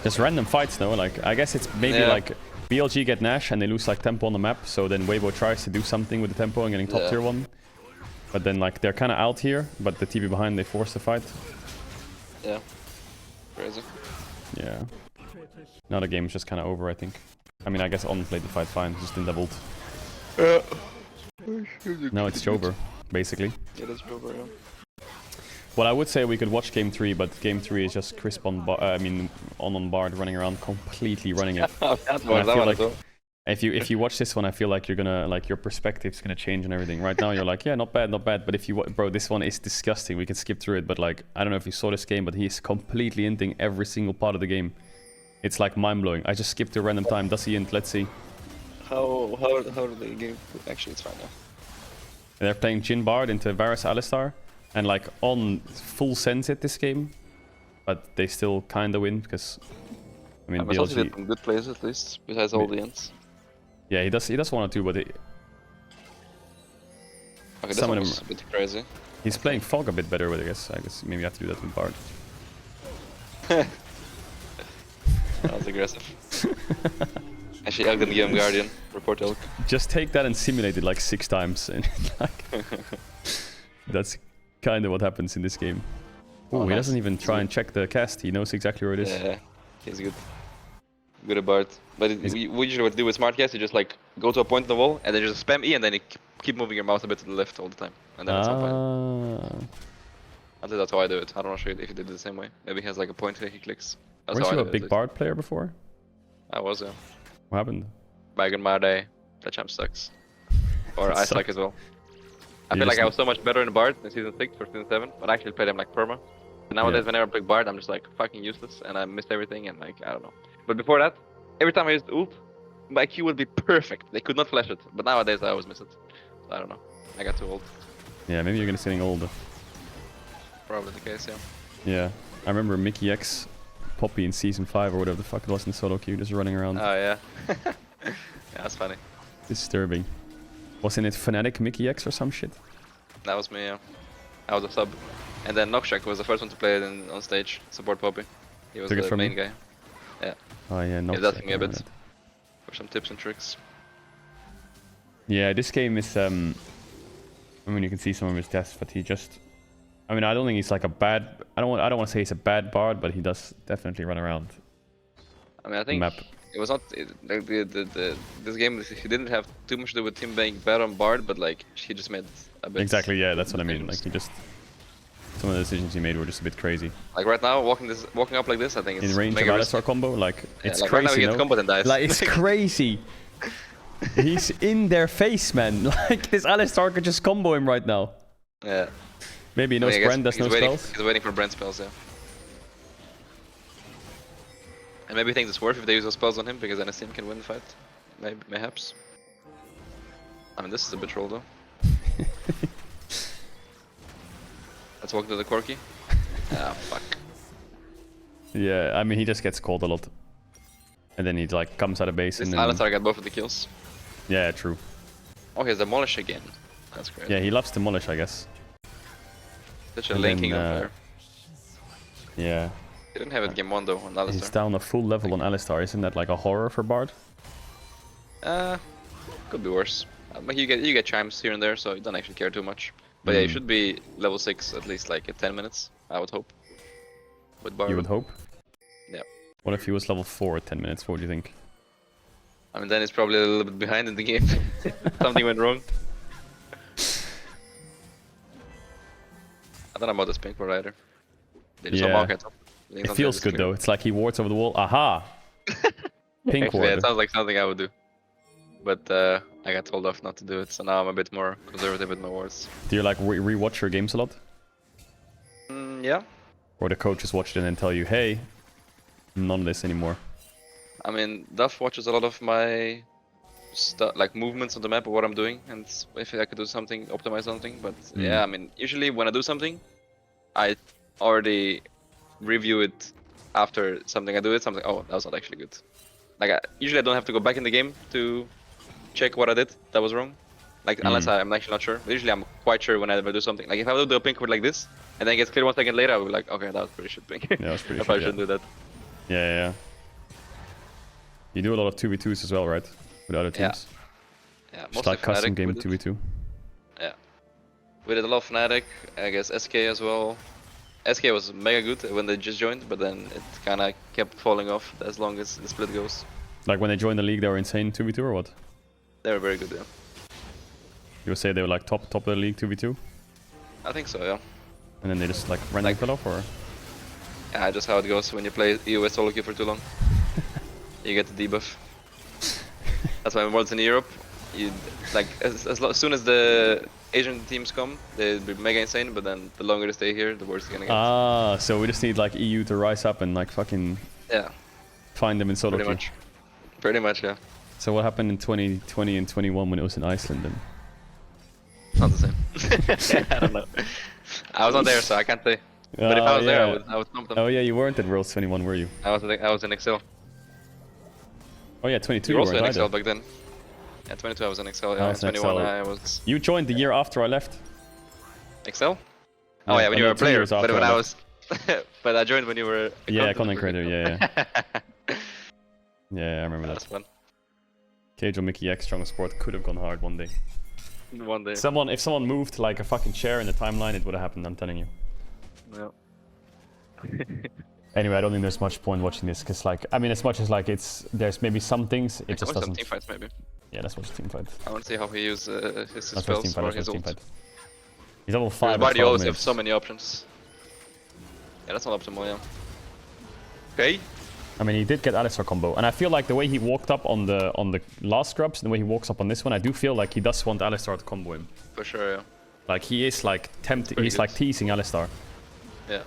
Speaker 1: Just random fights, no? Like, I guess it's maybe like... BLG get Nash and they lose like tempo on the map, so then Weibo tries to do something with the tempo and getting top tier 1. But then like they're kind of out here, but the TV behind they force the fight.
Speaker 2: Yeah. Crazy.
Speaker 1: Yeah. Now the game's just kind of over, I think. I mean, I guess On played the fight fine, just in doubled. Now it's over, basically.
Speaker 2: Yeah, that's over, yeah.
Speaker 1: Well, I would say we could watch Game 3, but Game 3 is just Crisp on on Bard running around, completely running it. If you watch this one, I feel like you're gonna, like, your perspective's gonna change and everything. Right now, you're like, yeah, not bad, not bad. But if you, bro, this one is disgusting. We can skip through it, but like, I don't know if you saw this game, but he's completely inting every single part of the game. It's like mind-blowing. I just skipped a random time. Does he int? Let's see.
Speaker 2: How do they game? Actually, it's fine now.
Speaker 1: They're playing Jhin Bard into Varus Alistar. And like On full sense it this game, but they still kind of win because I mean BLG
Speaker 2: did some good plays at least besides all the ends.
Speaker 1: Yeah, he does 1 or 2, but okay,
Speaker 2: some of them a bit crazy.
Speaker 1: He's playing Fog a bit better, but I guess maybe you have to do that with Bard.
Speaker 2: That was aggressive. Actually, Elk didn't give him Guardian. Report Elk.
Speaker 1: Just take that and simulate it like 6 times. And like, that's kind of what happens in this game. Oh, he doesn't even try and check the cast. He knows exactly where it is.
Speaker 2: Yeah, he's good. Good at Bard. But we usually what to do with smart cast, you just like go to a point on the wall and then just spam E and then you keep moving your mouse a bit to the left all the time. And then it's on fine. At least that's how I do it. I'm not sure if he did it the same way. Maybe he has like a point that he clicks. That's
Speaker 1: Weren't you a big Bard player before?
Speaker 2: I was, yeah.
Speaker 1: What happened?
Speaker 2: Back in my day, that champ sucks. Or I suck as well. I feel like I was so much better in Bard in Season 6 or Season 7, but I actually played him like perma. But nowadays, whenever I play Bard, I'm just like fucking useless and I missed everything and like, I don't know. But before that, every time I used ult, my Q would be perfect. They could not flash it. But nowadays, I always miss it. So I don't know. I got too old.
Speaker 1: Yeah, maybe you're getting older.
Speaker 2: Probably the case, yeah.
Speaker 1: Yeah, I remember Mikyx, Poppy in Season 5 or whatever the fuck it was in solo queue, just running around.
Speaker 2: Oh, yeah. Yeah, that's funny.
Speaker 1: Disturbing. Wasn't it Fnatic Mikyx or some shit?
Speaker 2: That was me, yeah. I was a sub. And then Nokshak was the first one to play it on stage, support Poppy. He was the main guy. Yeah.
Speaker 1: Oh yeah, Nokshak.
Speaker 2: He's asking me a bit for some tips and tricks.
Speaker 1: Yeah, this game is, I mean, you can see some of his tests, but he just... I mean, I don't think he's like a bad... I don't want to say he's a bad Bard, but he does definitely run around.
Speaker 2: I mean, I think it was not... this game, he didn't have too much to do with him being bad on Bard, but like, he just made a bit...
Speaker 1: Exactly, yeah, that's what I mean. Like, he just... Some of the decisions he made were just a bit crazy.
Speaker 2: Like right now, walking up like this, I think it's
Speaker 1: in range of Alistar combo, like, it's
Speaker 2: like
Speaker 1: crazy,
Speaker 2: right now he gets combo and dies.
Speaker 1: Like, it's crazy. He's in their face, man. Like, this Alistar could just combo him right now.
Speaker 2: Yeah.
Speaker 1: Maybe he knows Brand does no spells.
Speaker 2: He's waiting for Brand spells, yeah. And maybe he thinks it's worth if they use those spells on him, because then his team can win the fight. Mayhaps. I mean, this is a bit troll, though. Let's walk to the Corki. Ah, fuck.
Speaker 1: Yeah, I mean, he just gets called a lot. And then he, like, comes out of base and then...
Speaker 2: Alistar got both of the kills.
Speaker 1: Yeah, true.
Speaker 2: Oh, he has Demolish again. That's great.
Speaker 1: Yeah, he loves Demolish, I guess.
Speaker 2: Such a linking up there.
Speaker 1: Yeah.
Speaker 2: He didn't have it game 1 though on Alistar.
Speaker 1: He's down a full level on Alistar. Isn't that like a horror for Bard?
Speaker 2: Could be worse. But you get chimes here and there, so you don't actually care too much. But yeah, you should be level 6 at least like at 10 minutes, I would hope. With Bard.
Speaker 1: You would hope?
Speaker 2: Yeah.
Speaker 1: What if he was level 4 at 10 minutes? What would you think?
Speaker 2: I mean, then he's probably a little bit behind in the game. Something went wrong. I don't know about this pink ward either. They just Marc at top.
Speaker 1: It feels good though. It's like he wards over the wall. Aha! Pink ward.
Speaker 2: Yeah, it sounds like something I would do. But I got told off not to do it, so now I'm a bit more conservative with my wards. Do
Speaker 1: you like re-watch your games a lot?
Speaker 2: Yeah.
Speaker 1: Or the coaches watch it and then tell you, hey, none of this anymore.
Speaker 2: I mean, Duff watches a lot of my like movements on the map of what I'm doing, and if I could do something, optimize something. But yeah, I mean, usually when I do something, I already review it after something I do it. Something, oh, that was not actually good. Like usually I don't have to go back in the game to check what I did that was wrong. Like unless I'm actually not sure. But usually I'm quite sure when I do something. Like if I do a pink ward like this, and then it gets clear 1 second later, I will be like, okay, that was pretty shit pink.
Speaker 1: Yeah, that was pretty shit.
Speaker 2: I probably shouldn't do that.
Speaker 1: Yeah. You do a lot of 2v2s as well, right? With other teams?
Speaker 2: Yeah,
Speaker 1: just like custom game 2v2.
Speaker 2: Yeah. We did a lot of Fnatic, I guess SK as well. SK was mega good when they just joined, but then it kinda kept falling off as long as the split goes.
Speaker 1: Like when they joined the league, they were insane 2v2 or what?
Speaker 2: They were very good, yeah.
Speaker 1: You would say they were like top of the league 2v2?
Speaker 2: I think so, yeah.
Speaker 1: And then they just like randomly fell off, or?
Speaker 2: Yeah, just how it goes when you play EOS solo queue for too long. You get the debuff. That's why when Worlds in Europe, you like as soon as the Asian teams come, they'll be mega insane, but then the longer they stay here, the worse it's gonna get.
Speaker 1: Ah, so we just need like EU to rise up and like fucking find them in solo queue.
Speaker 2: Pretty much, yeah.
Speaker 1: So what happened in 2020 and 21 when it was in Iceland then?
Speaker 2: Not the same. I don't know. I was not there, so I can't say. But if I was there, I would stomp them.
Speaker 1: Oh yeah, you weren't at Worlds 21, were you?
Speaker 2: I was in Excel.
Speaker 1: Oh yeah, 22
Speaker 2: you were also in
Speaker 1: either.
Speaker 2: Excel back then. Yeah, 22 I was in Excel, yeah. 21 I was...
Speaker 1: You joined the year after I left.
Speaker 2: Excel? Oh yeah, when you were a player, but when I was... but I joined when you were a
Speaker 1: content creator, yeah. Yeah, I remember that.
Speaker 2: That's fun.
Speaker 1: Caedrel Mikyx strong support could have gone hard one day.
Speaker 2: One day.
Speaker 1: If someone moved like a fucking chair in the timeline, it would have happened, I'm telling you.
Speaker 2: Yeah.
Speaker 1: Anyway, I don't think there's much point watching this, because like, I mean, as much as like there's maybe some things, it just doesn't...
Speaker 2: some team fights maybe.
Speaker 1: Yeah, let's watch the team fight.
Speaker 2: I want to see how he uses his
Speaker 1: Let's
Speaker 2: spells
Speaker 1: team
Speaker 2: or
Speaker 1: fight,
Speaker 2: his ult.
Speaker 1: He's level 5
Speaker 2: Why do you always have so many options? Yeah, that's not optimal, yeah. Okay.
Speaker 1: I mean, he did get Alistar combo, and I feel like the way he walked up on the last scrubs and the way he walks up on this one, I do feel like he does want Alistar to combo him.
Speaker 2: For sure, yeah.
Speaker 1: Like he is like tempting, he's like teasing Alistar.
Speaker 2: Yeah.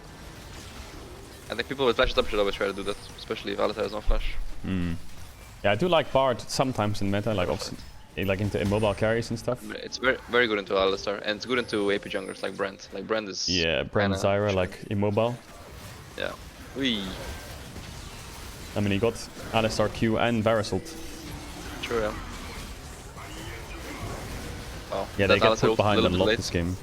Speaker 2: I think people with flashes up should always try to do that, especially if Alistar has no flash.
Speaker 1: Yeah, I do like Bard sometimes in meta, like obviously, like into immobile carries and stuff.
Speaker 2: It's very good into Alistar, and it's good into AP junglers like Brand. Like Brand is...
Speaker 1: Yeah, Brand Zyra, like immobile.
Speaker 2: Yeah. Wee.
Speaker 1: I mean, he got Alistar Q and Varus ult.
Speaker 2: True, yeah. Oh,
Speaker 1: yeah, they get put behind a lot this game.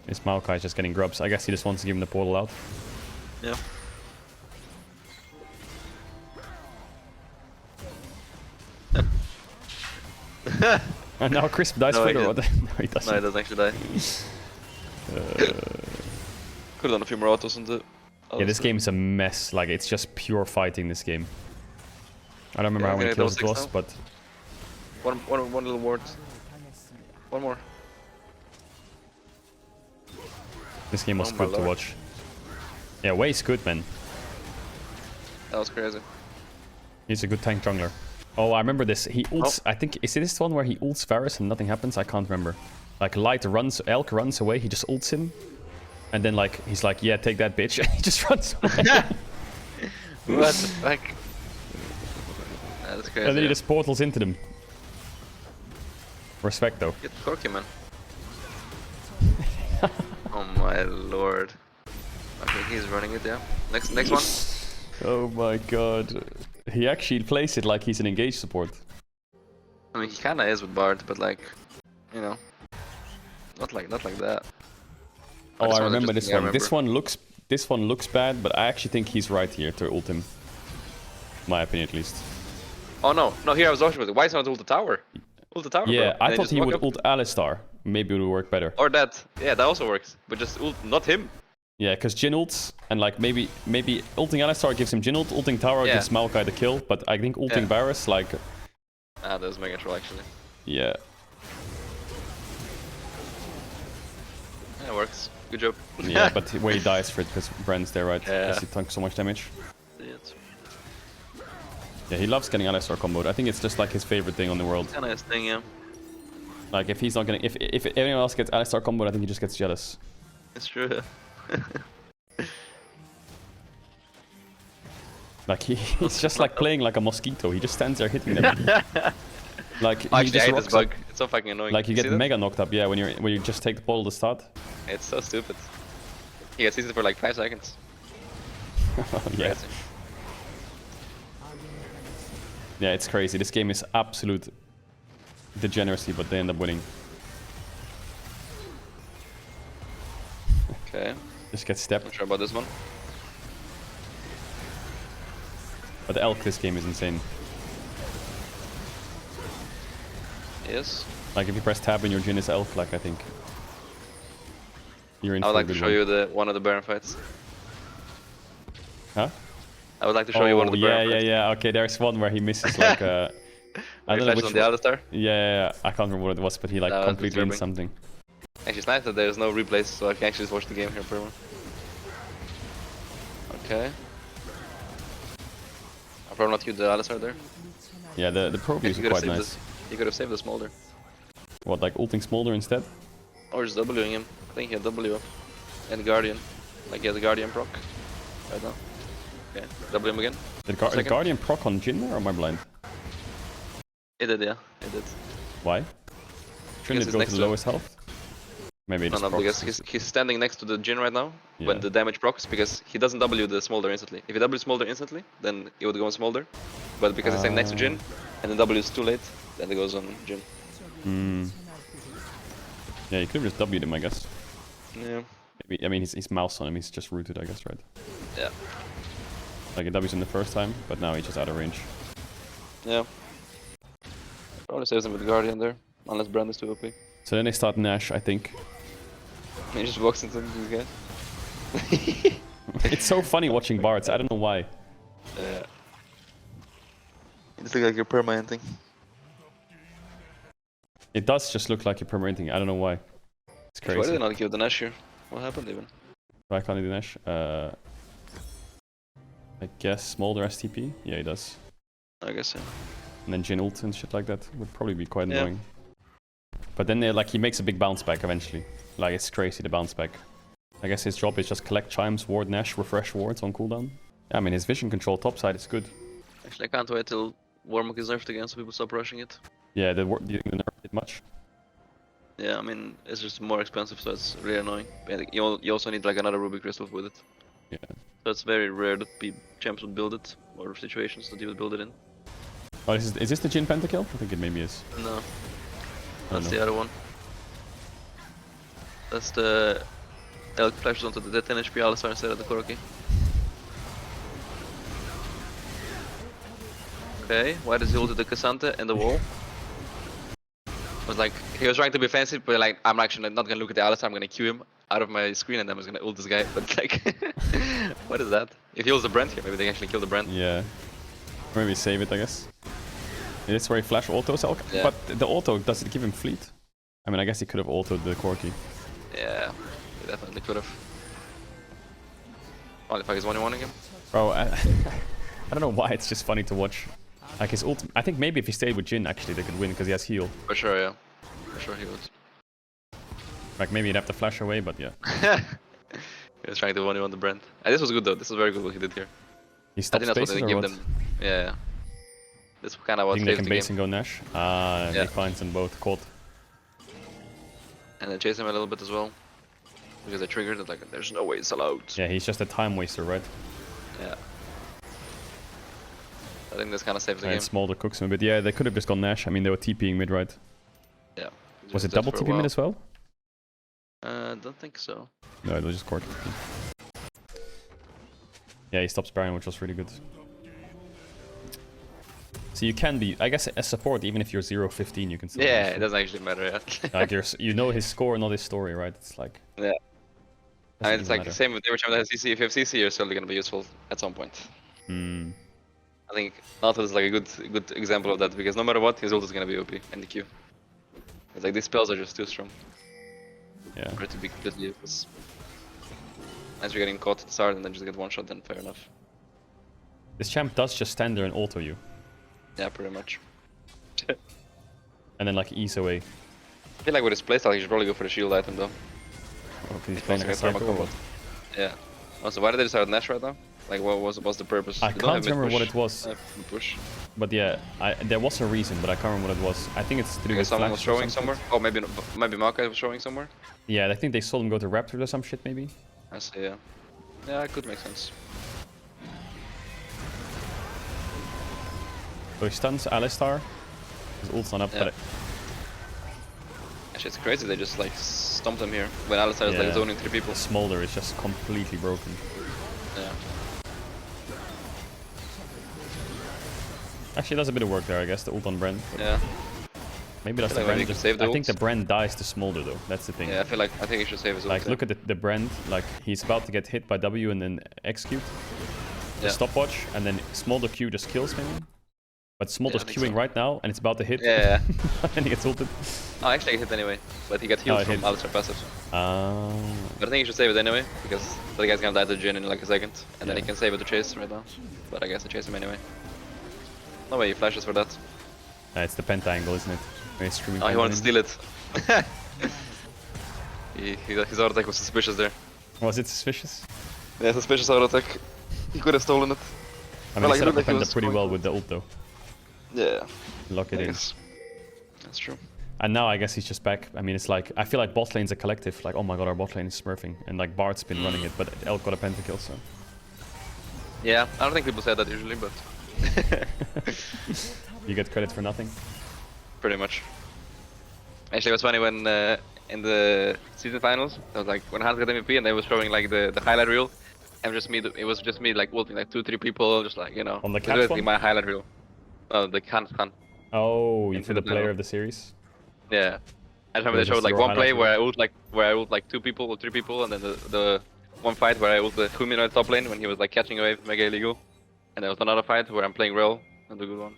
Speaker 1: This Mikyx just getting grubs. I guess he just wants to give him the portal out.
Speaker 2: Yeah.
Speaker 1: And now Crisp dies for it, or what? No, he doesn't.
Speaker 2: No, he doesn't actually die. Could have done a few more autos on the...
Speaker 1: Yeah, this game is a mess. Like, it's just pure fighting, this game. I don't remember how many kills it was, but...
Speaker 2: One little ward. One more.
Speaker 1: This game was good to watch. Yeah, Way's good, man.
Speaker 2: That was crazy.
Speaker 1: He's a good tank jungler. Oh, I remember this. He ults... I think... Is it this one where he ults Varus and nothing happens? I can't remember. Like, Elk runs away, he just ults him. And then, like, he's like, yeah, take that, bitch. And he just runs away.
Speaker 2: What the fuck? That's crazy.
Speaker 1: And then he just portals into them. Respect, though.
Speaker 2: Get corky, man. Oh my lord. Okay, he's running it, yeah. Next one.
Speaker 1: Oh my god. He actually plays it like he's an engaged support.
Speaker 2: I mean, he kinda is with Bard, but like, you know, not like that.
Speaker 1: Oh, I remember this one. This one looks bad, but I actually think he's right here to ult him. My opinion, at least.
Speaker 2: Oh no, here I was talking about it. Why is he not ult the tower? Ult the tower,
Speaker 1: yeah,
Speaker 2: bro.
Speaker 1: I thought he would ult Alistar. Maybe it would work better.
Speaker 2: Or that. Yeah, that also works. But just ult, not him.
Speaker 1: Yeah, because Jhin ults, and like maybe ulting Alistar gives him Jhin ult, ulting tower gives Maokai the kill, but I think ulting Varus, like...
Speaker 2: Ah, that was mega troll, actually.
Speaker 1: Yeah.
Speaker 2: Yeah, it works. Good job.
Speaker 1: Yeah, but where he dies for it, because Brand's there, right?
Speaker 2: Yeah.
Speaker 1: Because he tanks so much damage. Yeah, he loves getting Alistar comboed. I think it's just like his favorite thing on the world.
Speaker 2: It's a nice thing, yeah.
Speaker 1: Like, if he's not getting... If anyone else gets Alistar comboed, I think he just gets jealous.
Speaker 2: It's true.
Speaker 1: Like, he's just like playing like a mosquito. He just stands there hitting them. Like,
Speaker 2: I actually hate this bug. It's so fucking annoying.
Speaker 1: Like, you get mega knocked up, yeah, when you just take the portal to start.
Speaker 2: It's so stupid. He gets easy for like 5 seconds.
Speaker 1: Yeah. Yeah, it's crazy. This game is absolute degeneracy, but they end up winning.
Speaker 2: Okay.
Speaker 1: Just get stepped.
Speaker 2: Not sure about this one.
Speaker 1: But the Elk this game is insane.
Speaker 2: Yes.
Speaker 1: Like, if you press tab and your Jhin is Elk, like, I think you're in.
Speaker 2: I would like to show you one of the Baron fights.
Speaker 1: Huh?
Speaker 2: I would like to show you one of the Baron fights.
Speaker 1: Yeah. Okay, there's one where he misses like I don't know which
Speaker 2: on the Alistar?
Speaker 1: Yeah, I can't remember what it was, but he like completely in something.
Speaker 2: Actually, it's nice that there's no replays, so I can actually just watch the game here for everyone. Okay. I'll probably not use the Alistar there.
Speaker 1: Yeah, the pro views are quite nice.
Speaker 2: He could have saved the Smolder.
Speaker 1: What, like ulting Smolder instead?
Speaker 2: Or just Wing him. I think he had W up. And Guardian. Like he has a Guardian proc right now. Okay, W him again.
Speaker 1: Did Guardian proc on Jhin there, or am I blind?
Speaker 2: It did, yeah. It did.
Speaker 1: Why? Shouldn't it go to the lowest health? Maybe it
Speaker 2: no, because he's standing next to the Jhin right now when the damage procs, because he doesn't W the Smolder instantly. If he W Smolder instantly, then he would go on Smolder. But because he's standing next to Jhin, and then W is too late, then it goes on Jhin.
Speaker 1: Yeah, you could have just W'd him, I guess.
Speaker 2: Yeah.
Speaker 1: Maybe, I mean, he's mouse on him, he's just rooted, I guess, right?
Speaker 2: Yeah.
Speaker 1: Like, it W's him the first time, but now he's just out of range.
Speaker 2: Yeah. Probably saves him with Guardian there, unless Brand is too OP.
Speaker 1: So then they start Nash, I think.
Speaker 2: He just walks into this guy.
Speaker 1: It's so funny watching Bards, I don't know why.
Speaker 2: Yeah. You just look like you're permanenting.
Speaker 1: It does just look like you're permanenting, I don't know why. It's crazy.
Speaker 2: Why did they not kill the Nash here? What happened even?
Speaker 1: Why can't he do Nash? I guess Smolder STP? Yeah, he does.
Speaker 2: I guess, yeah.
Speaker 1: And then Jhin ult and shit like that would probably be quite annoying. But then like he makes a big bounce back eventually. Like it's crazy the bounce back. I guess his job is just collect chimes, ward Nash, refresh wards on cooldown. Yeah, I mean his vision control topside is good.
Speaker 2: Actually, I can't wait till Warmok is nerfed again so people stop rushing it.
Speaker 1: Yeah, do you think the nerf did much?
Speaker 2: Yeah, I mean it's just more expensive, so it's really annoying. But you also need like another Ruby Crystal with it.
Speaker 1: Yeah.
Speaker 2: So it's very rare that champs would build it, or situations that you would build it in.
Speaker 1: Oh, is this the Jhin pentakill? I think it maybe is.
Speaker 2: No. That's the other one. That's the Elk flashes onto the 10 HP Alistar instead of the Koroki. Okay, why does he ult the Cassante and the wall? It was like, he was trying to be fancy, but like, I'm actually not gonna look at the Alistar, I'm gonna queue him out of my screen and then I'm just gonna ult this guy, but like, what is that? If he ults the Brand here, maybe they actually kill the Brand.
Speaker 1: Yeah. Maybe save it, I guess. It's where he flash autos Elk,
Speaker 2: yeah.
Speaker 1: But the auto, does it give him fleet? I mean, I guess he could have autoed the Corki.
Speaker 2: Yeah, he definitely could have. Oh, the fuck is 1v1 again?
Speaker 1: Bro, I don't know why, it's just funny to watch. Like his ult, I think maybe if he stayed with Jhin, actually they could win because he has heal.
Speaker 2: For sure, yeah. For sure he would.
Speaker 1: Like maybe he'd have to flash away, but yeah.
Speaker 2: He was trying to 1v1 the Brand. This was good though, this was very good what he did here.
Speaker 1: He stopped
Speaker 2: I think that's what they
Speaker 1: spaces
Speaker 2: gave them. Yeah. This kind of was
Speaker 1: they can base and go Nash. Ah,
Speaker 2: yeah.
Speaker 1: They find them both caught.
Speaker 2: And they chase him a little bit as well. Because they triggered it, like, there's no way it's allowed.
Speaker 1: Yeah, he's just a time waster, right?
Speaker 2: Yeah. I think this kind of saves the game.
Speaker 1: And Smolder cooks him a bit. Yeah, they could have just gone Nash. I mean, they were TPing mid, right?
Speaker 2: Yeah.
Speaker 1: Was it double TP mid as well?
Speaker 2: Don't think so.
Speaker 1: No, it was just Corki. Yeah, he stops Baron, which was really good. So you can be, I guess, as support, even if you're 0-15, you can still.
Speaker 2: Yeah, it doesn't actually matter, yeah.
Speaker 1: Like you know his score, not his story, right? It's like.
Speaker 2: Yeah. I mean, it's like
Speaker 1: matter.
Speaker 2: the same with every time that has CC. If you have CC, you're still gonna be useful at some point.
Speaker 1: Hmm.
Speaker 2: I think Nautilus is like a good example of that because no matter what, his ult is gonna be OP in the queue. It's like these spells are just too strong.
Speaker 1: Yeah.
Speaker 2: For it to be completely useless. As you're getting caught at the start and then just get one shot, then fair enough.
Speaker 1: This champ does just stand there and auto you.
Speaker 2: Yeah, pretty much.
Speaker 1: And then like ease away.
Speaker 2: I feel like with his playstyle, he should probably go for the shield item though.
Speaker 1: Oh, he's playing like a psycho.
Speaker 2: Yeah. Also, why did they start Nash right now? Like, what was the purpose?
Speaker 1: I can't remember what it was.
Speaker 2: Push.
Speaker 1: But yeah, there was a reason, but I can't remember what it was. I think it's to do with
Speaker 2: someone was
Speaker 1: flash or
Speaker 2: showing somewhere. Oh, maybe Marc was showing somewhere.
Speaker 1: Yeah, I think they saw him go to Raptor or some shit, maybe.
Speaker 2: I see. Yeah. Yeah, it could make sense.
Speaker 1: So he stuns Alistar. His ult's not up,
Speaker 2: Yeah.
Speaker 1: but
Speaker 2: Actually, it's crazy. They just like stomped him here when Alistar is like zoning 3 people.
Speaker 1: the Smolder is just completely broken.
Speaker 2: Yeah.
Speaker 1: Actually, it does a bit of work there, I guess. The ult on Brand.
Speaker 2: Yeah.
Speaker 1: Maybe that's the
Speaker 2: like maybe
Speaker 1: Brand.
Speaker 2: you could save the
Speaker 1: I think
Speaker 2: ult.
Speaker 1: the Brand dies to Smolder though. That's the thing.
Speaker 2: Yeah, I think he should save his ult.
Speaker 1: Like, look at the Brand. Like, he's about to get hit by W and then execute. The stopwatch, and then Smolder Q just kills maybe. But Smolder's queuing right now, and it's about to hit.
Speaker 2: Yeah.
Speaker 1: And he gets ulted.
Speaker 2: Oh, actually, he hit anyway. But he got healed from Alistar passive. But I think he should save it anyway, because the guy's gonna die to Jhin in like a second. And then he can save it to chase right now. But I guess I chase him anyway. No way he flashes for that.
Speaker 1: It's the penta angle, isn't it? When he's streaming.
Speaker 2: Oh, he wanted to steal it. His auto attack was suspicious there.
Speaker 1: Was it suspicious?
Speaker 2: Yeah, suspicious auto attack. He could have stolen it.
Speaker 1: I mean, he set up the penta pretty well with the ult though.
Speaker 2: Yeah.
Speaker 1: Lock it in.
Speaker 2: That's true.
Speaker 1: And now I guess he's just back. I mean, it's like, I feel like bot lane's a collective. Like, oh my god, our bot lane is smurfing. And like, Bard's been running it, but Elk got a pentakill, so.
Speaker 2: Yeah, I don't think people say that usually, but...
Speaker 1: You get credit for nothing?
Speaker 2: Pretty much. Actually, it was funny when in the season finals, I was like, when Hans got MVP and they were showing like the highlight reel, and it was just me like ulting like 2-3 people, just like, you know,
Speaker 1: on the catch one?
Speaker 2: my highlight reel. Oh, the Khan.
Speaker 1: Oh, you for the player of the series?
Speaker 2: Yeah. I remember they showed like one play where I ult like 2 people or 3 people, and then the one fight where I ult the humanoid top lane when he was like catching away with Mega Illegal, and there was another fight where I'm playing Rel and the good one.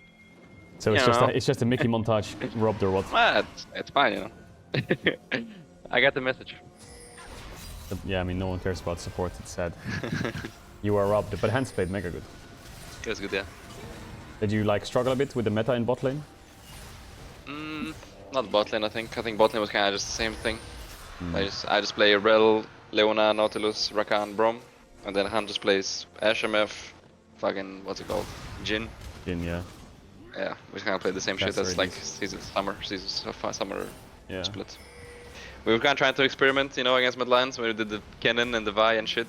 Speaker 1: So it's just a Mickey montage robbed or what?
Speaker 2: It's fine, you know. I got the message.
Speaker 1: Yeah, I mean no one cares about support. It's sad. You are robbed, but hands played mega good.
Speaker 2: It was good, yeah.
Speaker 1: Did you like struggle a bit with the meta in bot lane?
Speaker 2: Not bot lane, I think. I think bot lane was kind of just the same thing. I just play Rel, Leona, Nautilus, Rakan, Brom, and then Han just plays Ashe, MF, fucking what's it called, Jhin.
Speaker 1: Jhin, yeah.
Speaker 2: Yeah, we kind of play the same shit as like season summer
Speaker 1: yeah.
Speaker 2: split. We were kind of trying to experiment, you know, against mid lines when we did the Kennen and the Vi and shit.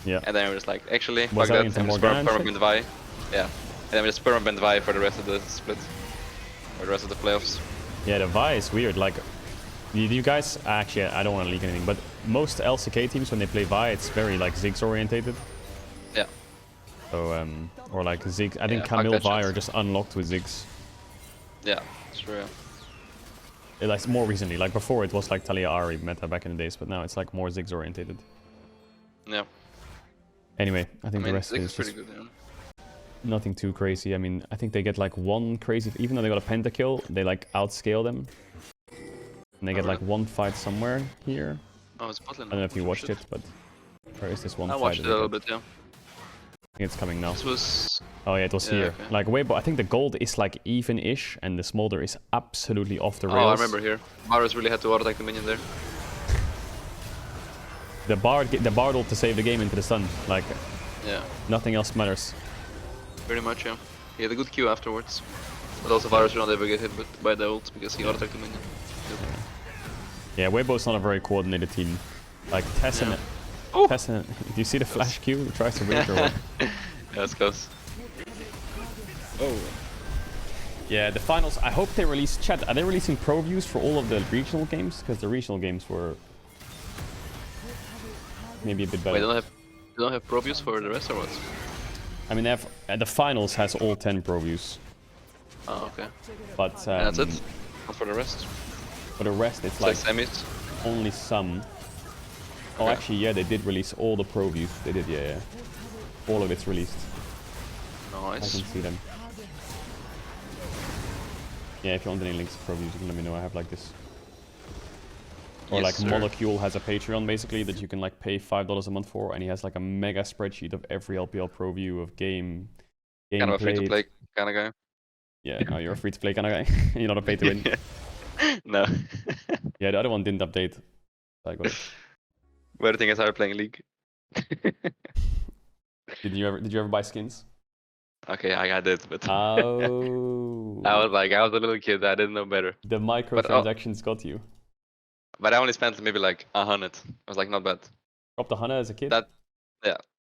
Speaker 1: Yeah.
Speaker 2: And then we were just like, actually,
Speaker 1: fuck that, and just
Speaker 2: perma-bend Vi. Yeah. And then we just perma-bend Vi for the rest of the split. Or the rest of the playoffs.
Speaker 1: Yeah, the Vi is weird. Like, you guys, actually, I don't want to leak anything, but most LCK teams, when they play Vi, it's very like Ziggs orientated.
Speaker 2: Yeah.
Speaker 1: So, or like Ziggs, I think Camille Vi are just unlocked with Ziggs.
Speaker 2: Yeah, it's true.
Speaker 1: Yeah. Like more recently, like before it was like Talia Ari meta back in the days, but now it's like more Ziggs orientated.
Speaker 2: Yeah.
Speaker 1: Anyway, I think the rest is
Speaker 2: pretty good, yeah.
Speaker 1: Nothing too crazy. I mean, I think they get like one crazy, even though they got a pentakill, they like outscale them. And they get like one fight somewhere here.
Speaker 2: Oh, it's bot lane.
Speaker 1: I don't know if you watched it, but where is this one fight?
Speaker 2: I watched it a little bit, yeah.
Speaker 1: I think it's coming now.
Speaker 2: This was...
Speaker 1: Oh yeah, it was here. Okay. Like way, but I think the gold is like even-ish, and the smolder is absolutely off the rails.
Speaker 2: Oh, I remember here. Varus really had to auto-attack the minion there.
Speaker 1: The Bard ult to save the game into the sun. Like,
Speaker 2: yeah. Nothing
Speaker 1: else matters.
Speaker 2: Pretty much, yeah. He had a good Q afterwards. But also Varus will not ever get hit by the ult because he auto-attacked the minion.
Speaker 1: Yeah, Weibo's not a very coordinated team. Like Tess and do you see the flash Q? He tries to reach or what?
Speaker 2: Yeah, it's close.
Speaker 1: Oh. Yeah, the finals. I hope they release chat. Are they releasing pro views for all of the regional games? Because the regional games were maybe a bit better.
Speaker 2: Wait, they don't have pro views for the rest or what?
Speaker 1: I mean, they have, the finals has all 10 pro views.
Speaker 2: Oh, okay.
Speaker 1: But
Speaker 2: that's it. Not for the rest.
Speaker 1: For the rest, it's like
Speaker 2: semis.
Speaker 1: Only some. Oh, actually, yeah, they did release all the pro views. They did, yeah. All of it's released.
Speaker 2: Nice.
Speaker 1: I can see them. Yeah, if you want any links to pro views, you can let me know. I have like this. Or like Molecule has a Patreon basically that you can like pay $5 a month for, and he has like a mega spreadsheet of every LPL pro view of game
Speaker 2: kind of a free to play kind of guy.
Speaker 1: Yeah, no, you're a free to play kind of guy. You're not a pay to win.
Speaker 2: No.
Speaker 1: Yeah, the other one didn't update. I got it.
Speaker 2: But the thing is, I started playing League.
Speaker 1: Did you ever buy skins?
Speaker 2: Okay, I got it, but
Speaker 1: oh.
Speaker 2: I was a little kid. I didn't know better.
Speaker 1: The microtransactions got you.
Speaker 2: But I only spent maybe like 100. I was like, not bad.
Speaker 1: Dropped 100 as a kid?
Speaker 2: Yeah.